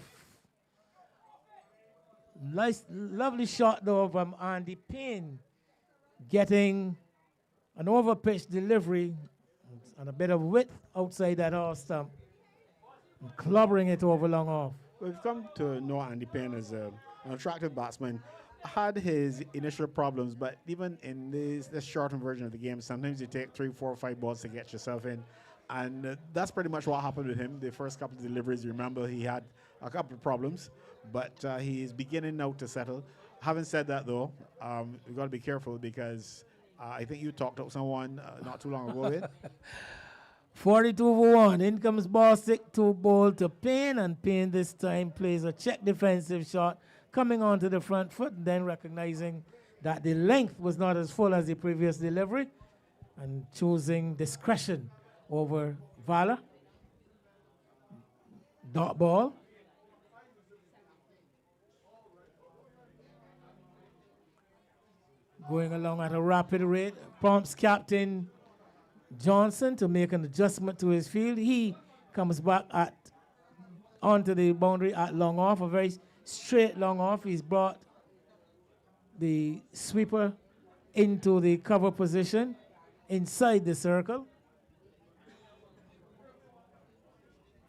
Nice, lovely shot though from Andy Payne, getting an overpitched delivery and a bit of width outside that off stump, and clobbering it over long off. We've come to know Andy Payne as an attractive batsman. Had his initial problems, but even in this shortened version of the game, sometimes you take 3, 4, 5 balls to get yourself in. And that's pretty much what happened with him. The first couple of deliveries, remember, he had a couple of problems, but he's beginning now to settle. Having said that, though, we've got to be careful because I think you talked to someone not too long ago with. 42 for 1. In comes Bostic to bowl to Payne, and Payne this time plays a check defensive shot, coming onto the front foot, and then recognizing that the length was not as full as the previous delivery, and choosing discretion over valor. Dot ball. Going along at a rapid rate, prompts Captain Johnson to make an adjustment to his field. He comes back onto the boundary at long off, a very straight long off. He's brought the sweeper into the cover position inside the circle.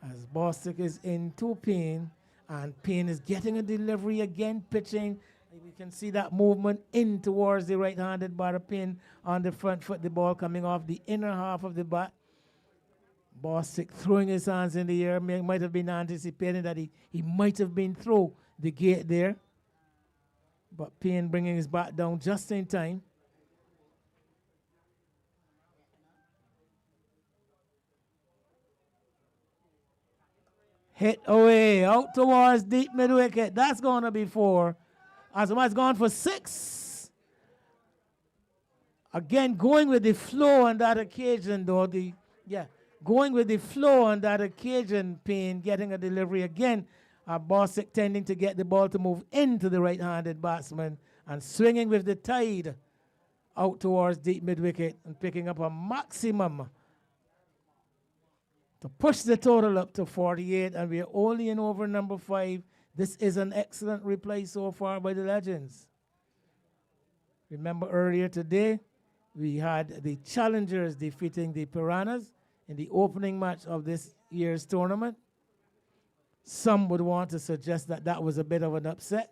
As Bostic is into Payne, and Payne is getting a delivery again, pitching. We can see that movement in towards the right-handed batter. Payne on the front foot, the ball coming off the inner half of the bat. Bostic throwing his hands in the air, might have been anticipating that he might have been through the gate there. But Payne bringing his bat down just in time. Hit away, out towards deep mid-wicket. That's going to be 4. Asamoah's gone for 6. Again, going with the flow on that occasion, though. Going with the flow on that occasion, Payne getting a delivery again. Bostic tending to get the ball to move into the right-handed batsman and swinging with the tide out towards deep mid-wicket and picking up a maximum to push the total up to 48, and we're only in over number 5. This is an excellent reply so far by the Legends. Remember earlier today, we had the challengers defeating the Piranhas in the opening match of this year's tournament. Some would want to suggest that that was a bit of an upset.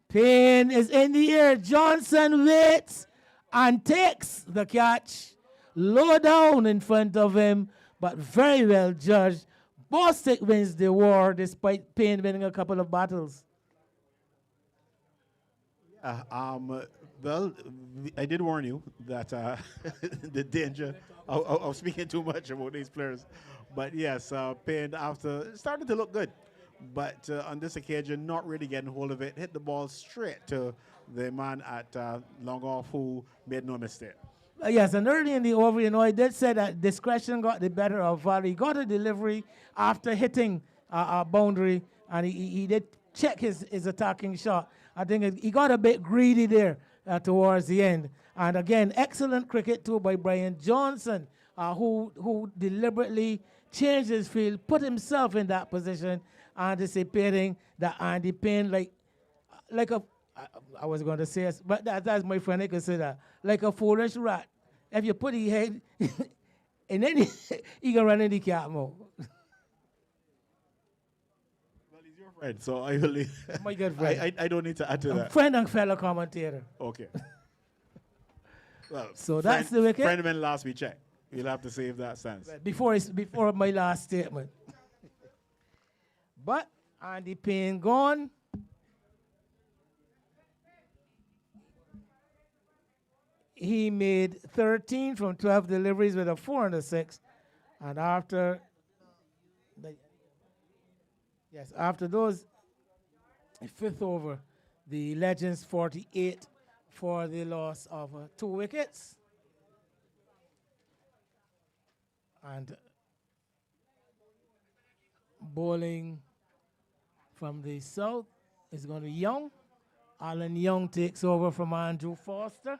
Payne is in the air. Johnson waits and takes the catch. Low down in front of him, but very well judged. Bostic wins the war despite Payne winning a couple of battles. Well, I did warn you that the danger of speaking too much about these players. But yes, Payne after started to look good. But on this occasion, not really getting hold of it. Hit the ball straight to the man at long off who made no mistake. Yes, and early in the over, I did say that discretion got the better of Valley. He got a delivery after hitting a boundary, and he did check his attacking shot. I think he got a bit greedy there towards the end. And again, excellent cricket too by Brian Johnson, who deliberately changed his field, put himself in that position, anticipating that Andy Payne, like a, I was going to say, but that's my friend, I could say that, like a foolish rat. If you put his head, and then he can run in the cat mode. Well, he's your friend, so I will. My good friend. I don't need to add to that. Friend and fellow commentator. Okay. Well, so that's the wicket. Friend when last we checked. You'll have to save that sense. Before my last statement. But Andy Payne gone. He made 13 from 12 deliveries with a 4 and a 6. And after those, 5th over, the Legends 48 for the loss of 2 wickets. And bowling from the south is going to Young. Alan Young takes over from Andrew Foster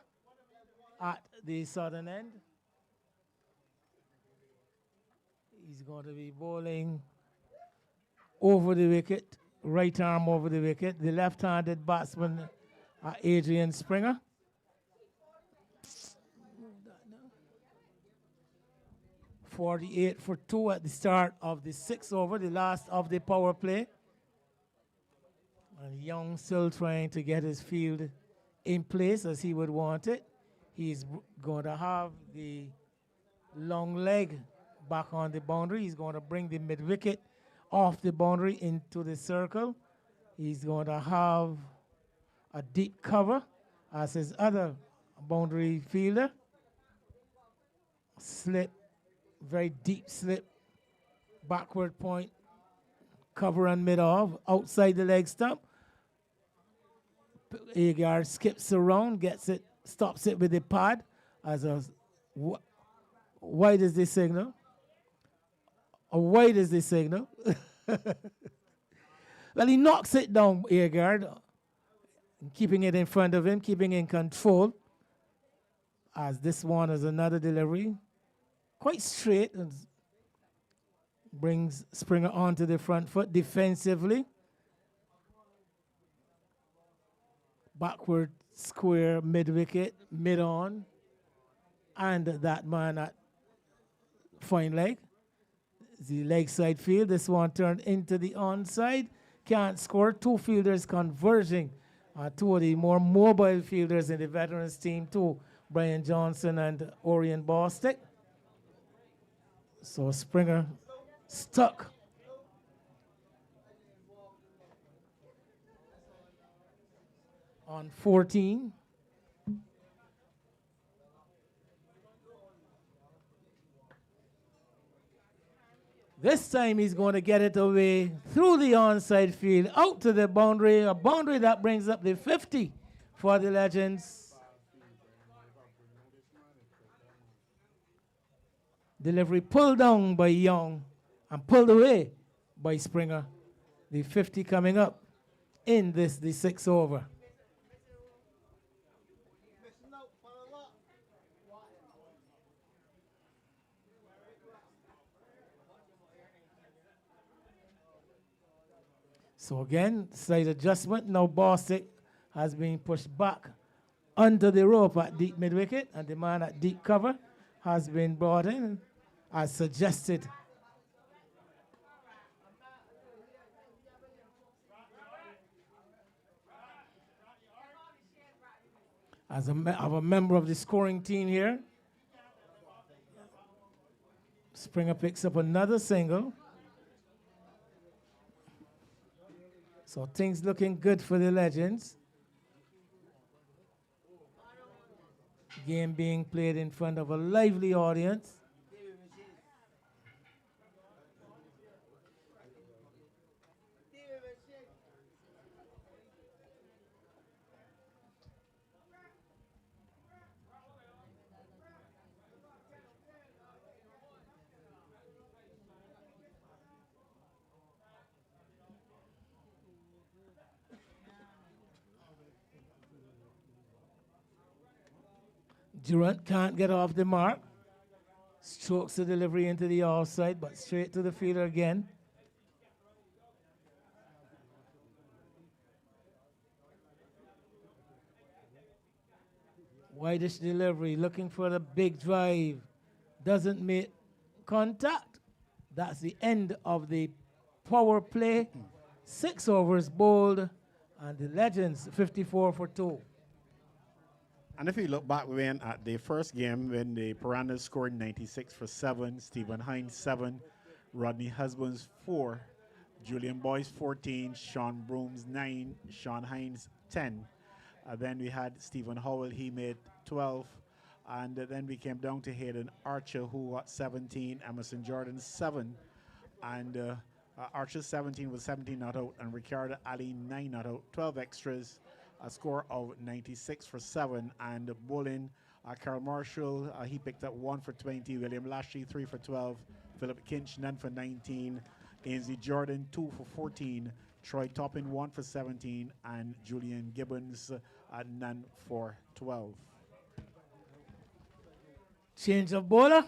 at the southern end. He's going to be bowling over the wicket, right arm over the wicket. The left-handed batsman, Adrian Springer. 48 for 2 at the start of the 6th over, the last of the power play. And Young still trying to get his field in place as he would want it. He's going to have the long leg back on the boundary. He's going to bring the mid-wicket off the boundary into the circle. He's going to have a deep cover as his other boundary fielder. Slip, very deep slip, backward point, cover and mid-off, outside the leg stump. Agar skips around, gets it, stops it with the pad as a wide is the signal. A wide is the signal. Well, he knocks it down, Agar, keeping it in front of him, keeping in control. As this one is another delivery. Quite straight and brings Springer onto the front foot defensively. Backward square, mid-wicket, mid-on. And that man at fine leg. The leg side field. This one turned into the onside. Can't score. 2 fielders converging. 2 of the more mobile fielders in the veterans team too. Brian Johnson and Orion Bostic. So Springer stuck. On 14. This time he's going to get it away through the onside field, out to the boundary, a boundary that brings up the 50 for the Legends. Delivery pulled down by Young and pulled away by Springer. The 50 coming up in the 6 over. So again, slight adjustment. Now Bostic has been pushed back under the rope at deep mid-wicket, and the man at deep cover has been brought in as suggested. As a member of the scoring team here, Springer picks up another single. So things looking good for the Legends. Game being played in front of a lively audience. Durant can't get off the mark. Strokes the delivery into the offside, but straight to the fielder again. Wideish delivery, looking for the big drive. Doesn't make contact. That's the end of the power play. 6 overs bowled, and the Legends 54 for 2. And if you look back when at the first game, when the Piranhas scored 96 for 7, Stephen Hines 7, Rodney Husbands 4, Julian Boyce 14, Sean Brooms 9, Sean Hines 10. Then we had Stephen Howell, he made 12. And then we came down to Hayden Archer, who got 17, Emerson Jordan 7. And Archer 17 was 17 not out, and Ricardo Ali 9 not out, 12 extras. A score of 96 for 7, and bowling, Carl Marshall, he picked up 1 for 20, William Lashley 3 for 12, Philip Kinch none for 19, Ainsley Jordan 2 for 14, Troy Toppin 1 for 17, and Julian Gibbons none for 12. Change of bowler.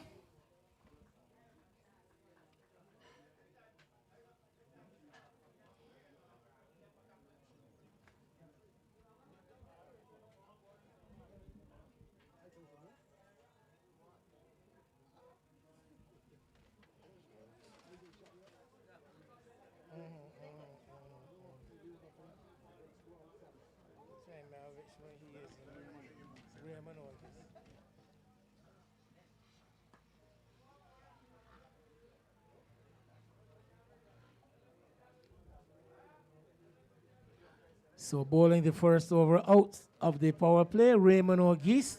So bowling the first over out of the power play, Raymond O'Geese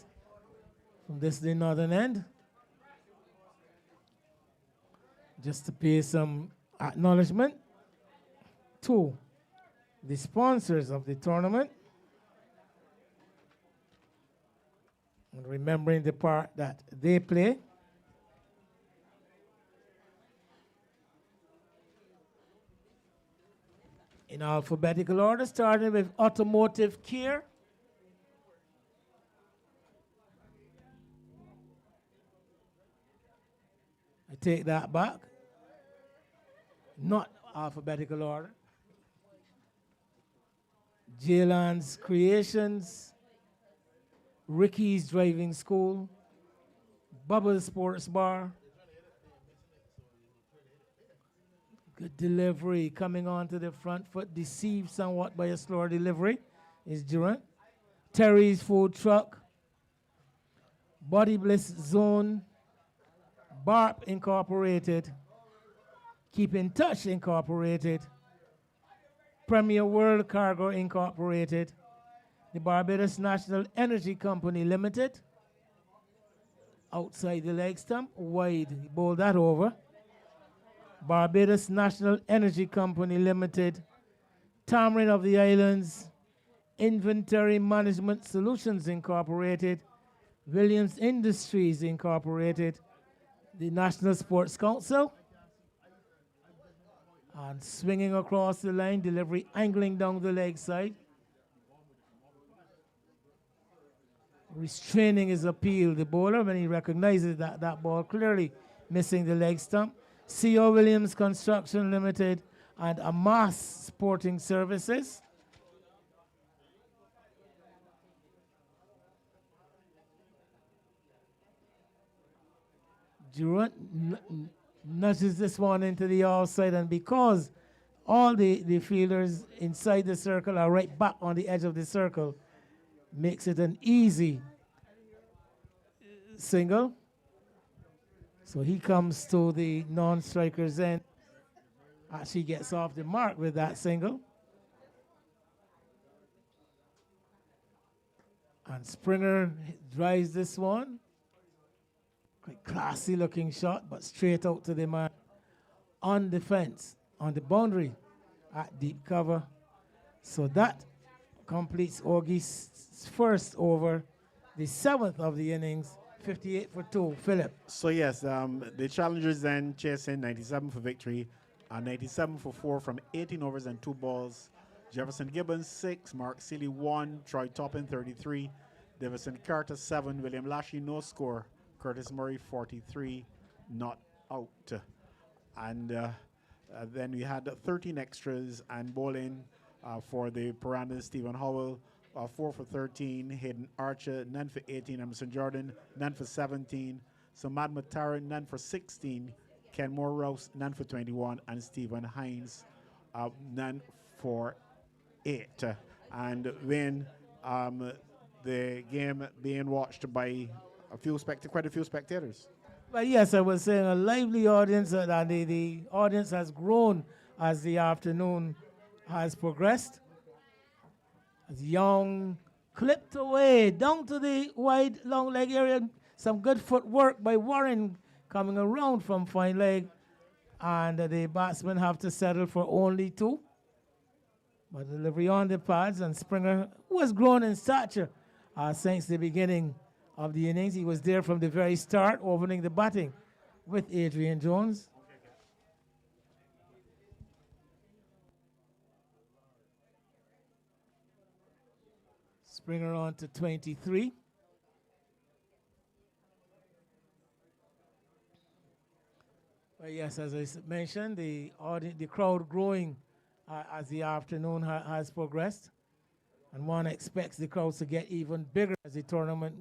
from this the northern end. Just to pay some acknowledgement to the sponsors of the tournament. And remembering the part that they play. In alphabetical order, starting with Automotive Care. I take that back. Not alphabetical order. Jalan's Creations, Ricky's Driving School, Bubble Sports Bar. Good delivery coming onto the front foot, deceived somewhat by a slower delivery, is Durant. Terry's Food Truck, Body Bliss Zone, BARP Incorporated, Keep in Touch Incorporated, Premier World Cargo Incorporated, the Barbados National Energy Company Limited, outside the leg stump, wide, he bowled that over. Barbados National Energy Company Limited, Tamarind of the Islands, Inventory Management Solutions Incorporated, Williams Industries Incorporated, the National Sports Council, and swinging across the line, delivery angling down the leg side. Restraining his appeal, the bowler, when he recognizes that that ball clearly missing the leg stump. C.O. Williams Construction Limited and AMAAS Sporting Services. Durant nudges this one into the outside, and because all the fielders inside the circle are right back on the edge of the circle, makes it an easy single. So he comes to the non-striker's end. Actually gets off the mark with that single. And Springer drives this one. Quite classy looking shot, but straight out to the man on the fence, on the boundary at deep cover. So that completes Augie's first over, the 7th of the innings, 58 for 2. Philip. So yes, the challengers then chasing 97 for victory, 97 for 4 from 18 overs and 2 balls. Jefferson Gibbons 6, Mark Seeley 1, Troy Toppin 33, Davison Carter 7, William Lashley no score, Curtis Murray 43, not out. And then we had 13 extras and bowling for the Piranhas, Stephen Howell, 4 for 13, Hayden Archer, none for 18, Emerson Jordan, none for 17, Samad Matara, none for 16, Ken Morehouse, none for 21, and Stephen Hines, none for 8. And when the game being watched by quite a few spectators. Well, yes, I was saying a lively audience, and the audience has grown as the afternoon has progressed. As Young clipped away down to the wide long leg area. Some good footwork by Warren coming around from fine leg. And the batsmen have to settle for only 2. But delivery on the pads, and Springer, who has grown in stature since the beginning of the innings. He was there from the very start, opening the batting with Adrian Jones. Springer on to 23. Well, yes, as I mentioned, the crowd growing as the afternoon has progressed. And one expects the crowds to get even bigger as the tournament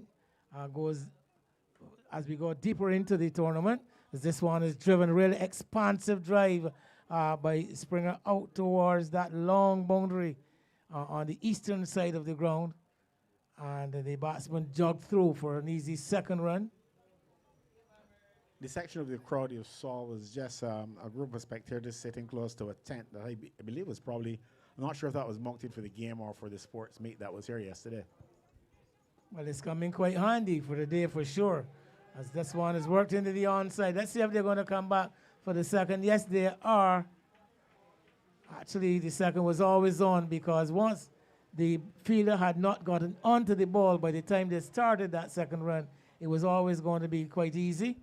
as we go deeper into the tournament. As this one is driven, really expansive drive by Springer out towards that long boundary on the eastern side of the ground. And the batsman jogged through for an easy second run. The section of the crowd you saw was just a group of spectators sitting close to a tent that I believe was probably, I'm not sure if that was mounted for the game or for the sports meet that was here yesterday. Well, it's coming quite handy for the day for sure, as this one has worked into the onside. Let's see if they're going to come back for the second. Yes, they are. Actually, the second was always on, because once the fielder had not gotten onto the ball by the time they started that second run, it was always going to be quite easy.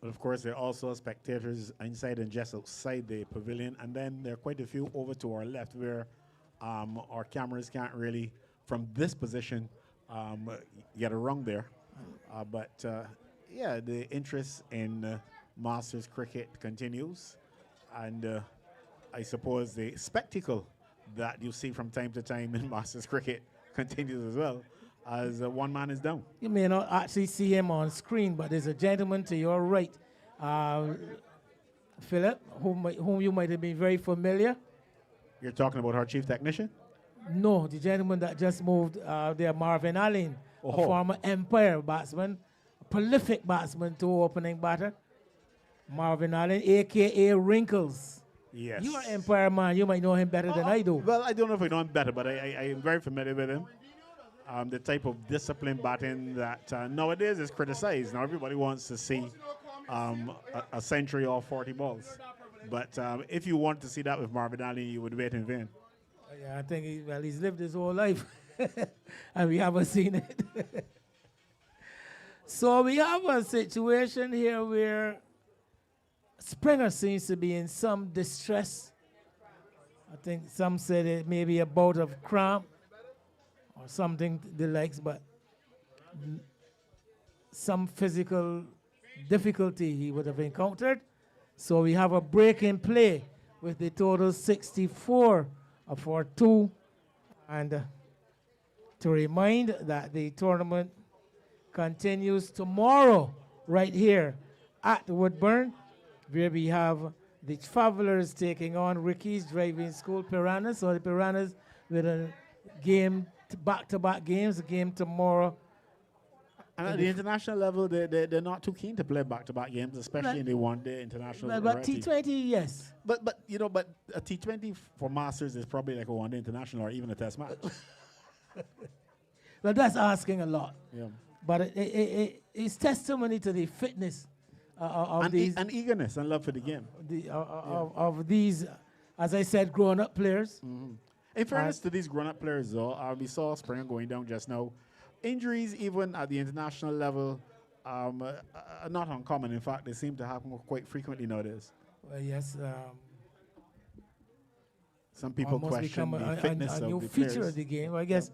But of course, there are also spectators inside and just outside the pavilion. And then there are quite a few over to our left where our cameras can't really, from this position, get around there. But yeah, the interest in Masters cricket continues. And I suppose the spectacle that you see from time to time in Masters cricket continues as well, as one man is down. You may not actually see him on screen, but there's a gentleman to your right, Philip, whom you might have been very familiar. You're talking about our chief technician? No, the gentleman that just moved there, Marvin Allen, a former Empire batsman, a prolific batsman too, opening batter. Marvin Allen, a.k.a. Wrinkles. Yes. You're an Empire man. You might know him better than I do. Well, I don't know if I know him better, but I am very familiar with him. The type of disciplined batting that nowadays is criticized. Now everybody wants to see a century or 40 balls. But if you want to see that with Marvin Ali, you would wait in vain. Yeah, I think he's lived his whole life, and we haven't seen it. So we have a situation here where Springer seems to be in some distress. I think some said it may be a bout of cramp or something the likes, but some physical difficulty he would have encountered. So we have a break in play with the total 64 for 2. And to remind that the tournament continues tomorrow right here at Woodbourne, where we have the Travelers taking on Ricky's Driving School Piranhas. So the Piranhas with a game, back-to-back games, a game tomorrow. And at the international level, they're not too keen to play back-to-back games, especially in the one-day international. But T20, yes. But a T20 for Masters is probably like a one-day international or even a test match. Well, that's asking a lot. Yeah. But it's testimony to the fitness of these. And eagerness and love for the game. Of these, as I said, grown-up players. Mm-hmm. In fairness to these grown-up players, though, we saw Springer going down just now. Injuries, even at the international level, are not uncommon. In fact, they seem to happen quite frequently nowadays. Well, yes. Some people question the fitness of the new players. feature of the game. I guess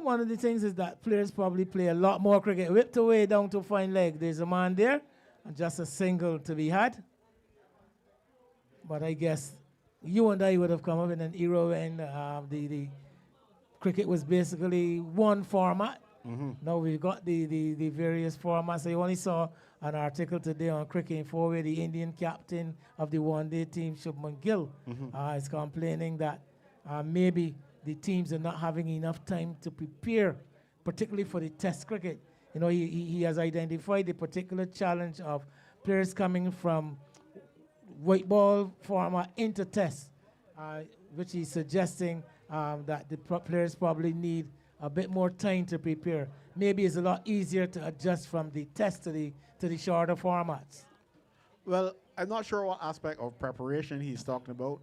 one of the things is that players probably play a lot more cricket. Whipped away down to fine leg. There's a man there, and just a single to be had. But I guess you and I would have come up in an era when the cricket was basically one format. Mm-hmm. Now we've got the various formats. I only saw an article today on Cricket Info where the Indian captain of the one-day team, Shubman Gill, is complaining that maybe the teams are not having enough time to prepare, particularly for the test cricket. You know, he has identified the particular challenge of players coming from white ball format into test, which he's suggesting that the players probably need a bit more time to prepare. Maybe it's a lot easier to adjust from the test to the shorter formats. Well, I'm not sure what aspect of preparation he's talking about,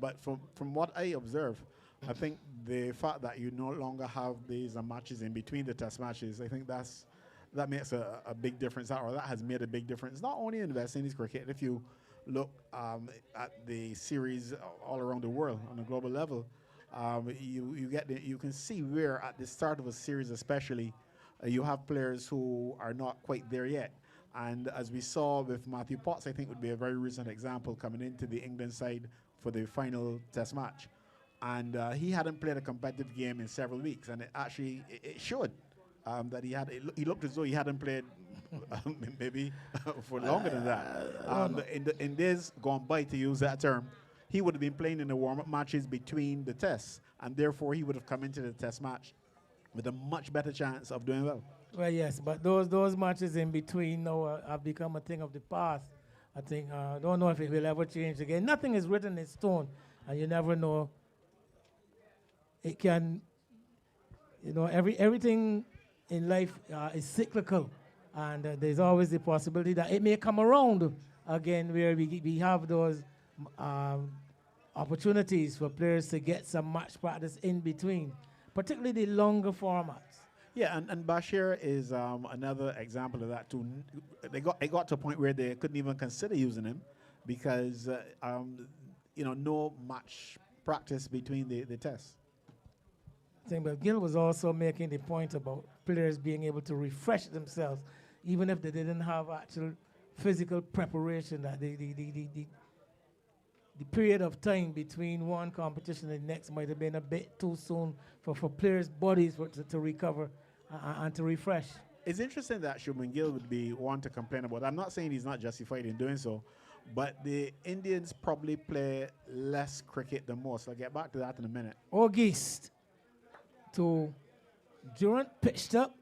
but from what I observe, I think the fact that you no longer have these matches in between the test matches, I think that makes a big difference, or that has made a big difference, not only in West Indies cricket. If you look at the series all around the world on a global level, you can see where at the start of a series especially, you have players who are not quite there yet. And as we saw with Matthew Potts, I think would be a very recent example coming into the England side for the final test match. And he hadn't played a competitive game in several weeks, and it showed that he looked as though he hadn't played maybe for longer than that. In days gone by, to use that term, he would have been playing in the warm-up matches between the tests, and therefore he would have come into the test match with a much better chance of doing well. Well, yes, but those matches in between now have become a thing of the past. I think I don't know if it will ever change again. Nothing is written in stone, and you never know. It can, everything in life is cyclical, and there's always the possibility that it may come around again, where we have those opportunities for players to get some match practice in between, particularly the longer formats. Yeah, and Bashir is another example of that too. It got to a point where they couldn't even consider using him because no match practice between the tests. But Gil was also making the point about players being able to refresh themselves, even if they didn't have actual physical preparation. That the period of time between one competition and the next might have been a bit too soon for players' bodies to recover and to refresh. It's interesting that Shubman Gill would be one to complain about. I'm not saying he's not justified in doing so, but the Indians probably play less cricket than most. I'll get back to that in a minute. August to Durant, pitched up,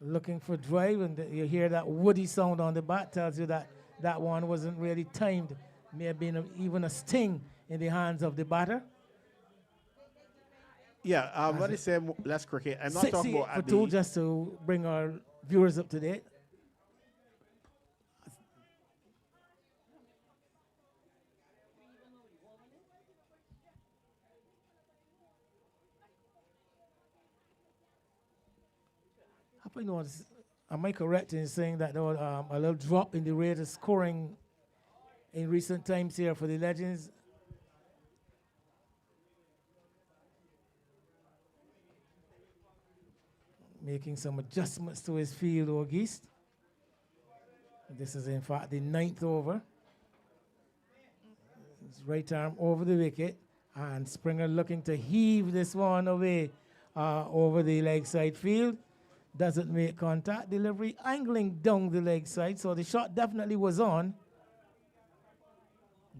looking for drive, and you hear that woody sound on the bat, tells you that that one wasn't really timed. May have been even a sting in the hands of the batter. Yeah, what is say less cricket? I'm not talking about for two, just to bring our viewers up to date. you know, am I correct in saying that there was a little drop in the rate of scoring in recent times here for the Legends? Making some adjustments to his field, Auguste. This is in fact the 9th over. His right arm over the wicket, and Springer looking to heave this one away over the leg side field. Doesn't make contact. Delivery angling down the leg side, so the shot definitely was on.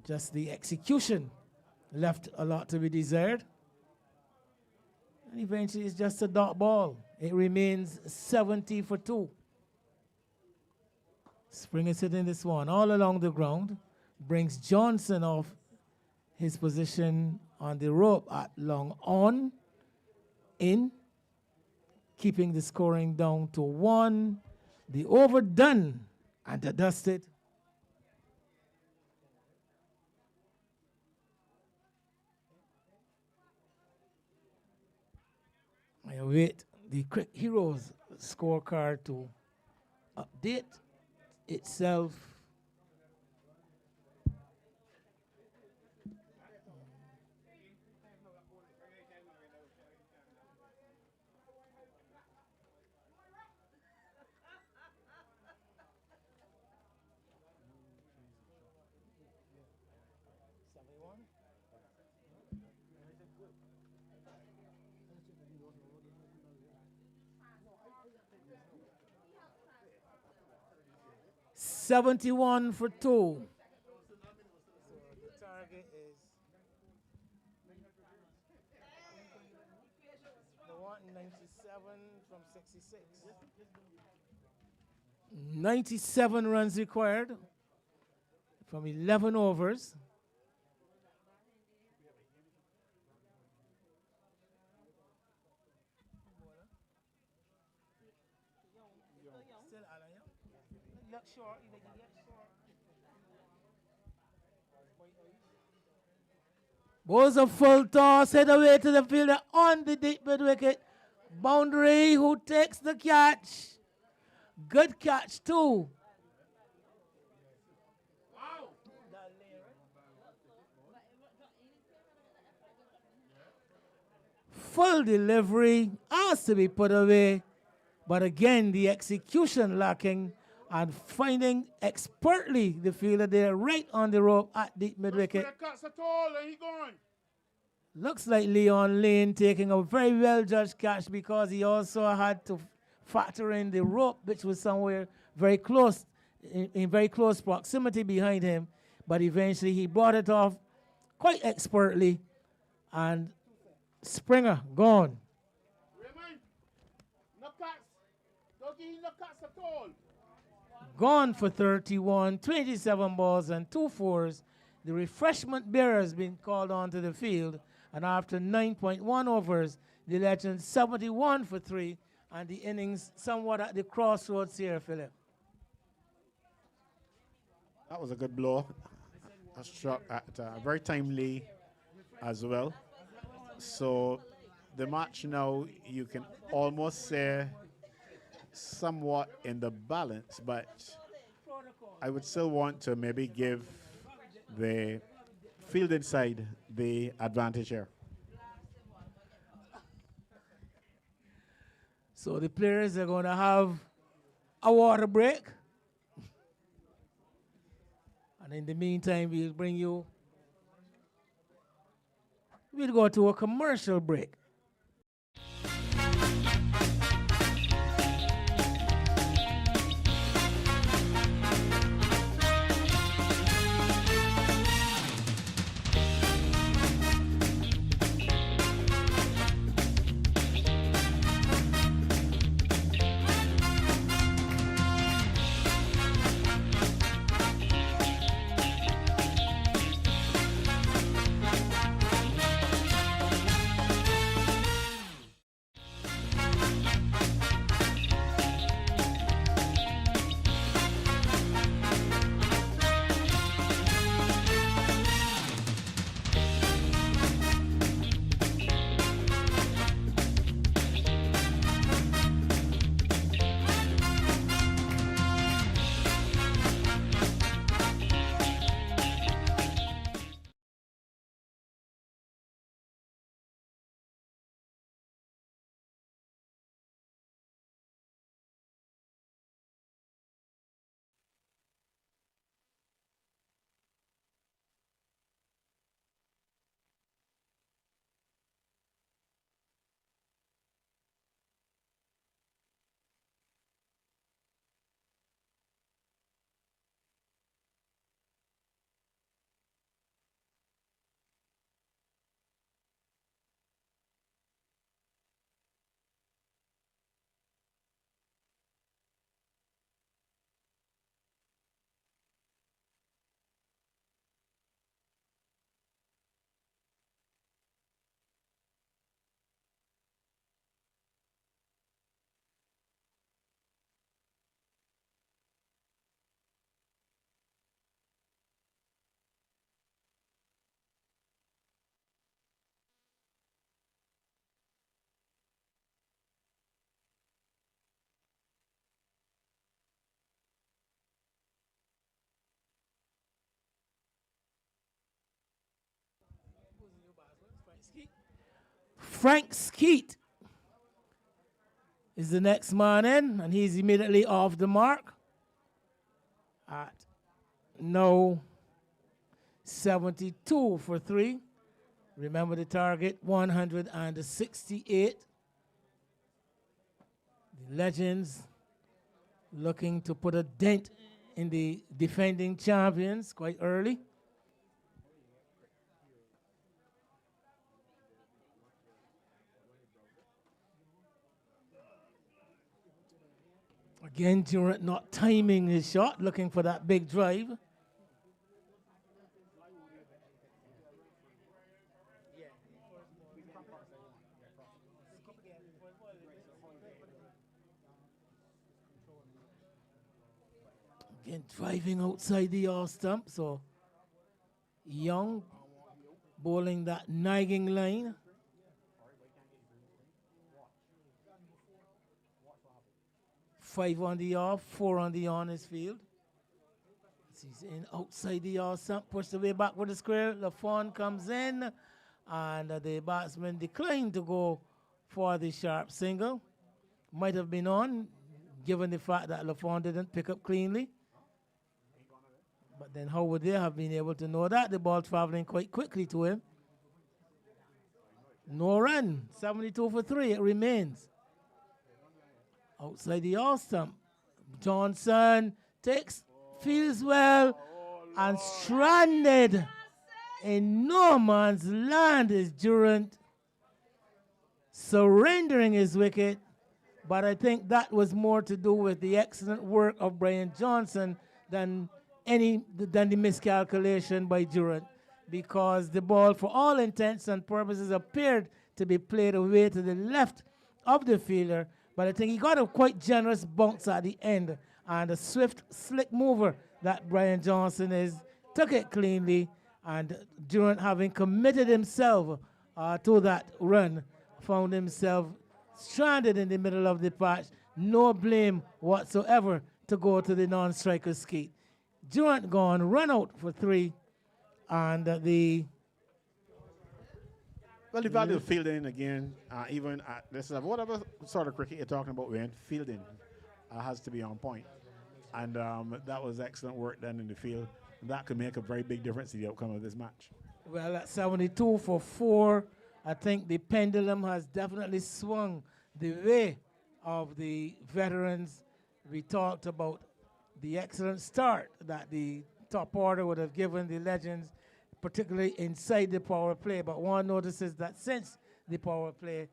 Just the execution left a lot to be desired. And eventually it's just a dot ball. It remains 70 for 2. Springer's hitting this one all along the ground. Brings Johnson off his position on the rope at long on, in, keeping the scoring down to 1. The over done and dusted. I await the Crick Heroes scorecard to update itself. $71 for 2. The target is the 197 from 66. 97 runs required from 11 overs. Bowls a full toss, head away to the fielder on the deep mid wicket. Boundary, who takes the catch. Good catch too. Wow. Full delivery, has to be put away. But again, the execution lacking, and finding expertly the fielder there right on the rope at deep mid wicket. Looks like Leon Lane taking a very well judged catch, because he also had to factor in the rope, which was somewhere very close, in very close proximity behind him. But eventually he brought it off quite expertly, and Springer gone. Gone for 31, 27 balls and 2 fours. The refreshment bearer has been called onto the field, and after 9.1 overs, the Legends 71 for 3, and the innings somewhat at the crossroads here, Philip. That was a good blow. A struck at very timely as well. So the match now, you can almost say somewhat in the balance, but I would still want to maybe give the fielding side the advantage here. So the players are going to have a water break. And in the meantime, we'll go to a commercial break. Frank Skeet is the next man in, and he's immediately off the mark at now 72 for 3. Remember the target, 168. The Legends looking to put a dent in the defending champions quite early. Again, Durant not timing his shot, looking for that big drive. Again, driving outside the off stump, so Young bowling that nagging line. Five on the off, 4 on the on his field. He's in outside the off stump, pushed away back with the square. LaFawn comes in, and the batsman declined to go for the sharp single. Might have been on, given the fact that LaFawn didn't pick up cleanly. But then how would they have been able to know that? The ball traveling quite quickly to him. No run, 72 for 3, it remains. Outside the off stump, Johnson feels well, and stranded in no man's land is Durant, surrendering his wicket. But I think that was more to do with the excellent work of Brian Johnson than the miscalculation by Durant, because the ball, for all intents and purposes, appeared to be played away to the left of the fielder. But I think he got a quite generous bounce at the end, and a swift, slick mover that Brian Johnson is, took it cleanly, and Durant, having committed himself to that run, found himself stranded in the middle of the patch. No blame whatsoever to go to the non-striker Skeet. Durant gone, run out for 3, and the... Well, the value of fielding, again, even at this level, whatever sort of cricket you're talking about, when fielding has to be on point. And that was excellent work done in the field. That could make a very big difference in the outcome of this match. Well, at 72 for 4, I think the pendulum has definitely swung the way of the veterans. We talked about the excellent start that the top order would have given the Legends, particularly inside the power play. But one notices that since the power play,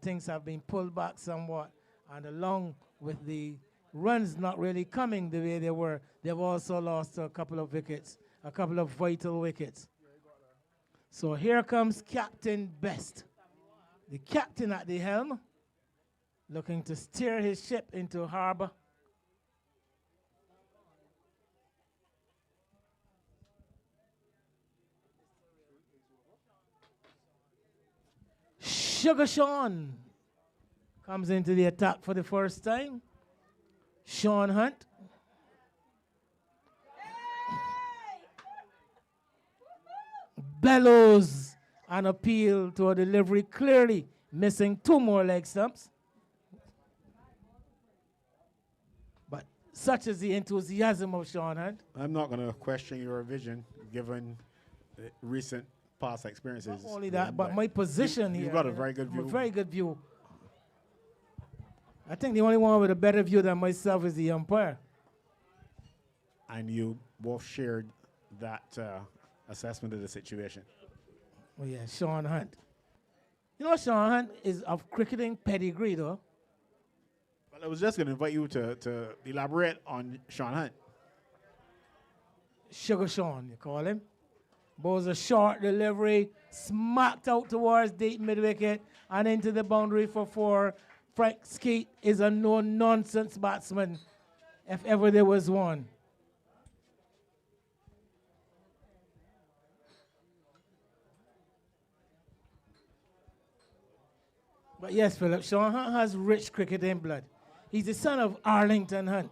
things have been pulled back somewhat. And along with the runs not really coming the way they were, they've also lost a couple of wickets, a couple of vital wickets. So here comes Captain Best, the captain at the helm, looking to steer his ship into harbor. Sugar Sean comes into the attack for the first time. Sean Hunt. Bellows an appeal to a delivery, clearly missing 2 more leg stumps. But such is the enthusiasm of Sean Hunt. I'm not going to question your vision, given the recent past experiences. Not only that, but my position here. You've got a very good view. A very good view. I think the only one with a better view than myself is the umpire. And you both shared that assessment of the situation. Oh yeah, Sean Hunt. You know, Sean Hunt is of cricketing pedigree, though. Well, I was just going to invite you to elaborate on Sean Hunt. Sugar Sean, you call him. Bowls a short delivery, smacked out towards deep mid-wicket and into the boundary for 4. Frank Skeet is a no-nonsense batsman, if ever there was one. But yes, Philip, Sean Hunt has rich cricketing blood. He's the son of Arlington Hunt.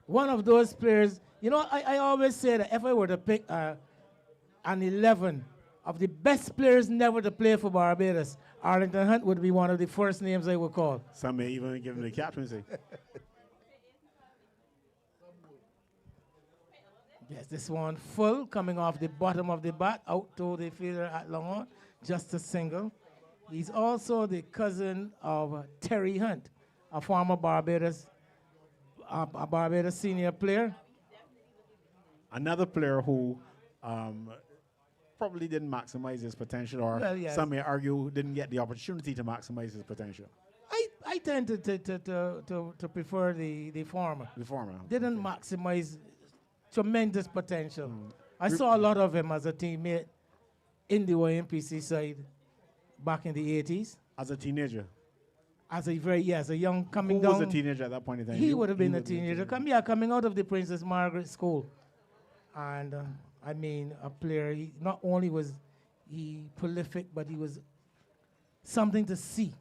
One of those players, you know, I always say that if I were to pick an 11 of the best players never to play for Barbados, Arlington Hunt would be one of the first names I would call. Some may even give him the captaincy. Yes, this one full, coming off the bottom of the bat, out to the fielder at long on, just a single. He's also the cousin of Terry Hunt, a former Barbados senior player. Another player who probably didn't maximize his potential, or Well, yes. some may argue didn't get the opportunity to maximize his potential. I tend to prefer the former. The former. Didn't Okay. maximize tremendous potential. I saw a lot of him as a teammate in the YMPC side back in the 80s. As a teenager. As a young coming Who down. was a teenager at that point in time? He would have been a would be teenager. Coming out of the Princess Margaret School. And I mean, a player, he not only was he prolific, but he was something to see.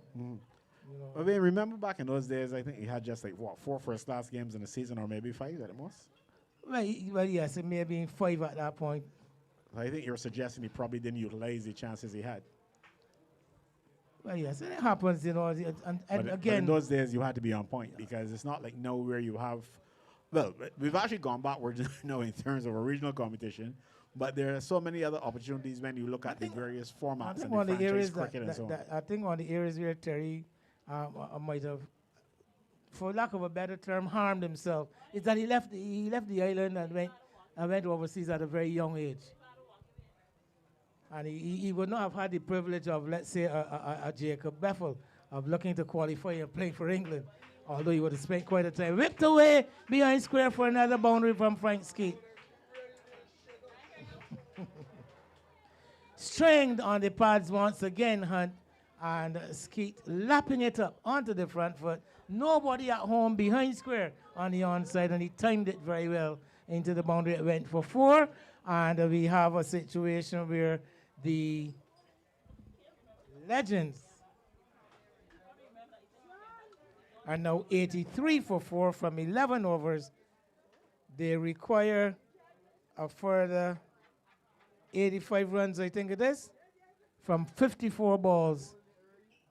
I mean, remember back in those days, I think he had just like, what, 4 first-class games in a season, or maybe 5 at the most? Well, yes, it may have been 5 at that point. I think you're suggesting he probably didn't utilize the chances he had. Well, yes, and it happens, and But again. in those days, you had to be on point, because it's not like now where you have, well, we've actually gone backwards now in terms of a regional competition, but there are so many other opportunities when you look at the various formats and the franchise cricket and so on. I think one of the areas where Terry might have, for lack of a better term, harmed himself is that he left the island and went overseas at a very young age. And he would not have had the privilege of, let's say, a Jacob Beffel, of looking to qualify and playing for England, although he would have spent quite a time. Whipped away behind square for another boundary from Frank Skeet. Stringed on the pads once again, Hunt, and Skeet lapping it up onto the front foot. Nobody at home behind square on the onside, and he timed it very well into the boundary. It went for 4, and we have a situation where the Legends are now 83 for 4 from 11 overs. They require a further 85 runs, I think it is, from 54 balls.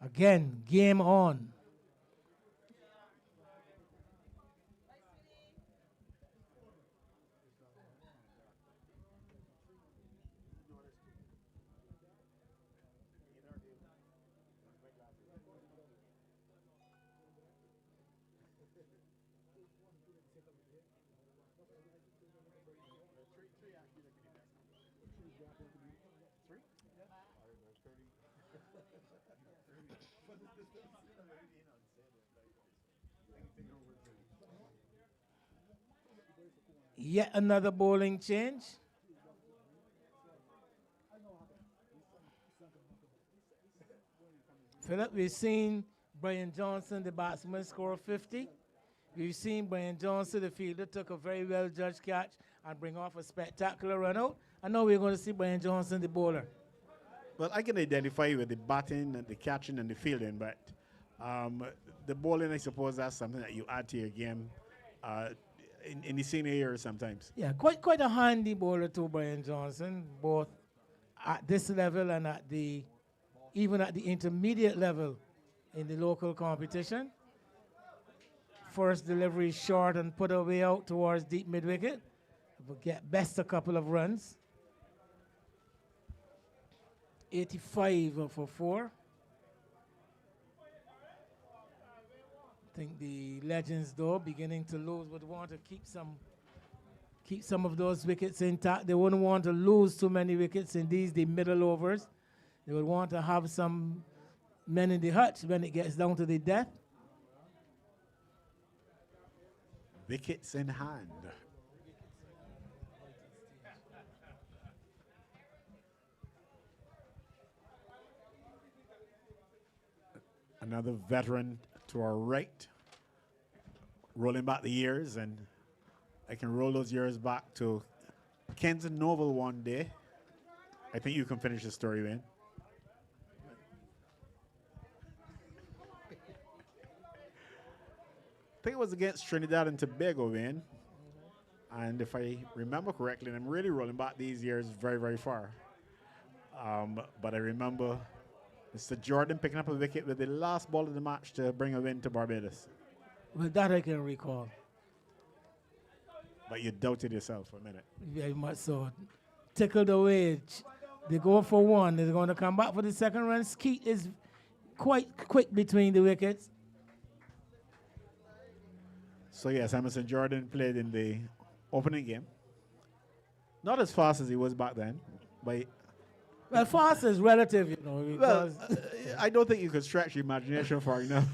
Again, game on. Yet another bowling change. Philip, we've seen Brian Johnson, the batsman, score 50. We've seen Brian Johnson, the fielder, took a very well-judged catch and bring off a spectacular run-out. And now we're going to see Brian Johnson, the bowler. Well, I can identify with the batting and the catching and the fielding, but the bowling, I suppose that's something that you add to your game in the senior years sometimes. Yeah, quite a handy bowler too, Brian Johnson, both at this level and even at the intermediate level in the local competition. First delivery short and put away out towards deep mid-wicket. But get best a couple of runs. 85 for 4. I think the Legends, though, beginning to lose, would want to keep some of those wickets intact. They wouldn't want to lose too many wickets in the middle overs. They would want to have some men in the hutch when it gets down to the death. Wickets in hand. Another veteran to our right, rolling back the years, and I can roll those years back to Kenton Noble one day. I think you can finish the story, Wayne. I think it was against Trinidad and Tobago, Wayne. And if I remember correctly, and I'm really rolling back these years very, very far, But I remember Mr. Jordan picking up a wicket with the last ball of the match to bring a win to Barbados. Well, that I can recall. But you doubted yourself for a minute. Very much so. Tickled away. They go for one. They're going to come back for the second run. Skeet is quite quick between the wickets. So yes, Emerson Jordan played in the opening game. Not as fast as he was back then, but well, fast is relative, you know. Well, I don't think you could stretch your imagination far enough.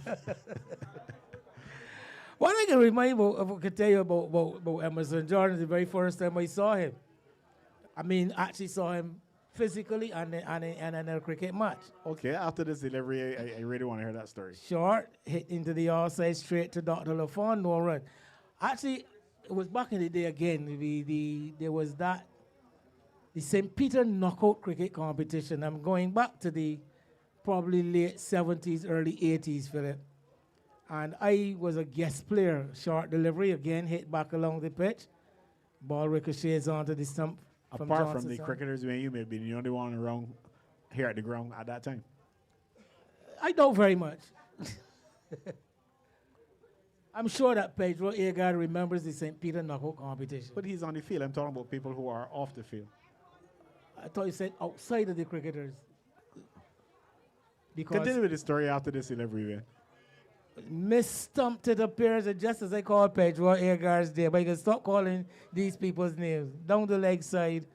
One thing I could tell you about Emerson Jordan, the very first time I saw him. I mean, actually saw him physically and in a cricket match. Okay, after this delivery, I really want to hear that story. Short, hit into the outside, straight to Dr. LaFond, no run. Actually, it was back in the day again. There was the St. Peter knockout cricket competition. I'm going back to the probably late 70s, early 80s, Philip. And I was a guest player. Short delivery, again, hit back along the pitch. Ball ricochets onto the stump. Apart from the cricketers, you may be the only one around here at the ground at that time. I don't very much. I'm sure that Pedro Agar remembers the St. Peter knockout competition. But he's on the field. I'm talking about people who are off the field. I thought you said outside of the cricketers. Because continue with the story after this delivery, man. Mis-stumped, it appears, and just as I called Pedro Agar's there, but you can stop calling these people's names. Down the leg side,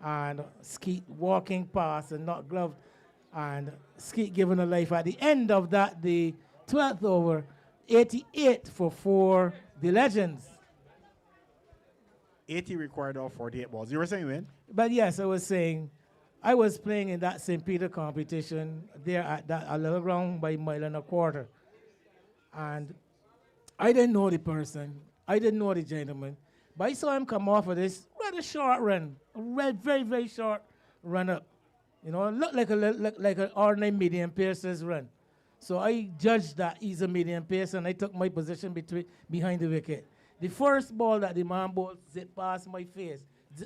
and Skeet walking past and not gloved, and Skeet giving a life at the end of that, the 12th over, 88 for 4, the Legends. 80 required off 48 balls. You were saying, Wayne? But yes, I was saying, I was playing in that St. Peter competition there at that a little ground by 1.25 miles. And I didn't know the person. I didn't know the gentleman. But I saw him come off of this rather short run, a very, very short run up. You know, it looked like an ordinary medium pacer's run. So I judged that he's a medium pacer, and I took my position behind the wicket. The first ball that the man bowled zipped past my face,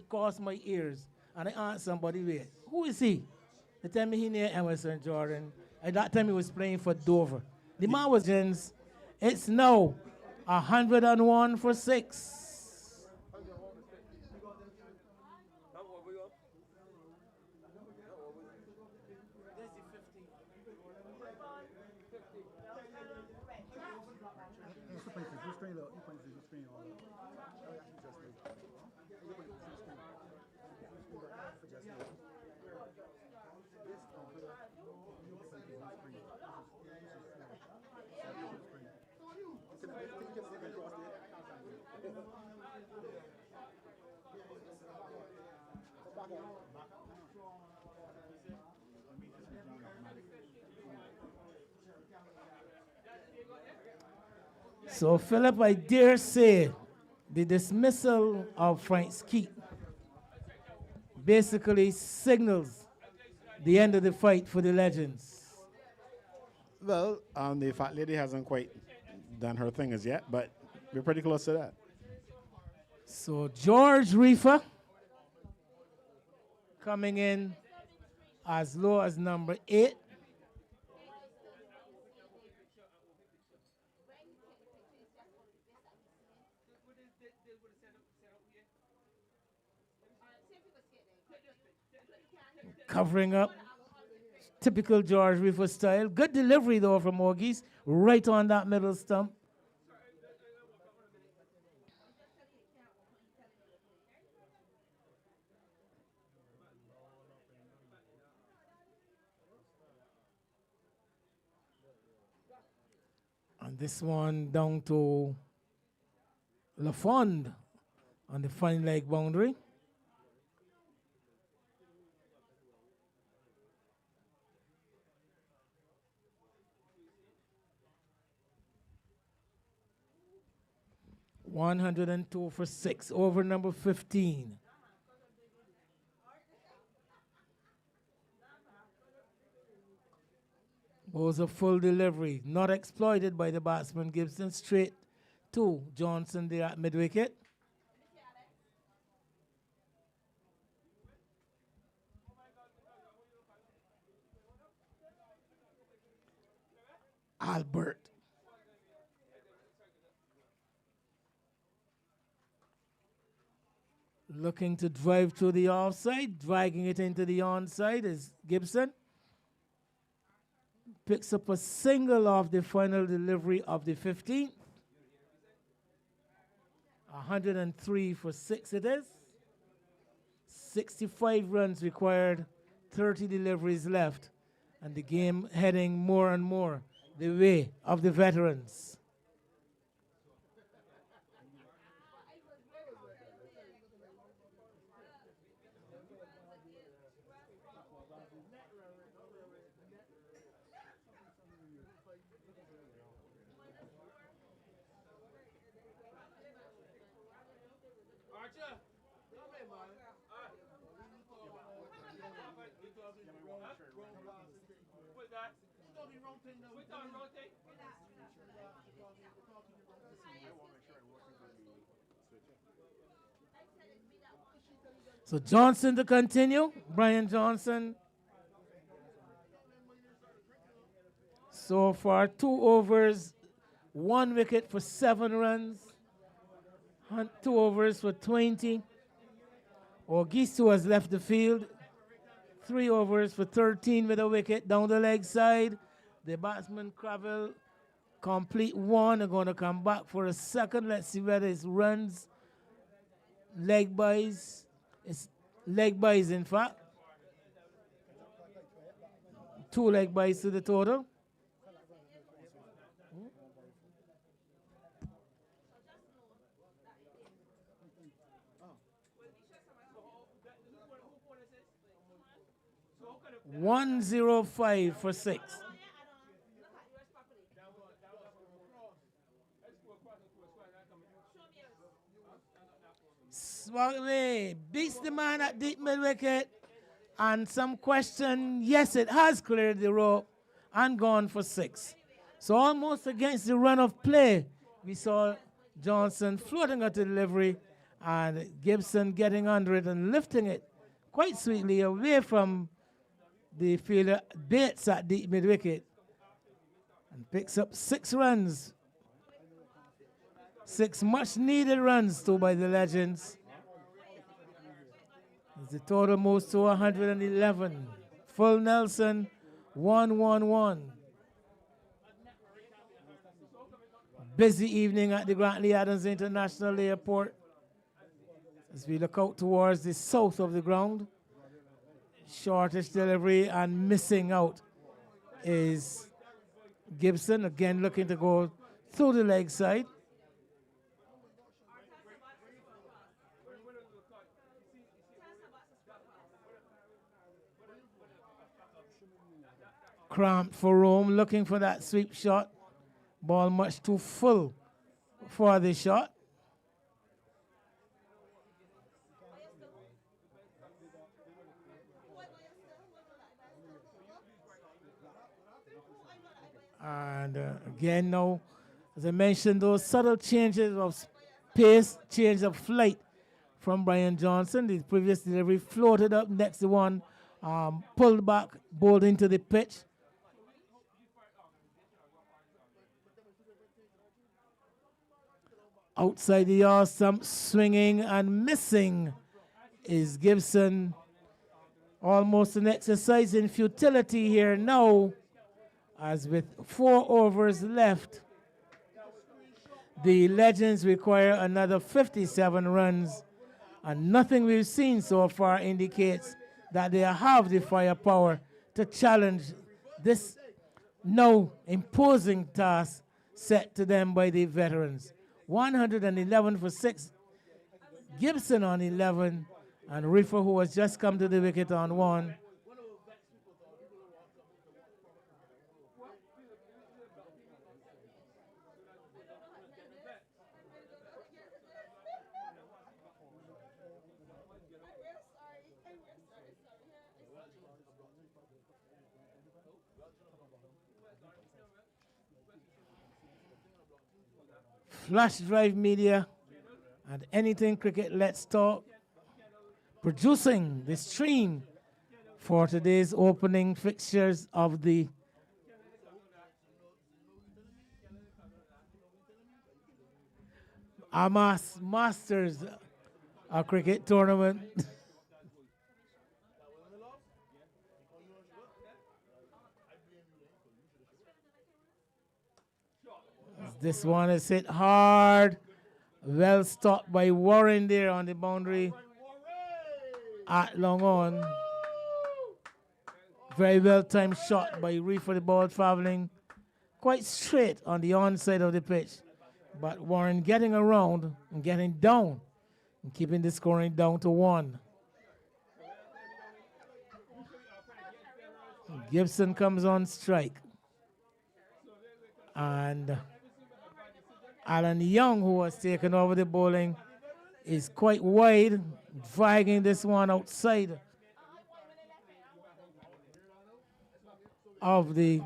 crossed my ears, and I asked somebody, wait, who is he? They tell me he near Emerson Jordan. At that time he was playing for Dover. The man was Jens. It's now 101 for 6. So, Philip, I dare say the dismissal of Frank Skeet basically signals the end of the fight for the Legends. Well, the fat lady hasn't quite done her thing as yet, but we're pretty close to that. So, George Reefer coming in as low as number 8. Covering up, typical George Reefer style. Good delivery, though, from Augies, right on that middle stump. And this one down to LaFond on the fine leg boundary. $102 for 6 over number 15. Was a full delivery, not exploited by the batsman. Gibson straight to Johnson there at mid-wicket. Albert. Looking to drive to the offside, dragging it into the onside is Gibson. Picks up a single off the final delivery of the 15th. 103 for 6 it is. 65 runs required, 30 deliveries left, and the game heading more and more the way of the veterans. So Johnson to continue. Brian Johnson. So far, 2 overs, 1 wicket for 7 runs. 2 overs for 20. Augusto has left the field. 3 overs for 13 with a wicket down the leg side. The batsman Cravel complete 1. They're going to come back for a second. Let's see whether it's runs, leg buys. It's leg buys, in fact. 2 leg buys to the total. $105 for 6. Swalway beats the man at deep mid wicket, and some question, yes, it has cleared the rope and gone for 6. So almost against the run of play, we saw Johnson floating at the delivery and Gibson getting under it and lifting it quite sweetly away from the fielder Bates at deep mid wicket and picks up 6 runs. 6 much needed runs too by the Legends. As the total moves to 111. Full Nelson, 1-1-1. Busy evening at the Grantley Adams International Airport as we look out towards the south of the ground. Shortish delivery and missing out is Gibson, again looking to go through the leg side. Cramped for Rome, looking for that sweep shot. Ball much too full for the shot. And again now, as I mentioned, those subtle changes of pace, change of flight from Brian Johnson. The previous delivery floated up next to one, pulled back, bowled into the pitch. Outside the yard stump, swinging and missing is Gibson. Almost an exercise in futility here now, as with 4 overs left, the Legends require another 57 runs, and nothing we've seen so far indicates that they have the firepower to challenge this now imposing task set to them by the veterans. 111 for 6, Gibson on 11, and Riffer, who has just come to the wicket, on 1. Flash Drive Media and Anything Cricket Let's Talk producing the stream for today's opening fixtures of the AMAAS Masters a cricket tournament. This one is hit hard. Well stopped by Warren there on the boundary at long on. Very well timed shot by Reef for the ball traveling quite straight on the onside of the pitch. But Warren getting around and getting down and keeping the scoring down to 1. Gibson comes on strike. And Alan Young, who has taken over the bowling, is quite wide, dragging this one outside of the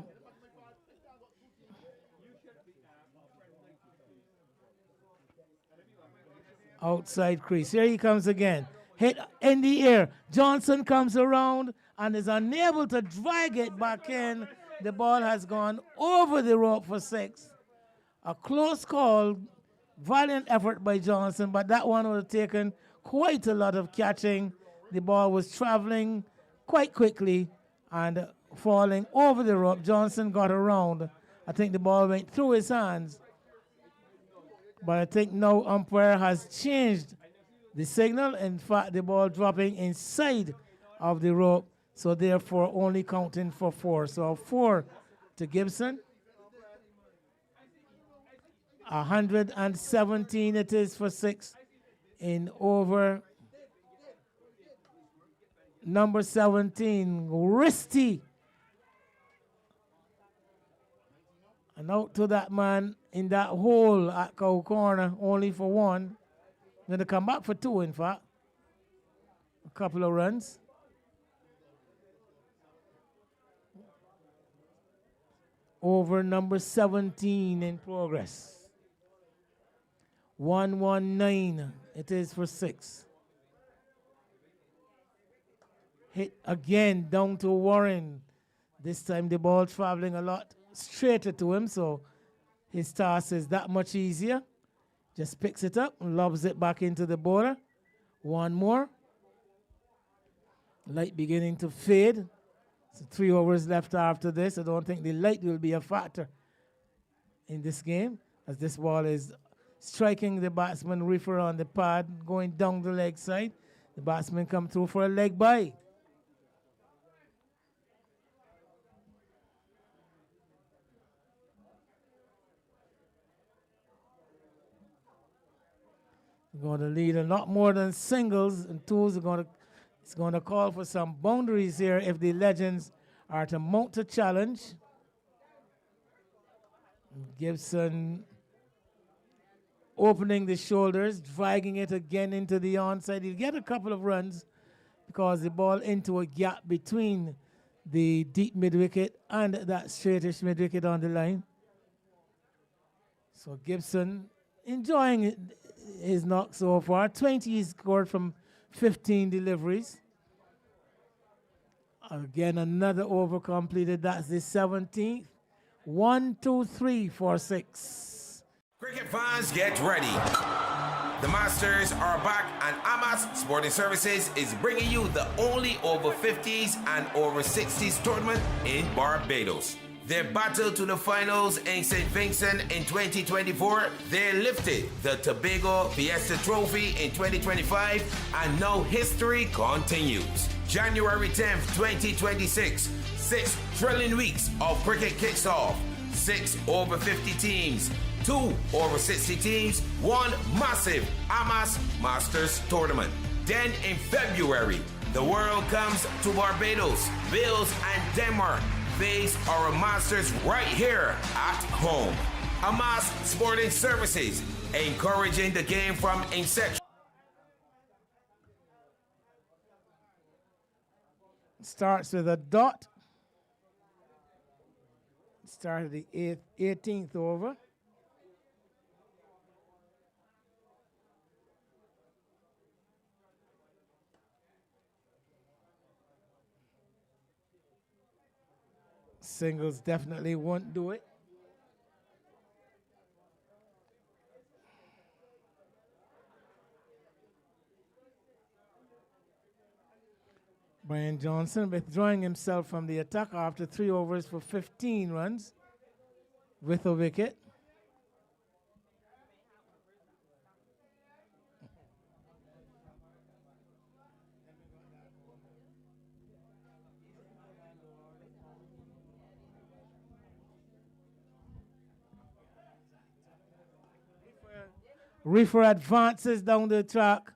outside crease. Here he comes again. Hit in the air. Johnson comes around and is unable to drag it back in. The ball has gone over the rope for 6. A close call, valiant effort by Johnson, but that one would have taken quite a lot of catching. The ball was traveling quite quickly and falling over the rope. Johnson got around. I think the ball went through his hands. But I think now umpire has changed the signal. In fact, the ball dropping inside of the rope, so therefore only counting for 4. So 4 to Gibson. 117 it is for 6 in over number 17, Risty. And out to that man in that hole at Cow Corner, only for 1. Going to come back for 2, in fact. A couple of runs. Over number 17 in progress. 119, it is for 6. Hit again down to Warren. This time the ball traveling a lot straighter to him, so his task is that much easier. Just picks it up and lobs it back into the border. 1 more. Light beginning to fade. So 3 overs left after this. I don't think the light will be a factor in this game, as this ball is striking the batsman Reefer on the pad, going down the leg side. The batsman come through for a leg bye. Going to lead a lot more than singles, and twos it's going to call for some boundaries here if the Legends are to mount a challenge. Gibson opening the shoulders, dragging it again into the onside. He'll get a couple of runs because the ball into a gap between the deep mid-wicket and that straightish mid-wicket on the line. So Gibson enjoying his knock so far. 20 he's scored from 15 deliveries. Again, another over completed. That's the 17th. 1, 2, 3, 4, 6. Cricket fans, get ready. The Masters are back, and AMAAS Sporting Services is bringing you the only over 50s and over 60s tournament in Barbados. Their battle to the finals in St. Vincent in 2024, they lifted the Tobago Fiesta Trophy in 2025, and now history continues. January 10th, 2026, 6 thrilling weeks of cricket kicks off. 6 over 50 teams, 2 over 60 teams, 1 massive AMAAS Masters tournament. Then in February, the world comes to Barbados, Wales, and Denmark. Face our Masters right here at home. AMAAS Sporting Services, encouraging the game from inception. Starts with a dot. Started the 18th over. Singles definitely won't do it. Brian Johnson withdrawing himself from the attack after 3 overs for 15 runs with a wicket. Reefer advances down the track.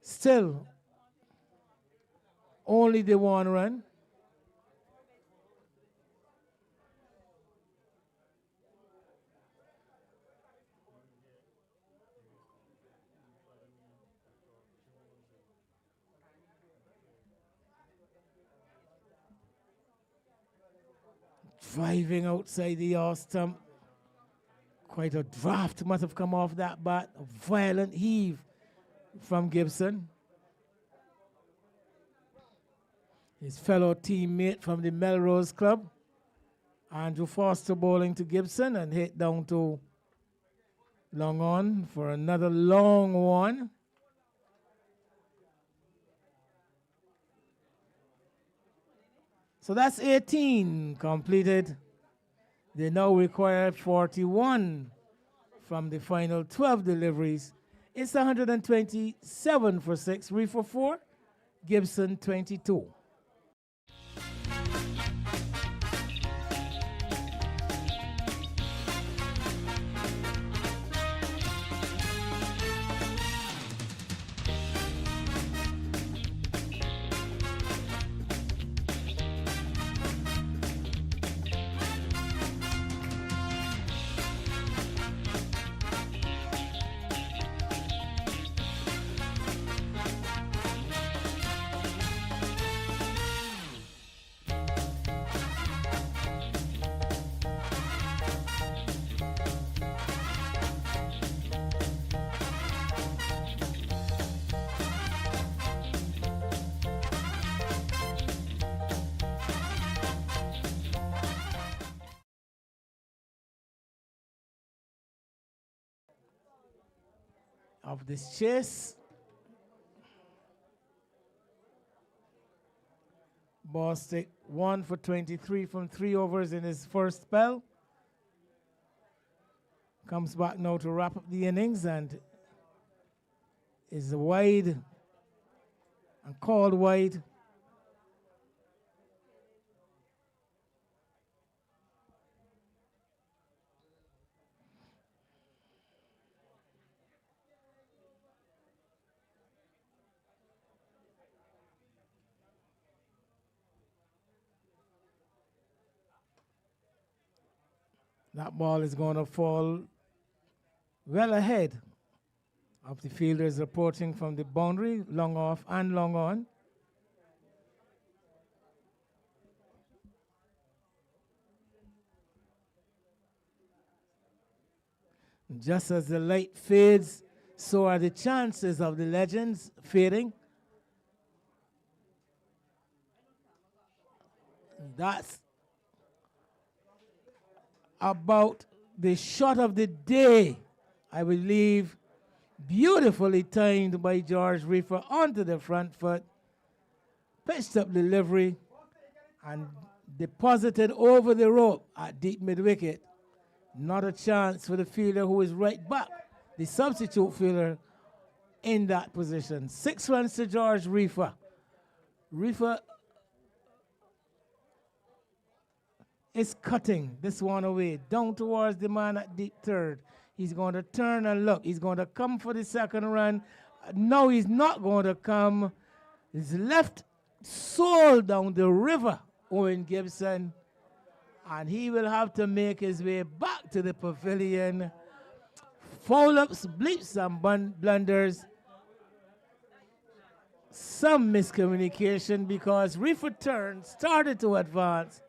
Still only the 1 run. Driving outside the off stump. Quite a draft must have come off that bat. A violent heave from Gibson. His fellow teammate from the Melrose Club, Andrew Foster, bowling to Gibson and hit down to long on for another long one. So that's 18 completed. They now require 41 from the final 12 deliveries. It's 127 for 6, Reefer 4, Gibson 22. Of this chase. Bostic 1 for 23 from 3 overs in his first spell. Comes back now to wrap up the innings and is wide and called wide. That ball is going to fall well ahead of the fielders approaching from the boundary, long off and long on. Just as the light fades, so are the chances of the legends fading. That's about the shot of the day, I believe, beautifully timed by George Reefer onto the front foot, pitched up delivery, and deposited over the rope at deep mid-wicket. Not a chance for the fielder who is right back, the substitute fielder in that position. 6 runs to George Reefer. Reefer is cutting this one away, down towards the man at deep third. He's going to turn and look. He's going to come for the second run. No, he's not going to come. He's left soul down the river, Owen Gibson. And he will have to make his way back to the pavilion. Foul-ups, bleeps, and blunders. Some miscommunication because Reefer turned, started to advance.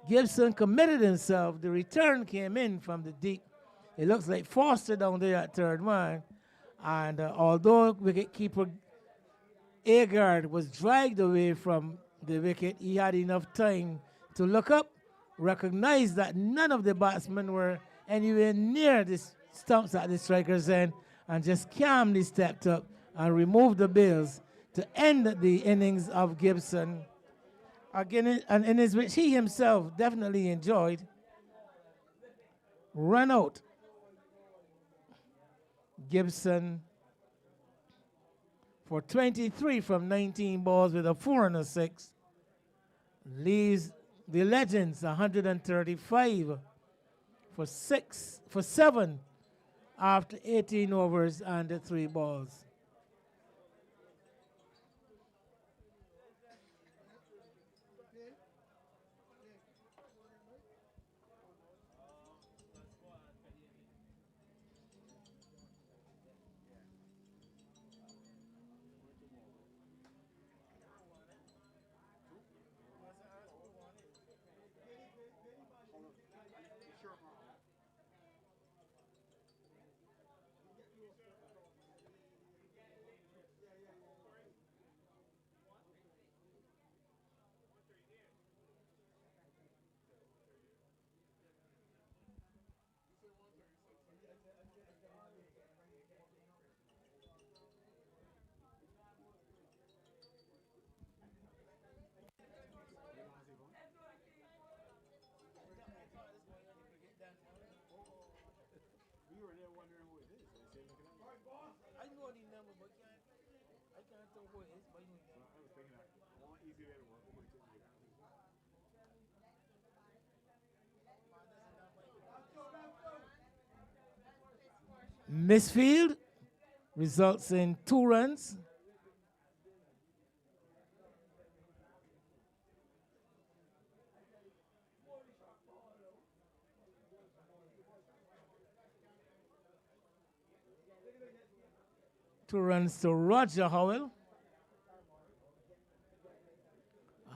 Gibson committed himself. The return came in from the deep. It looks like Foster down there at third man. And although wicketkeeper Agard was dragged away from the wicket, he had enough time to look up, recognize that none of the batsmen were anywhere near the stumps at the striker's end, and just calmly stepped up and removed the bails to end the innings of Gibson. Again, an innings which he himself definitely enjoyed. Run out. Gibson for 23 from 19 balls with a 4 and a 6. Leaves the Legends 135 for 7 after 18 overs and 3 balls. Misfield results in 2 runs. Two runs to Roger Howell.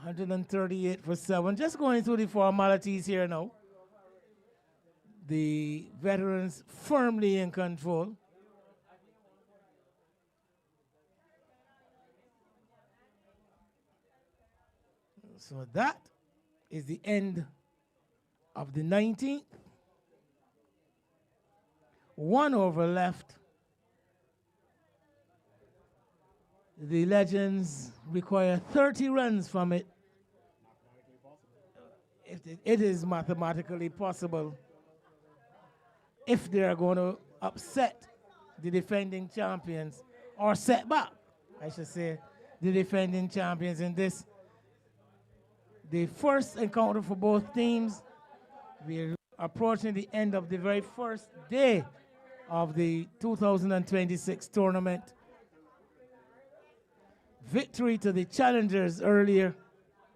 138 for 7. Just going through the formalities here now. The veterans firmly in control. So that is the end of the 19th. 1 over left. The Legends require 30 runs from it. It is mathematically possible if they are going to upset the defending champions, or set back, I should say, the defending champions in this. The first encounter for both teams, we're approaching the end of the very first day of the 2026 tournament. Victory to the challengers earlier,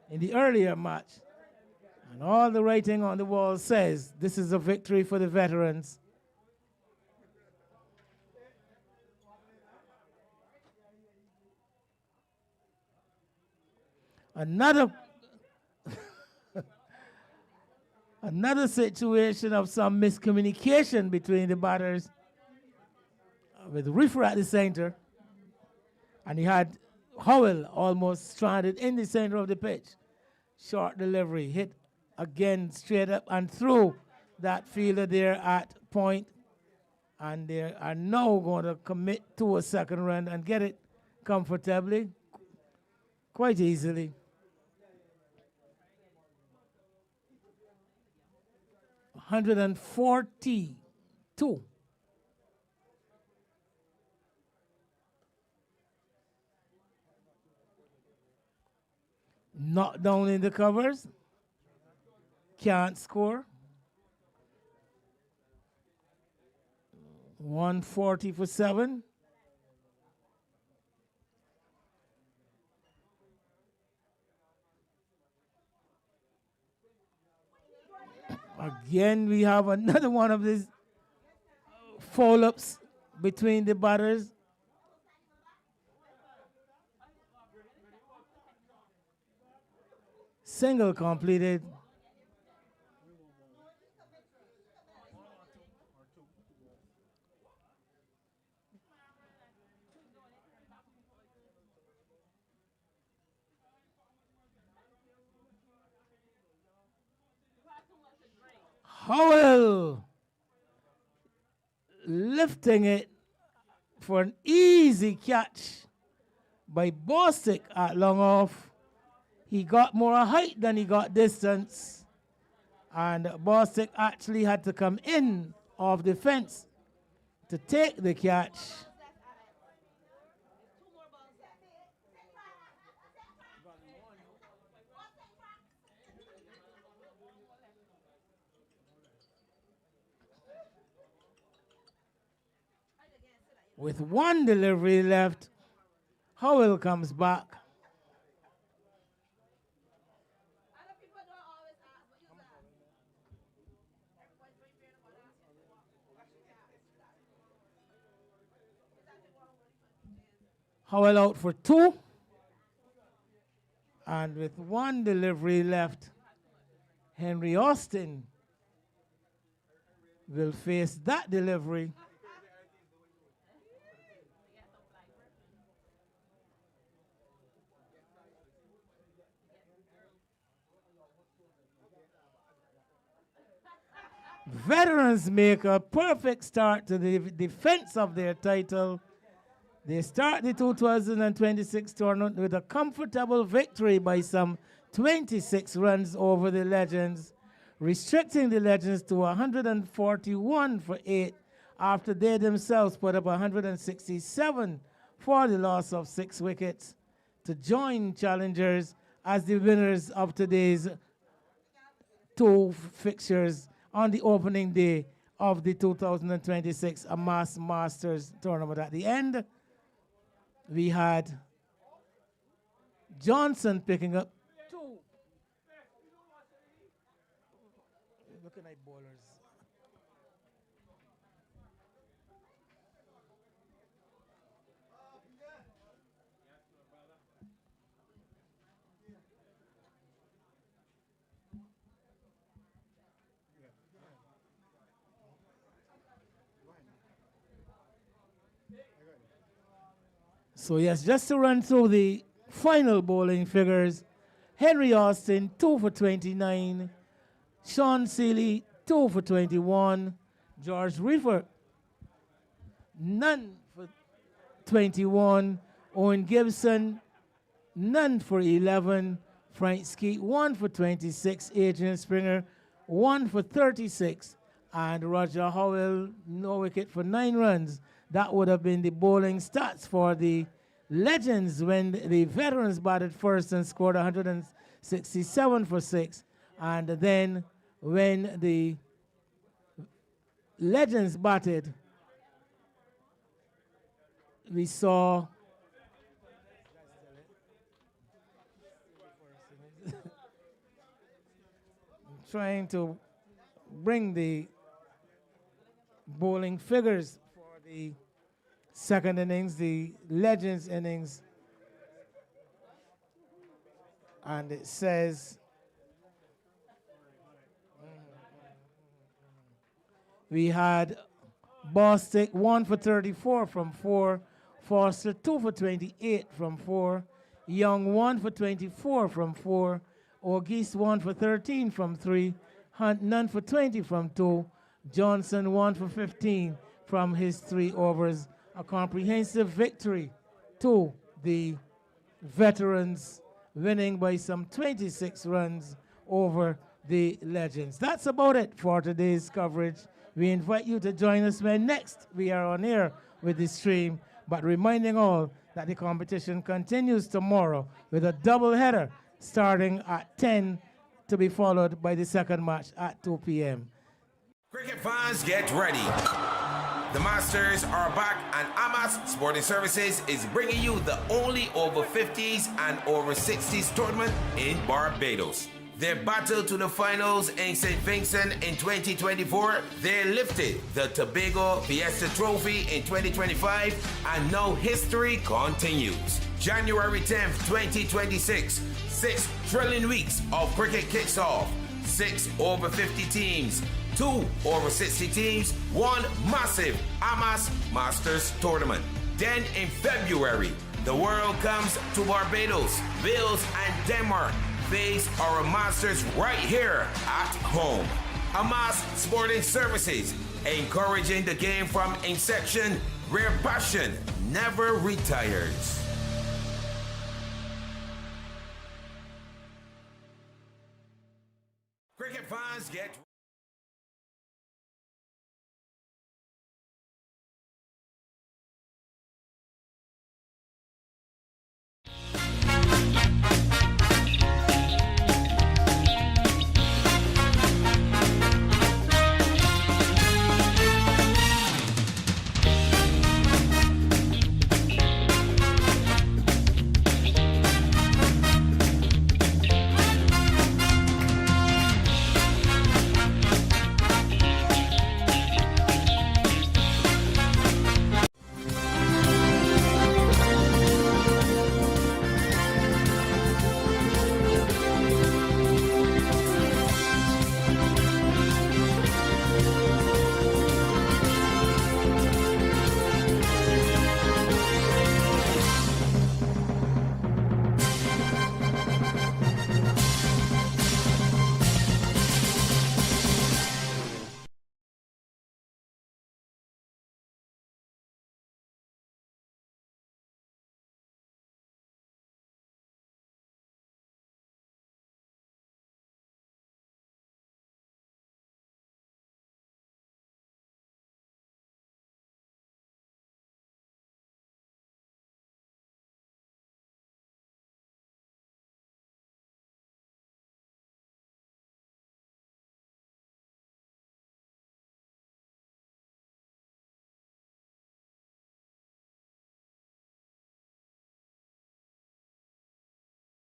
in the earlier match. And all the writing on the wall says this is a victory for the veterans. Another situation of some miscommunication between the batters, with Riffer at the center, and he had Howell almost stranded in the center of the pitch. Short delivery, hit again straight up and through that fielder there at point, and they are now going to commit to a second run and get it comfortably, quite easily. 142. Knocked down in the covers. Can't score. 140 for 7. Again, we have another one of these foul-ups between the batters. Single completed. Howell lifting it for an easy catch by Bostic at long off. He got more height than he got distance. And Bostic actually had to come in off the fence to take the catch. With one delivery left, Howell comes back. Howell out for 2. And with one delivery left, Henry Austin will face that delivery. Veterans make a perfect start to the defense of their title. They start the 2026 tournament with a comfortable victory by some 26 runs over the Legends, restricting the Legends to 141 for 8 after they themselves put up 167 for the loss of 6 wickets to join challengers as the winners of today's 2 fixtures on the opening day of the 2026 AMAAS Masters tournament. At the end, we had Johnson picking up 2. Looking at bowlers. So yes, just to run through the final bowling figures, Henry Austin, 2 for 29. Sean Seeley, 2 for 21. George Reefer, none for 21. Owen Gibson, none for 11. Frank Skeet, 1 for 26. Adrian Springer, 1 for 36. And Roger Howell, no wicket for 9 runs. That would have been the bowling stats for the Legends when the Veterans batted first and scored 167 for 6. And then when the Legends batted, we saw trying to bring the bowling figures for the second innings, the Legends innings. And it says we had Bostic 1 for 34 from 4, Foster 2 for 28 from 4, Young 1 for 24 from 4, O'Geese 1 for 13 from 3, Hunt none for 20 from 2, Johnson 1 for 15 from his 3 overs. A comprehensive victory to the Veterans, winning by some 26 runs over the Legends. That's about it for today's coverage. We invite you to join us when next we are on air with the stream, but reminding all that the competition continues tomorrow with a double-header starting at 10 to be followed by the second match at 2 p.m. Cricket fans, get ready. The Masters are back, and AMAAS Sporting Services is bringing you the only over 50s and over 60s tournament in Barbados. Their battle to the finals in St. Vincent in 2024, they lifted the Tobago Fiesta Trophy in 2025, and now history continues. January 10th, 2026, 6 thrilling weeks of cricket kicks off. 6 over 50 teams, 2 over 60 teams, 1 massive AMAAS Masters tournament. Then in February, the world comes to Barbados. Wales and Denmark face our Masters right here at home. AMAAS Sporting Services, encouraging the game from inception, where passion never retires. fans get